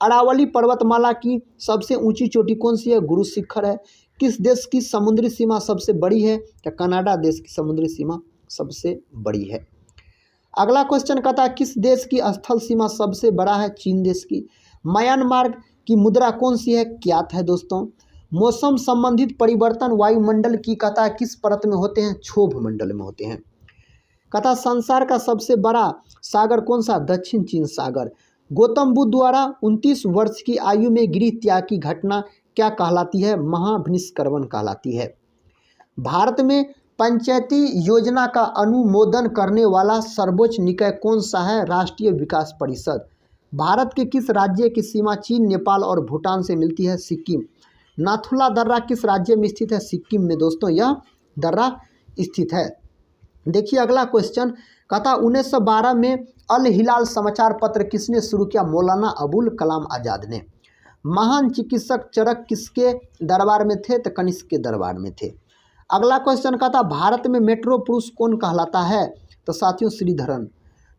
S1: अरावली पर्वतमाला की सबसे ऊंची चोटी कौन सी है? गुरु शिखर है। किस देश की समुद्री सीमा सबसे बड़ी है? या कनाडा देश की समुद्री सीमा सबसे बड़ी है। अगला क्वेश्चन कहता है किस देश की स्थल सीमा सबसे बड़ा है? चीन देश की। म्यांमार की मुद्रा कौन सी है? क्यात है दोस्तों। मौसम संबंधित परिवर्तन वायुमंडल की कहता है किस परत में होते हैं? क्षोभ मंडल में होते हैं। कहता संसार का सबसे बड़ा सागर कौन सा? दक्षिण चीन सागर। गौतम बुद्ध द्वारा 29 वर्ष की आयु में गृह त्याग की घटना क्या कहलाती है? महाभिनिष्क्रमण कहलाती है। भारत में पंचायती योजना का अनुमोदन करने वाला सर्वोच्च निकाय कौन सा है? राष्ट्रीय विकास परिषद। भारत के किस राज्य की सीमा चीन, नेपाल और भूटान से मिलती है? सिक्किम। नाथुला दर्रा किस राज्य में स्थित है? सिक्किम में दोस्तों यह दर्रा स्थित है। देखिए अगला क्वेश्चन कहता 1912 में अल हिलाल समाचार पत्र किसने शुरू किया? मौलाना अबुल कलाम आज़ाद ने। महान चिकित्सक चरक किसके दरबार में थे? तो कनिष्क के दरबार में थे। अगला क्वेश्चन कहता भारत में मेट्रो पुरुष कौन कहलाता है? तो साथियों श्रीधरन।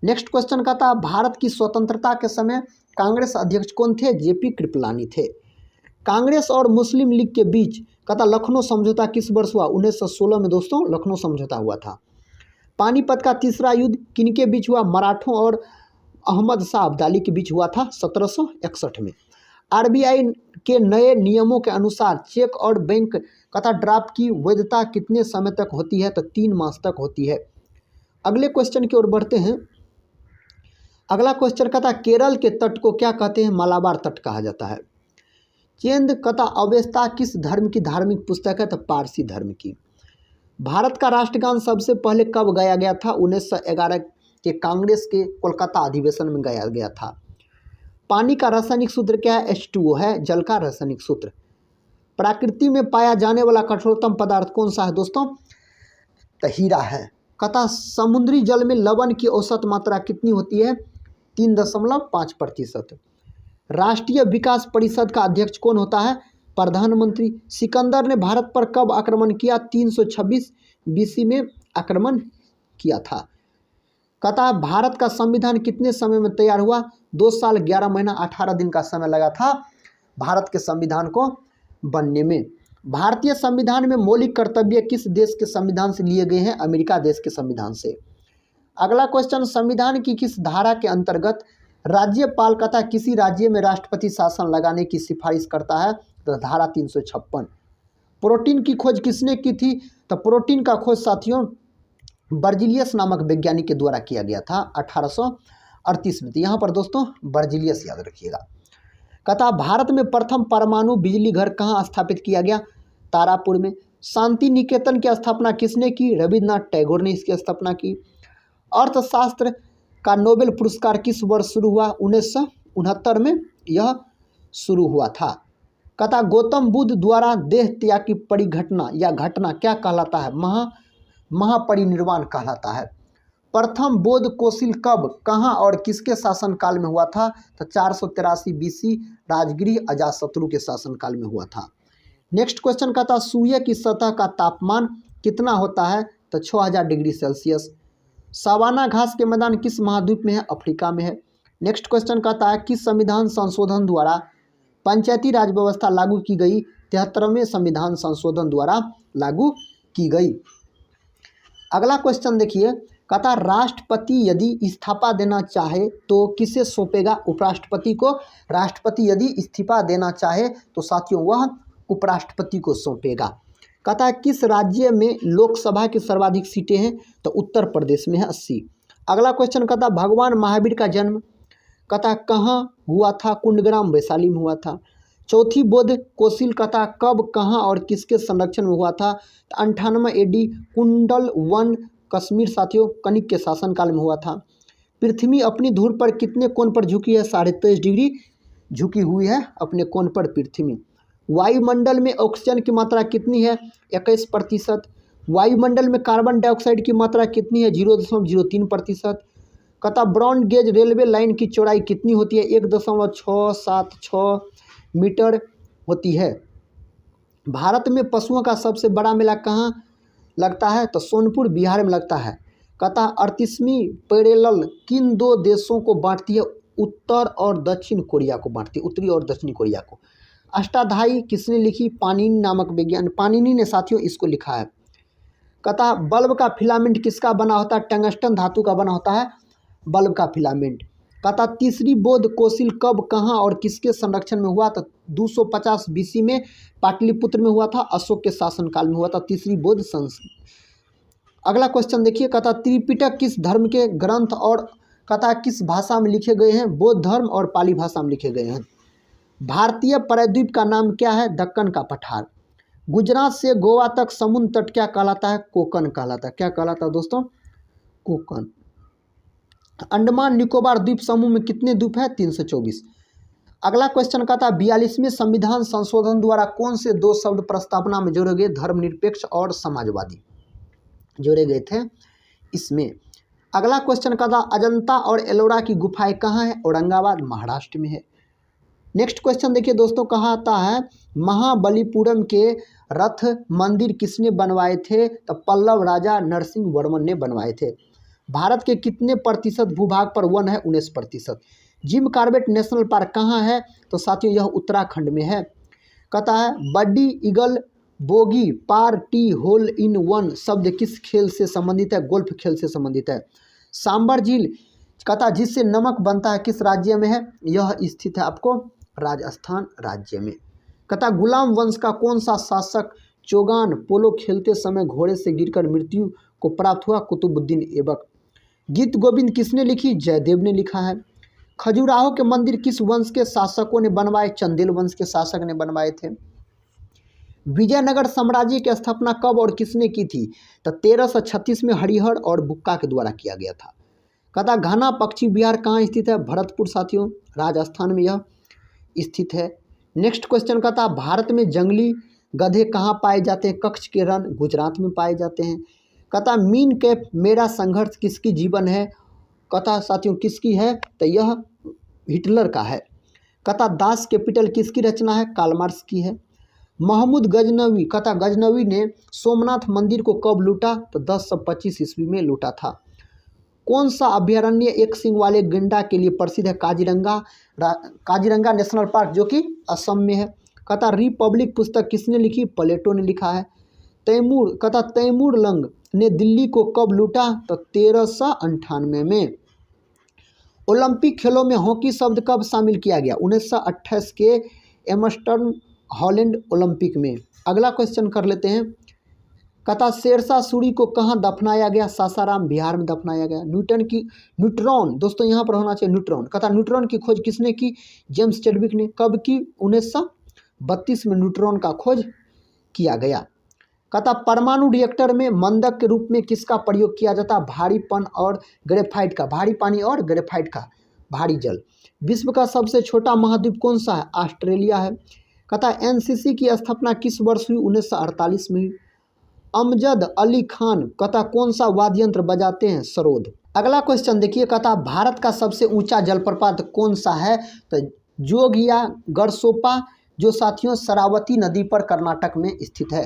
S1: नेक्स्ट क्वेश्चन कहता भारत की स्वतंत्रता के समय कांग्रेस अध्यक्ष कौन थे? जेपी कृपलानी थे। कांग्रेस और मुस्लिम लीग के बीच कहता लखनऊ समझौता किस वर्ष हुआ? 1916 में दोस्तों लखनऊ समझौता हुआ था। पानीपत का तीसरा युद्ध किनके बीच हुआ? मराठों और अहमद शाह अब्दाली के बीच हुआ था 1761 में। आरबीआई के नए नियमों के अनुसार चेक और बैंक तथा ड्राफ्ट की वैधता कितने समय तक होती है? तो 3 मास तक होती है। अगले क्वेश्चन की ओर बढ़ते हैं। अगला क्वेश्चन कहता केरल के तट को क्या कहते हैं? मालाबार तट कहा जाता है। चेंद कथा अवेस्ता किस धर्म की धार्मिक पुस्तक है? तो पारसी धर्म की। भारत का राष्ट्रगान सबसे पहले कब गाया गया था? 1911 के कांग्रेस के कोलकाता अधिवेशन में गाया गया था। पानी का रासायनिक सूत्र क्या है? H2O है जल का रासायनिक सूत्र। प्रकृति में पाया जाने वाला कठोरतम पदार्थ कौन सा है दोस्तों? तो हीरा है। कहता समुद्री जल में लवण की औसत मात्रा कितनी होती है? 3.5%। राष्ट्रीय विकास परिषद का अध्यक्ष कौन होता है? प्रधानमंत्री। सिकंदर ने भारत पर कब आक्रमण किया? 326 BC में आक्रमण किया था। कहता भारत का संविधान कितने समय में तैयार हुआ? 2 साल 11 महीना 18 दिन का समय लगा था भारत के संविधान को बनने में। भारतीय संविधान में मौलिक कर्तव्य किस देश के संविधान से लिए गए हैं? अमेरिका देश के संविधान से। अगला क्वेश्चन संविधान की किस धारा के अंतर्गत राज्यपाल कहता किसी राज्य में राष्ट्रपति शासन लगाने की सिफारिश करता है? तो धारा 356। प्रोटीन की खोज किसने की थी? तो प्रोटीन का खोज साथियों बर्जिलियस नामक वैज्ञानिक के द्वारा किया गया था 1838 में। तो यहाँ पर दोस्तों बर्जिलियस याद रखिएगा। कहता भारत में प्रथम परमाणु बिजली घर कहाँ स्थापित किया गया? तारापुर में। शांति निकेतन की स्थापना किसने की? रविन्द्रनाथ टैगोर ने इसकी स्थापना की। अर्थशास्त्र का नोबेल पुरस्कार किस वर्ष शुरू हुआ? 1969 में यह शुरू हुआ था। कहता गौतम बुद्ध द्वारा देह त्याग की परिघटना या घटना क्या कहलाता है? महापरिनिर्वाण कहलाता है। प्रथम बौद्ध कौंसिल कब, कहाँ और किसके शासनकाल में हुआ था? तो 483 BC राजगृह अजातशत्रु के शासनकाल में हुआ था। नेक्स्ट क्वेश्चन कहता सूर्य की सतह का तापमान कितना होता है? तो 6000 डिग्री सेल्सियस। सवाना घास के मैदान किस महाद्वीप में है? अफ्रीका में है। नेक्स्ट क्वेश्चन कहता है किस संविधान संशोधन द्वारा पंचायती राज व्यवस्था लागू की गई? 73वें संविधान संशोधन द्वारा लागू की गई। अगला क्वेश्चन देखिए कहता राष्ट्रपति यदि इस्तीफा देना चाहे तो किसे सौंपेगा? उपराष्ट्रपति को। राष्ट्रपति यदि इस्तीफा देना चाहे तो साथियों वह उपराष्ट्रपति को सौंपेगा। कहता है किस राज्य में लोकसभा की सर्वाधिक सीटें हैं? तो उत्तर प्रदेश में है 80। अगला क्वेश्चन कहता भगवान महावीर का जन्म कहता कहाँ हुआ था? कुंडग्राम वैशाली में हुआ था। चौथी बौद्ध कोसिल कथा कब, कहाँ और किसके संरक्षण में हुआ था? 98 AD कुंडल वन कश्मीर साथियों कनिक के शासनकाल में हुआ था। पृथ्वी अपनी धुरी पर कितने कोण पर झुकी है? 23.5 डिग्री झुकी हुई है अपने कोण पर पृथ्वी। वायुमंडल में ऑक्सीजन की मात्रा कितनी है? 21%। वायुमंडल में कार्बन डाइऑक्साइड की मात्रा कितनी है? 0.03%। कथा ब्रॉड गेज रेलवे लाइन की चौड़ाई कितनी होती है? 1.676 मीटर होती है। भारत में पशुओं का सबसे बड़ा मेला कहाँ लगता है? तो सोनपुर बिहार में लगता है। कथा 38वीं पैरेलल किन दो देशों को बांटती है? उत्तर और दक्षिण कोरिया को बांटती है, उत्तरी और दक्षिणी कोरिया को। अष्टाध्यायी किसने लिखी? पाणिनि नामक वैज्ञानिक, पाणिनि ने साथियों इसको लिखा है। कथा बल्ब का फिलामेंट किसका बना होता है? टंगस्टन धातु का बना होता है बल्ब का फिलामेंट। कथा तीसरी बौद्ध कोसिल कब, कहाँ और किसके संरक्षण में हुआ? तो 250 BC में पाटलिपुत्र में हुआ था, अशोक के शासनकाल में हुआ था तीसरी बौद्ध अगला क्वेश्चन देखिए, कथा त्रिपिटक किस धर्म के ग्रंथ और कथा किस भाषा में लिखे गए हैं? बौद्ध धर्म और पाली भाषा में लिखे गए हैं। भारतीय प्रायद्वीप का नाम क्या है? दक्कन का पठार। गुजरात से गोवा तक समुद्र तट क्या कहलाता है? कोकन कहलाता है। क्या कहलाता है दोस्तों? कोकन। अंडमान निकोबार द्वीप समूह में कितने द्वीप है? 324। अगला क्वेश्चन का था 42वें संविधान संशोधन द्वारा कौन से दो शब्द प्रस्तावना में जोड़े गए? धर्मनिरपेक्ष और समाजवादी जोड़े गए थे इसमें। अगला क्वेश्चन का था अजंता और एलोरा की गुफाएं कहाँ है? औरंगाबाद महाराष्ट्र में है। नेक्स्ट क्वेश्चन देखिए दोस्तों, कहा आता है महाबलीपुरम के रथ मंदिर किसने बनवाए थे? तो पल्लव राजा नरसिंह वर्मन ने बनवाए थे। भारत के कितने प्रतिशत भूभाग पर वन है? 19%। जिम कॉर्बेट नेशनल पार्क कहाँ है? तो साथियों यह उत्तराखंड में है। कहता है birdie eagle bogey par tee hole in one शब्द किस खेल से संबंधित है? गोल्फ खेल से संबंधित है। सांबर झील कहता जिससे नमक बनता है किस राज्य में है? यह स्थित है आपको राजस्थान राज्य में। कहता गुलाम वंश का कौन सा शासक चौगान पोलो खेलते समय घोड़े से गिरकर मृत्यु को प्राप्त हुआ? कुतुबुद्दीन ऐबक। गीत गोविंद किसने लिखी? जयदेव ने लिखा है। खजुराहो के मंदिर किस वंश के शासकों ने बनवाए? चंदेल वंश के शासक ने बनवाए थे। विजयनगर साम्राज्य की स्थापना कब और किसने की थी? तो 1336 में हरिहर और बुक्का के द्वारा किया गया था। कहता घना पक्षी विहार कहाँ स्थित है? भरतपुर साथियों राजस्थान में यह स्थित है। नेक्स्ट क्वेश्चन कहता भारत में जंगली गधे कहाँ पाए जाते हैं? कच्छ के रण गुजरात में पाए जाते हैं। कहता मीन कैप मेरा संघर्ष किसकी जीवन है? कथा साथियों किसकी है? तो यह हिटलर का है। कथा दास कैपिटल किसकी रचना है? कार्ल मार्क्स की है। महमूद गजनवी कथा गजनवी ने सोमनाथ मंदिर को कब लूटा? तो 1025 ईस्वी में लूटा था। कौन सा अभ्यारण्य एक सिंह वाले गैंडा के लिए प्रसिद्ध है? काजीरंगा नेशनल पार्क जो कि असम में है। कथा रिपब्लिक पुस्तक किसने लिखी? प्लेटो ने लिखा है। तैमूर कथा तैमूर लंग ने दिल्ली को कब लूटा? तो 1398 में। ओलंपिक खेलों में हॉकी शब्द कब शामिल किया गया? 1928 के एम्स्टर्डम हॉलैंड ओलंपिक में। अगला क्वेश्चन कर लेते हैं। कथा शेरशाह सूरी को कहाँ दफनाया गया? सासाराम बिहार में दफनाया गया। न्यूट्रॉन दोस्तों यहाँ पर होना चाहिए न्यूट्रॉन। कथा न्यूट्रॉन की खोज किसने की? जेम्स चैडविक ने। कब की? 1932 में न्यूट्रॉन का खोज किया गया। कथा परमाणु रिएक्टर में मंदक के रूप में किसका प्रयोग किया जाता? भारीपन और ग्रेफाइट का, भारी पानी और ग्रेफाइट का भारी जल। विश्व का सबसे छोटा महाद्वीप कौन सा है? ऑस्ट्रेलिया है। कथा एनसीसी की स्थापना किस वर्ष हुई? 1948 में हुई। अमजद अली खान कथा कौन सा वाद्य यंत्र बजाते हैं? सरोद। अगला क्वेश्चन देखिए, कथा भारत का सबसे ऊंचा जलप्रपात कौन सा है? तो जोगिया गरसोपा जो साथियों शरावती नदी पर कर्नाटक में स्थित है।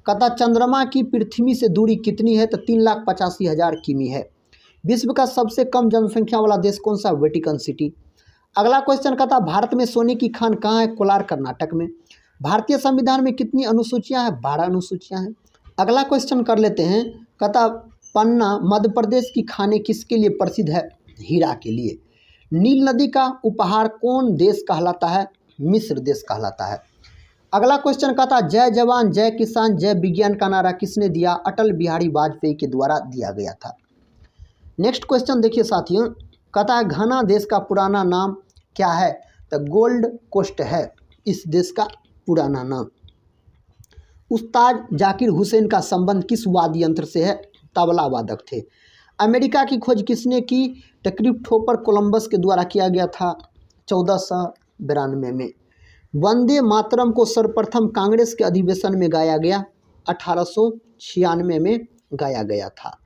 S1: कथा चंद्रमा की पृथ्वी से दूरी कितनी है? तो 3,85,000 किमी है। विश्व का सबसे कम जनसंख्या वाला देश कौन सा? Vatican city. अगला क्वेश्चन कहता भारत में सोने की खान कहाँ है? कोलार कर्नाटक में। भारतीय संविधान में कितनी अनुसूचियां हैं? 12 अनुसूचियां हैं। अगला क्वेश्चन कर लेते हैं। कहता पन्ना मध्य प्रदेश की खानें किसके लिए प्रसिद्ध है? हीरा के लिए। नील नदी का उपहार कौन देश कहलाता है? मिस्र देश कहलाता है। अगला क्वेश्चन कहता जय जवान जय किसान जय विज्ञान का नारा किसने दिया? अटल बिहारी वाजपेयी के द्वारा दिया गया था। नेक्स्ट क्वेश्चन देखिए साथियों, कहता है घना देश का पुराना नाम क्या है? तो गोल्ड कोस्ट है। इस देश का पुराना नाम। उस्ताद जाकिर हुसैन का संबंध किस वाद्य यंत्र से है? तबला वादक थे। अमेरिका की खोज किसने की? तो क्रिस्टोफर कोलंबस के द्वारा किया गया था 1492 में। वंदे मातरम को सर्वप्रथम कांग्रेस के अधिवेशन में गाया गया 1896 में गाया गया था।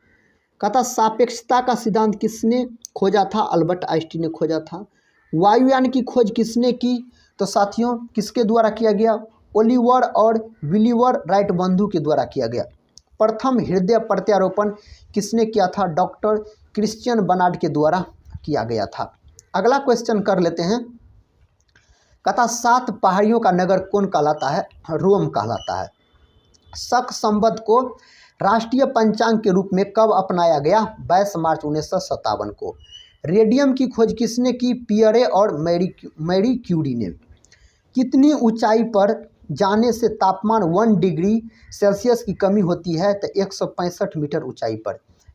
S1: कहता सापेक्षता का सिद्धांत किसने खोजा था? अल्बर्ट आइंस्टीन ने खोजा था। वायुयान की खोज किसने की? तो साथियों किसके द्वारा किया गया? ओलिवर और विलिवर राइट बंधु के द्वारा किया गया। प्रथम हृदय प्रत्यारोपण किसने किया था? डॉक्टर क्रिश्चियन बर्नार्ड के द्वारा किया गया था। अगला क्वेश्चन कर लेते हैं। कहता 7 पहाड़ियों का नगर कौन कहलाता है? रोम कहलाता है। शक संवत को राष्ट्रीय पंचांग के रूप में कब अपनाया गया? 22 मार्च 1957 को। रेडियम की खोज किसने की? पियरे और मैरी क्यूरी ने। कितनी ऊंचाई पर जाने से तापमान 1 डिग्री सेल्सियस की कमी होती है? तो 165 मीटर ऊंचाई पर।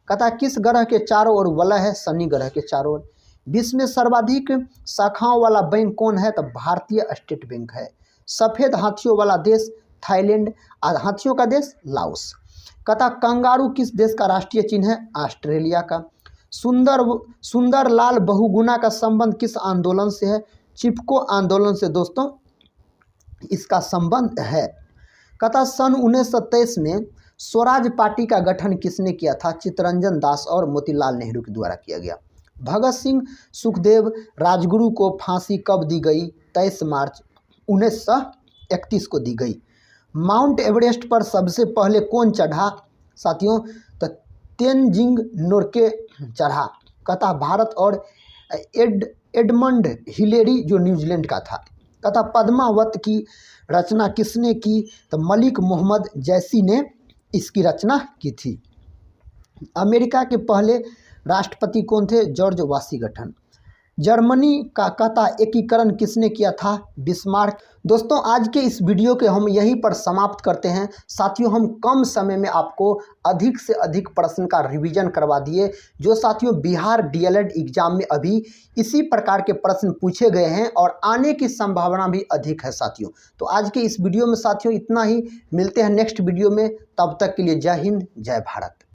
S1: कहता किस ग्रह के चारों ओर वलय है? शनि ग्रह के चारों ओर। विश्व में सर्वाधिक शाखाओं वाला बैंक कौन है? तो भारतीय स्टेट बैंक है। सफ़ेद हाथियों वाला देश थाईलैंड, हाथियों का देश लाओस। कहता कंगारू किस देश का राष्ट्रीय चिन्ह है? ऑस्ट्रेलिया का। सुंदर लाल बहुगुणा का संबंध किस आंदोलन से है? चिपको आंदोलन से दोस्तों इसका संबंध है। कहता सन 1923 में स्वराज पार्टी का गठन किसने किया था? चित्तरंजन दास और मोतीलाल नेहरू के द्वारा किया गया। भगत सिंह सुखदेव राजगुरु को फांसी कब दी गई? 23 मार्च 1931 को दी गई। माउंट एवरेस्ट पर सबसे पहले कौन चढ़ा? साथियों तो तेनजिंग नोर्गे चढ़ा। कहता भारत और एडमंड हिलेरी जो न्यूजीलैंड का था। कहता पद्मावत की रचना किसने की? तो मलिक मोहम्मद जैसी ने इसकी रचना की थी। अमेरिका के पहले राष्ट्रपति कौन थे? George Washington. जर्मनी का कहता एकीकरण किसने किया था? बिस्मार्क। दोस्तों आज के इस वीडियो के हम यहीं पर समाप्त करते हैं। साथियों हम कम समय में आपको अधिक से अधिक प्रश्न का रिवीजन करवा दिए। जो साथियों बिहार डीएलएड एग्जाम में अभी इसी प्रकार के प्रश्न पूछे गए हैं और आने की संभावना भी अधिक है साथियों। तो आज के इस वीडियो में साथियों इतना ही। मिलते हैं नेक्स्ट वीडियो में। तब तक के लिए जय हिंद जय भारत।